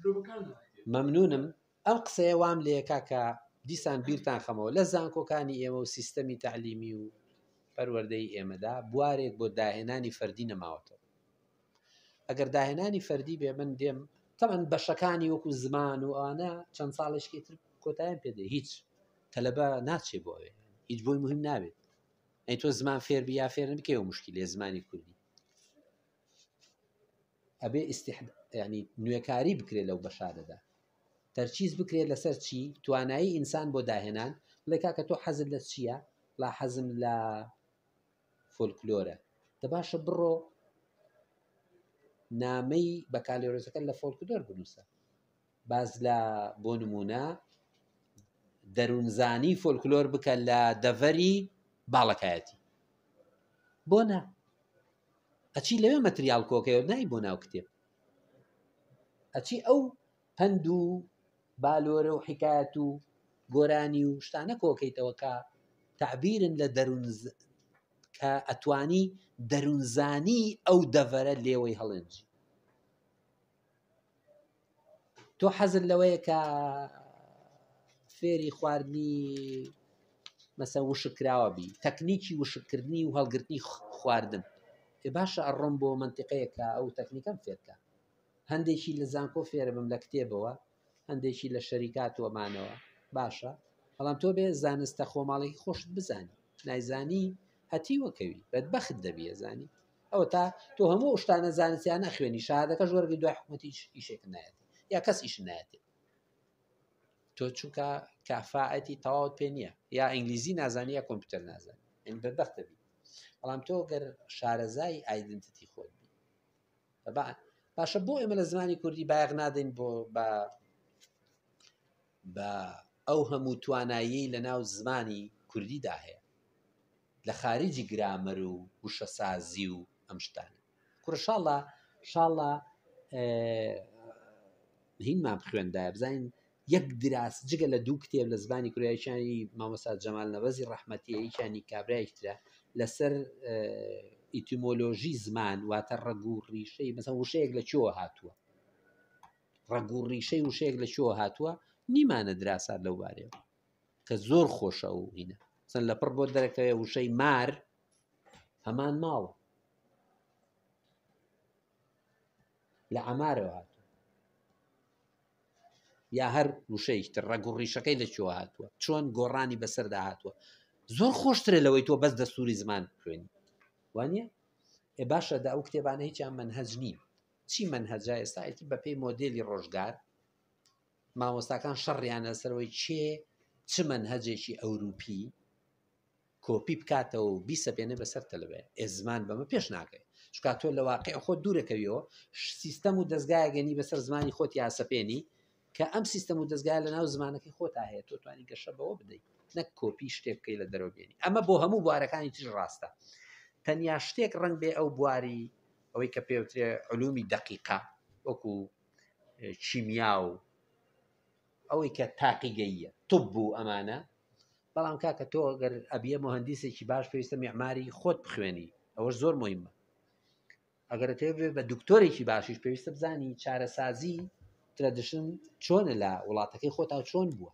لو بكرنا ممنونم ئەم قسەیە وام لێ کاکە دیسان بیرتان خەمەوە لە زانکۆکانی ئێمە و سیستەمی تعلیمی و پەروەردەی ئێمەدا بوارێک بۆ داهێنانی فەردی نەماوەتەوە ئەگەر داهێنانی فەردی بێ من دێم تەمەن بەشەکانی وەکو زمان و ئەوانە چەند ساڵێشکی تر کۆتاییان پێدێ هیچ تەلەبە ناچێ بۆ ئەوێ هیچ بۆی مهم نابێت ئەی تۆ زمان فێربی یا فێر نبکەی و مشکلێ زمانی کوردی ئەبێ یعنی نوێکاری بکرێت لەو بەشارەدا تەرچیز بکرێت لەسەر چی توانایی ئینسان بۆ داهێنان بڵێ کاکە تۆ حەزت لە چییە لا حەزم لە فۆلکلۆرە دە باشە بڕۆ نامەی بەکالۆرەسەکە لە فۆلکلۆر بنووسە باز لە بۆ نمونە دەروونزانی فۆلکلۆر بکە لە دەڤەری باڵەکایەتی بۆ نا ئەچی لەوێ مەتریال کۆکەوە نای بۆ ناو کتێب ئەچی ئەو هەند و بالۆرە و حکایەت و گۆرانی و شتانە کۆکەیتەوە کە تعبیرن لە کە ئەتوانی دەروونزانی ئەو دەڤەرە لێوەی هەڵێنجی تۆ حەزت لەوەیە کە فێری خواردنی مەسەن وشکراوە بی تەکنیکی وشکردنی و هەڵگرتنی خواردن باشە ئەڕۆم بۆ منتیقەیەکە ئەو تەکنیکەم فێرکە هەندێکی لە زانکۆ فێرە بم لە کتێبەوە هەندێکی لە شەریکات و ئەمانەوە باشە بەڵام تۆ بێ زانستە خۆماڵێکی خۆشت بزانی نایزانی هەتی وەکەوی بەدبەخت دەبیە زانی ئەوە تا تۆ هەموو شتانە زانستیان نەخوێنی شادەکەش وەرگی دوای حکومەتی ئیشێک نایەتی یا کەس ئیش نایەتی تۆ چونکە کافاعەتی تەواوت پێ نییە یا ئینگلیزی نازانی یا کۆمپیوتەر نازانی ئین بەدبەخت دەبی بەڵام تۆ گەر شارەزای ئایدنتیتی خۆت بی باشە بۆ ئێمە لە زمانی کوردی بایەغ نادەین بۆ بە ئەو هەموو توانایی لە ناو زمانی کوردیدا هەیە لە خارجی گرامەر و وشەسازی و ئەم شتانە کوڕشاڵە شاڵە هینمان بخوێندایە بزانین یەک دراس جگە لە دوو کتێب لە زمانی کوردیشانی مامۆستا جەمال نەوەزی ڕەحمەتیەیەکیانی کابرایەکترا لەسەر ئیتیمۆلۆژی زمان واتە ڕەگ و ڕیشەی مەسەن وشەیەک لە چۆوە هاتووە ڕەگ و ڕیشەی وشەیەک لە چۆوە هاتووە نیمانە دراسات لەو بارەیە کە زۆر خۆشە و هینە چەند لە پڕ بۆ دەرەکەوێ وشەی مار هەمان ماوە لە ئەمارەوە هاتووە یا هەر وشەیەکتر ڕەگ و ڕیشەکەی لە چۆوە هاتووە چۆن گۆڕانی بەسەردا هاتووە زۆر خۆشترە لەوەی تۆ بەس دەستوری زمان خوێنی وانە باشە دا ئەو کتێبانە هیچیان مەنهەج نین چی مەنهەجا ئێستایەتی بە پێی مۆدێلی ڕۆژگار مامۆستاکان شەڕیانە سەرەوەی چ مەنهەجێکی ئەوروپی کۆپی بکاتەوە و بیسەپێنێ بەسەر تەلەبێ زمان بەمە پێش ناکەی چکە تۆ لە واقع خۆت دوورەکەویەوە سیستەم و دەستگایەگەنی بەسەر زمانی خۆت یاسەپێنی کە ئەم سیستەم و دەستگای لە ناو زمانەکەی خۆت هەیە تۆ توانی گەشە بەوە بدەیت نەک کۆپی شتێک بکەی لە دەرەوە بێنی ئەمە بۆ هەموو بوارەکانی تر ڕاستە تەنیا شتێک ڕەنگ بێ ئەو بواری ئەوەی کە پێوترێ علومی دقیقە وەکو چیمیا و ئەوەی کە تاقیگەیە تب بوو ئەمانە بەڵام کاکە تۆ ئەگەر ئەبیە مهندسێکی باش پێویستە میعماری خۆت بخوێنی ئەوەش زۆر مهمە ئەگەر تێبێ بە دکتۆرێکی باشیش پێویستە بزانی چارەسازی ترەدیشن چۆنە لە وڵاتەکەی خۆتا چۆن بووە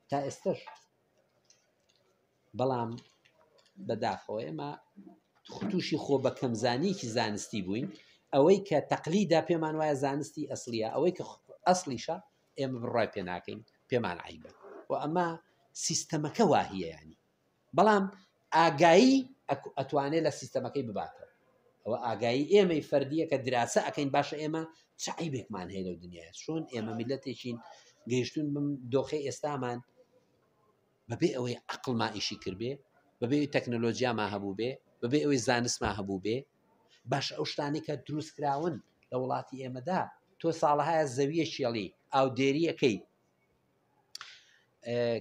تا ئێستش بەڵام بەداخەوە ئێمە تووشی خۆ بە کەمزانیکی زانستی بووین ئەوەی کە تەقلیدا پێمان وایە زانستی ئەسلیە ئەوەی کە ئەسلیشە ئێمە بڕای پێ ناکەین پێمان عیبە و ئەمە سیستەمەکە واهیە ینی بەڵام ئاگایی ئەتوانێت لە سیستەمەکەی بباتەوە ئەوە ئاگایی ئێمەی فەردیە کە دراسە ئەەکەین باشە ئێمە چ عیبێکمان هەیە لەو دنیاە چۆن ئێمە میلەتێکین گەیشتون بم دۆخەی ئێستامان بەبێ ئەوەی عەقڵمان ئیشی کردبێ بەبێ تەکنۆلۆژیامان هەبوو بێ بەبێ ئەوەی زانستمان هەبوو بێ باش ئەو شتانی کە دروست کراون لە وڵاتی ئێمەدا تۆ ساڵەهایە زەویە شێڵی ئاو دێریەکەی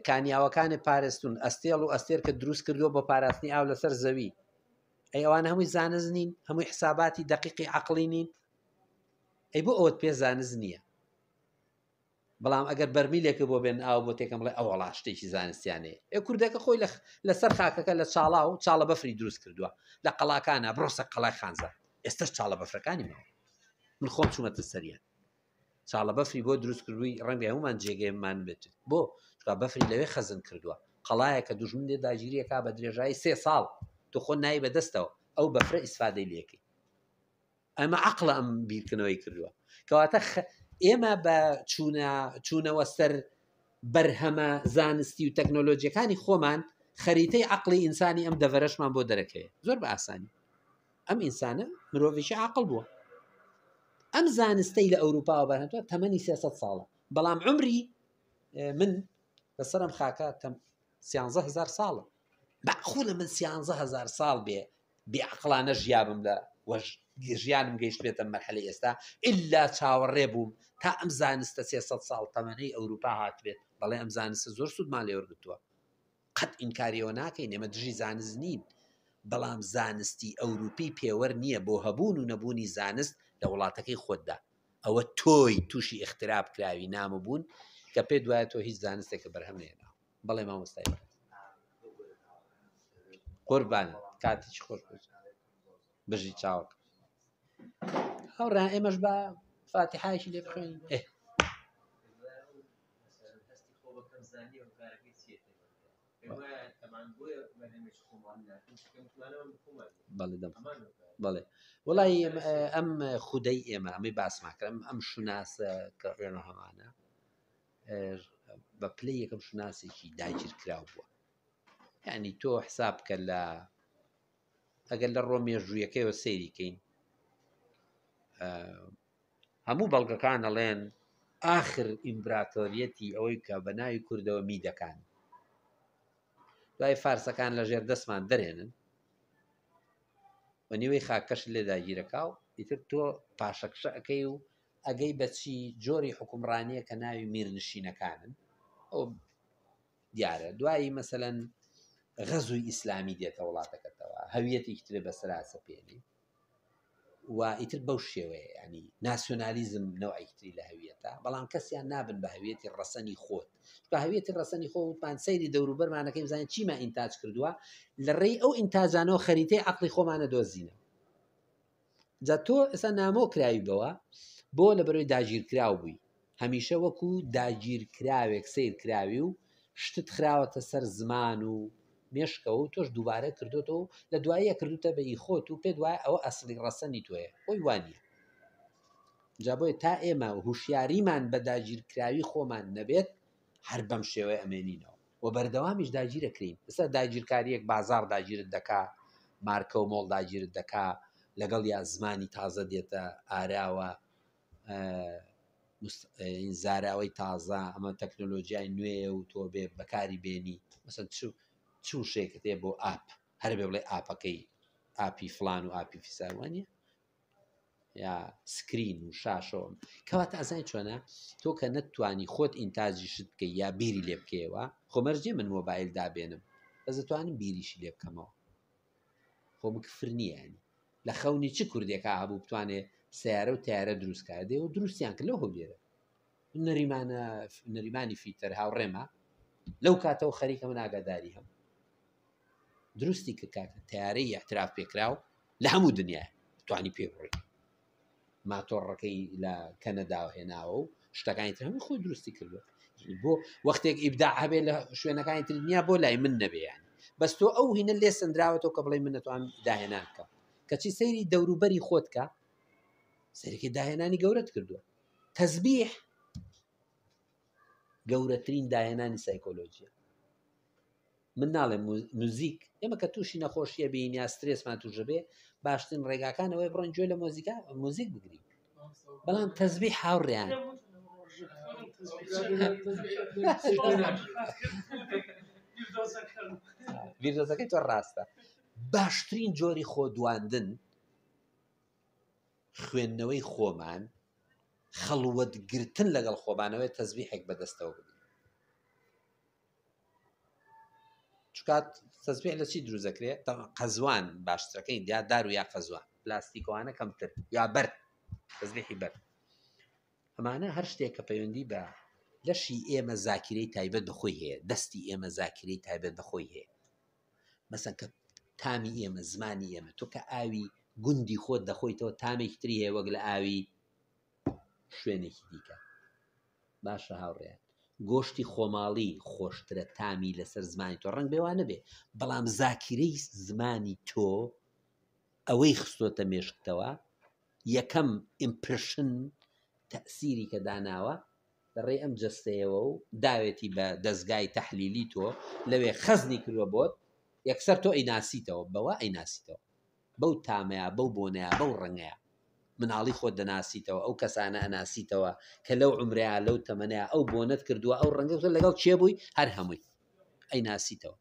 کانیاوەکانی پارێستون ئەستێڵ و ئەستێر کە دروست کردووە بۆ پاراستنی ئاو لەسەر زەوی ئەی ئەوانە هەمووی زانست نین هەمووی حساباتی دقیقی عەقڵی نین ئەی بۆ ئەوت پێ زانست نییە بەڵام ئەگەر بەرمیلێکە بۆ بێن ئاو بۆ تێکەم بڵێ ئەو وەڵا شتێکی زانستیانەیە ئێ کوردەکە خۆی لەسەر خاکەکە لە چاڵا و چاڵە بەفری دروست کردووە لە قەڵاکانە بڕۆسە قەڵای خانزە ئێستش چاڵە بەفرەکانی ماوە من خۆم چوومەتە سەریان چاڵە بەفری بۆ دروست کردووی ڕەنگە هەمومان جێگەیمان بێت بۆ بەفری لەوێ خەزم کردووە قەڵایە کە دوژمن لێ داگیریەکە بە درێژایی 3 ساڵ تۆ خۆ نایی بەدەستەوە ئەو بەفرە ئیسفادەی لێکەی ئەمە عەقڵە ئەم بیرکردنەوەی کردووە کەواتە ئێمە بە چوونەوە سەر بەرهەمە زانستی و تەکنۆلۆجیەکانی خۆمان خەریتەی عەقڵی ئینسانی ئەم دەڤەرەشمان بۆ دەرەکەوێت زۆر بە ئاسانی ئەم ئینسانە مرۆڤێکی عاقڵ بووە ئەم زانستەی لە ئەوروپاوە بەرهەمتووە تەمەنی 300 ساڵە بەڵام عمری من بەسەرم خاکە 13000 ساڵە بەخۆ لە من 13000 ساڵ بێ بێعقڵانە ژیابم لە ژیانم گەیشت بێتە مەرحەلەی ئێستا ئللا چاوەڕێ بووم تا ئەم زانستە 300 ساڵ تەمەنەی ئەوروپا هاتبێت بەڵێ ئەم زانستە زۆر سوودمان لێوەرگتووە قەت ئینکاریەوە ناکەین ئێمە دژی زانست نین بەڵام زانستی ئەوروپی پێوەەر نییە بۆ هەبوون و نەبوونی زانست لە وڵاتەکەی خۆتدا ئەوە تۆی تووشی اختراپ کراوی نامەبوون کە پێ دوایە تۆ هیچ زانستێکە بەرهەم نێنا بەڵێ مامۆستای قوربان کاتێکی خۆش بژی چاوەکە هەوڕا ئێمەش بە فاتحایشی لێ بخوێنین بەڵێ وڵی ئەم خودەی ئێمە ئەمەی باسماکەم ئەم شوناسە کە ڕێنە هەمانە بە پلەی یەکەم شوناسێکی داگیر کراو بووە یعنی تۆ حساب کە لە ئەگەر لە ڕۆمێژوویەکەیەوە سەیریکەین هەموو بەڵگەکان ئەڵێن ئاخر ئیمپراتۆریەتی ئەوەی کە بە ناوی کوردەوە میدەکان دوای فارسەکان لە ژێر دەستمان دەرێنن بە نیوەی خاکەش لێ داگیرەکە و ئیتر تۆ پاشەکشە ئەەکەی و ئەگەی بەچی جۆری حکومڕانیە کە ناوی میرنشینەکانن ئەو دیارە دوایی مەسەلەن غەزووی ئیسلامی دێتە وڵاتەکەتەوە هەویەتی ترێ بەسەراسە پێێنی و ئیتر بەو شێوەیە ینی ناسیۆنالیزم نەوەیتری لە هەویەتە بەڵام کەسیان نابن بە هەویەتی ڕەسەنی خۆت هەویەتی ڕەسەنی خۆوتمان سەیری دەوروبەرمانەکەی بزانین چیمان ئینتاج کردووە لە ڕێی ئەو ئینتاجانەوە خەریتەی عەقڵی خۆمانە دۆزینە جا تۆ ئێستا نامۆ کراوی بەوە بۆ لە بەرەوەی داگیرکراو بووی هەمیشە وەکو داگیرکراوێک سیر کراوی و شتت خراوەتە سەر زمان و مێشکەوە و تۆش دووبارە کردوتەوە لە دواییە کردوتە بە ئیخۆت و پێ دوایە ئەوە ئەسڵی ڕەسەنی تۆیە خۆی وانە جا بۆیە تا ئێمە هوشیاریمان بە داگیرکراوی خۆمان نەبێت هەر بەم شێوەیە ئەمێنینەوە و بەردەوامیش داگیرەکرین ئێستا داگیرکاریەک بازار داگیرت دەکا مارکە و مۆڵ داگیرت دەکا لەگەڵ یا زمانی تازە دێتە ئاراوە زاراوەی تازە ئەمە تەکنۆلۆژیای نوێ و تۆ بێ بەکاری بێنی مەسەن چوو شێکت هەیە بۆ ئاپ هەر بێ بڵێ ئاپەکەی ئاپی فلان و ئاپی فیساوانە یا سکرین و شاشۆم کەواتە ئەزای چۆنە تۆ کە نەتوانی خۆت ئینتاجی شت بکەی یا بیری لێ بکەیەوە خۆمەرجێ من مۆبایل دابێنم بەس دەتوانم بیریشی لێ بکەمەوە خۆ بکفر نییەنی لە خەونی چ کوردێکا هەبوو بتوانێت سیارە و تیارە دروستکە دێ و دروستیان کرد لەو هەولێرە نەریمانی فیتەر هاوڕێمە لەو کاتەوە خەریکە من ئاگاداری هەم دروستی کە کاکە تیارەی احتراف پێکراو لە هەموو دنیای توانی پێ بڕی ماتۆڕەکەی لە کەنەداوە هێناوە و شتەکانی تر هەموو خۆی دروستی کردووە بۆ وەختێک ئیبداع هەبێ لە شوێنەکانی تر دنیا بۆ لای من نەبێیان بەس تۆ ئەو هینە لێ سندراوەتەوە کە بڵێ من نەتوان داهێنان بکە کەچی سەیری دەوروبەری خۆتکە سەرێکی داهێنانی گەورەت کردووە تەزبیح گەورەترین داهێنانی سایکۆلۆجیە من ناڵێم موزیک ئێمە کە تووشی نەخۆشیە بین یا سترێسمان تووشە بێ باشترین ڕێگاکانەوەی بڕۆن گوێ لە مۆزیک بگرین بەڵام تەزبیح هاوڕێیان ویردۆزەکەی تۆ ڕاستە باشترین جۆری خۆ دواندن خوێندنەوەی خۆمان خەڵوەتگرتن لەگەڵ خۆمانەوەی تەزبیحێک بەدەستەوە بگرین چکات تەزبیح لە چی دروست دەکرێت قەزوان باشترەکەی دیا دار و یا قەزوان پلاستیکۆوانە کەمتر یا بەر تەزبیحی بەر ئەمانە هەر شتێک کە پەیوەندی بە لەشی ئێمە زاکرەی تایبەت بەخۆی هەیە دەستی ئێمە زاکرەی تایبەت بەخۆی هەیە مەسەن کە تامی ئێمە زمانی ئێمە تۆ کە ئاوی گوندی خۆت دەخۆیتەوە تامێکی تری هەیە وەک لە ئاوی شوێنێکی دیکە باشە هاوڕێیان گۆشتی خۆماڵی خۆشترە تامی لەسەر زمانی تۆ ڕەنگ بێوانە بێ بەڵام زاکرەی زمانی تۆ ئەوەی خستۆتە مێشکتەوە یەکەم ئیمپرشن تەسیری کە داناوە لەڕێ ئەم جەستەیەوە و داوێتی بە دەستگای تەحلیلی تۆ لەوێ خەزنی کردووە بۆت یەکسەر تۆ ئەیناسیتەوە بەوە ئەیناسیتەوە بەو تامەیە بەو بۆنەیە بەو ڕەنگەیە مناڵی خۆت دەناسیتەوە ئەو کەسانە ئەناسیتەوە کە لەو عمرەیە لەو تەمەنەیە ئەو بۆنەت کردووە ئەو ڕەنگە لەگەڵ چێ بووی هەر هەمووی ئەیناسیتەوە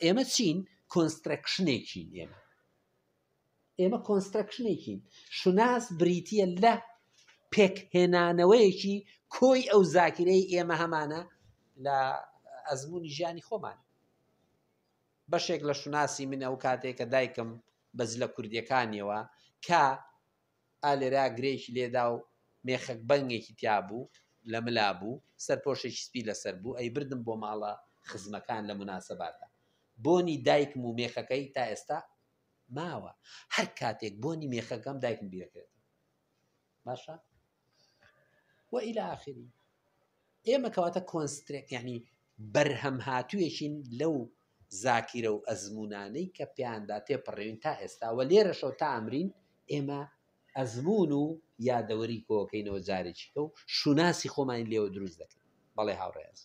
ئێمە چین کۆنسترەکشنێکین ئێمە کۆنسترەکشنێکین شوناس بریتیە لە پێکهێنانەوەیەکی کۆی ئەو زاکرەی ئێمە هەمانە لە ئەزمموی ژیانی خۆمان بەشێک لە شوناسی من ئەو کاتێک کە دایکم بەز لە کوردیەکانیەوە کە ئالێرا گرێکی لێدا و مێخەک بەنگێکی تیا بوو لە ملا بوو سەرپۆشێکی سپی لەسەر بوو ئەی بردم بۆ ماڵە خزمەکان لە مناسەباتە بۆنی دایکم و مێخەکەی تا ئێستا ماوە هەر کاتێک بۆنی مێخەکەم دایکم بیرەکرێت باشە وإلى آخره ئێمە کەواتە کۆنسترێک یعنی بەرهەم هاتوویەکین لەو زاکیرە و ئەزمونانەی کە پێیاندا تێپەڕێوین تا ئێستا و لێرەشەوە تا ئەمرین ئێمە ئەزمون و یادەوەری کۆکەینەوە جارێکیکە و شوناسی خۆمانی لێوە دروست دەکەین بەڵێ هاوڕێز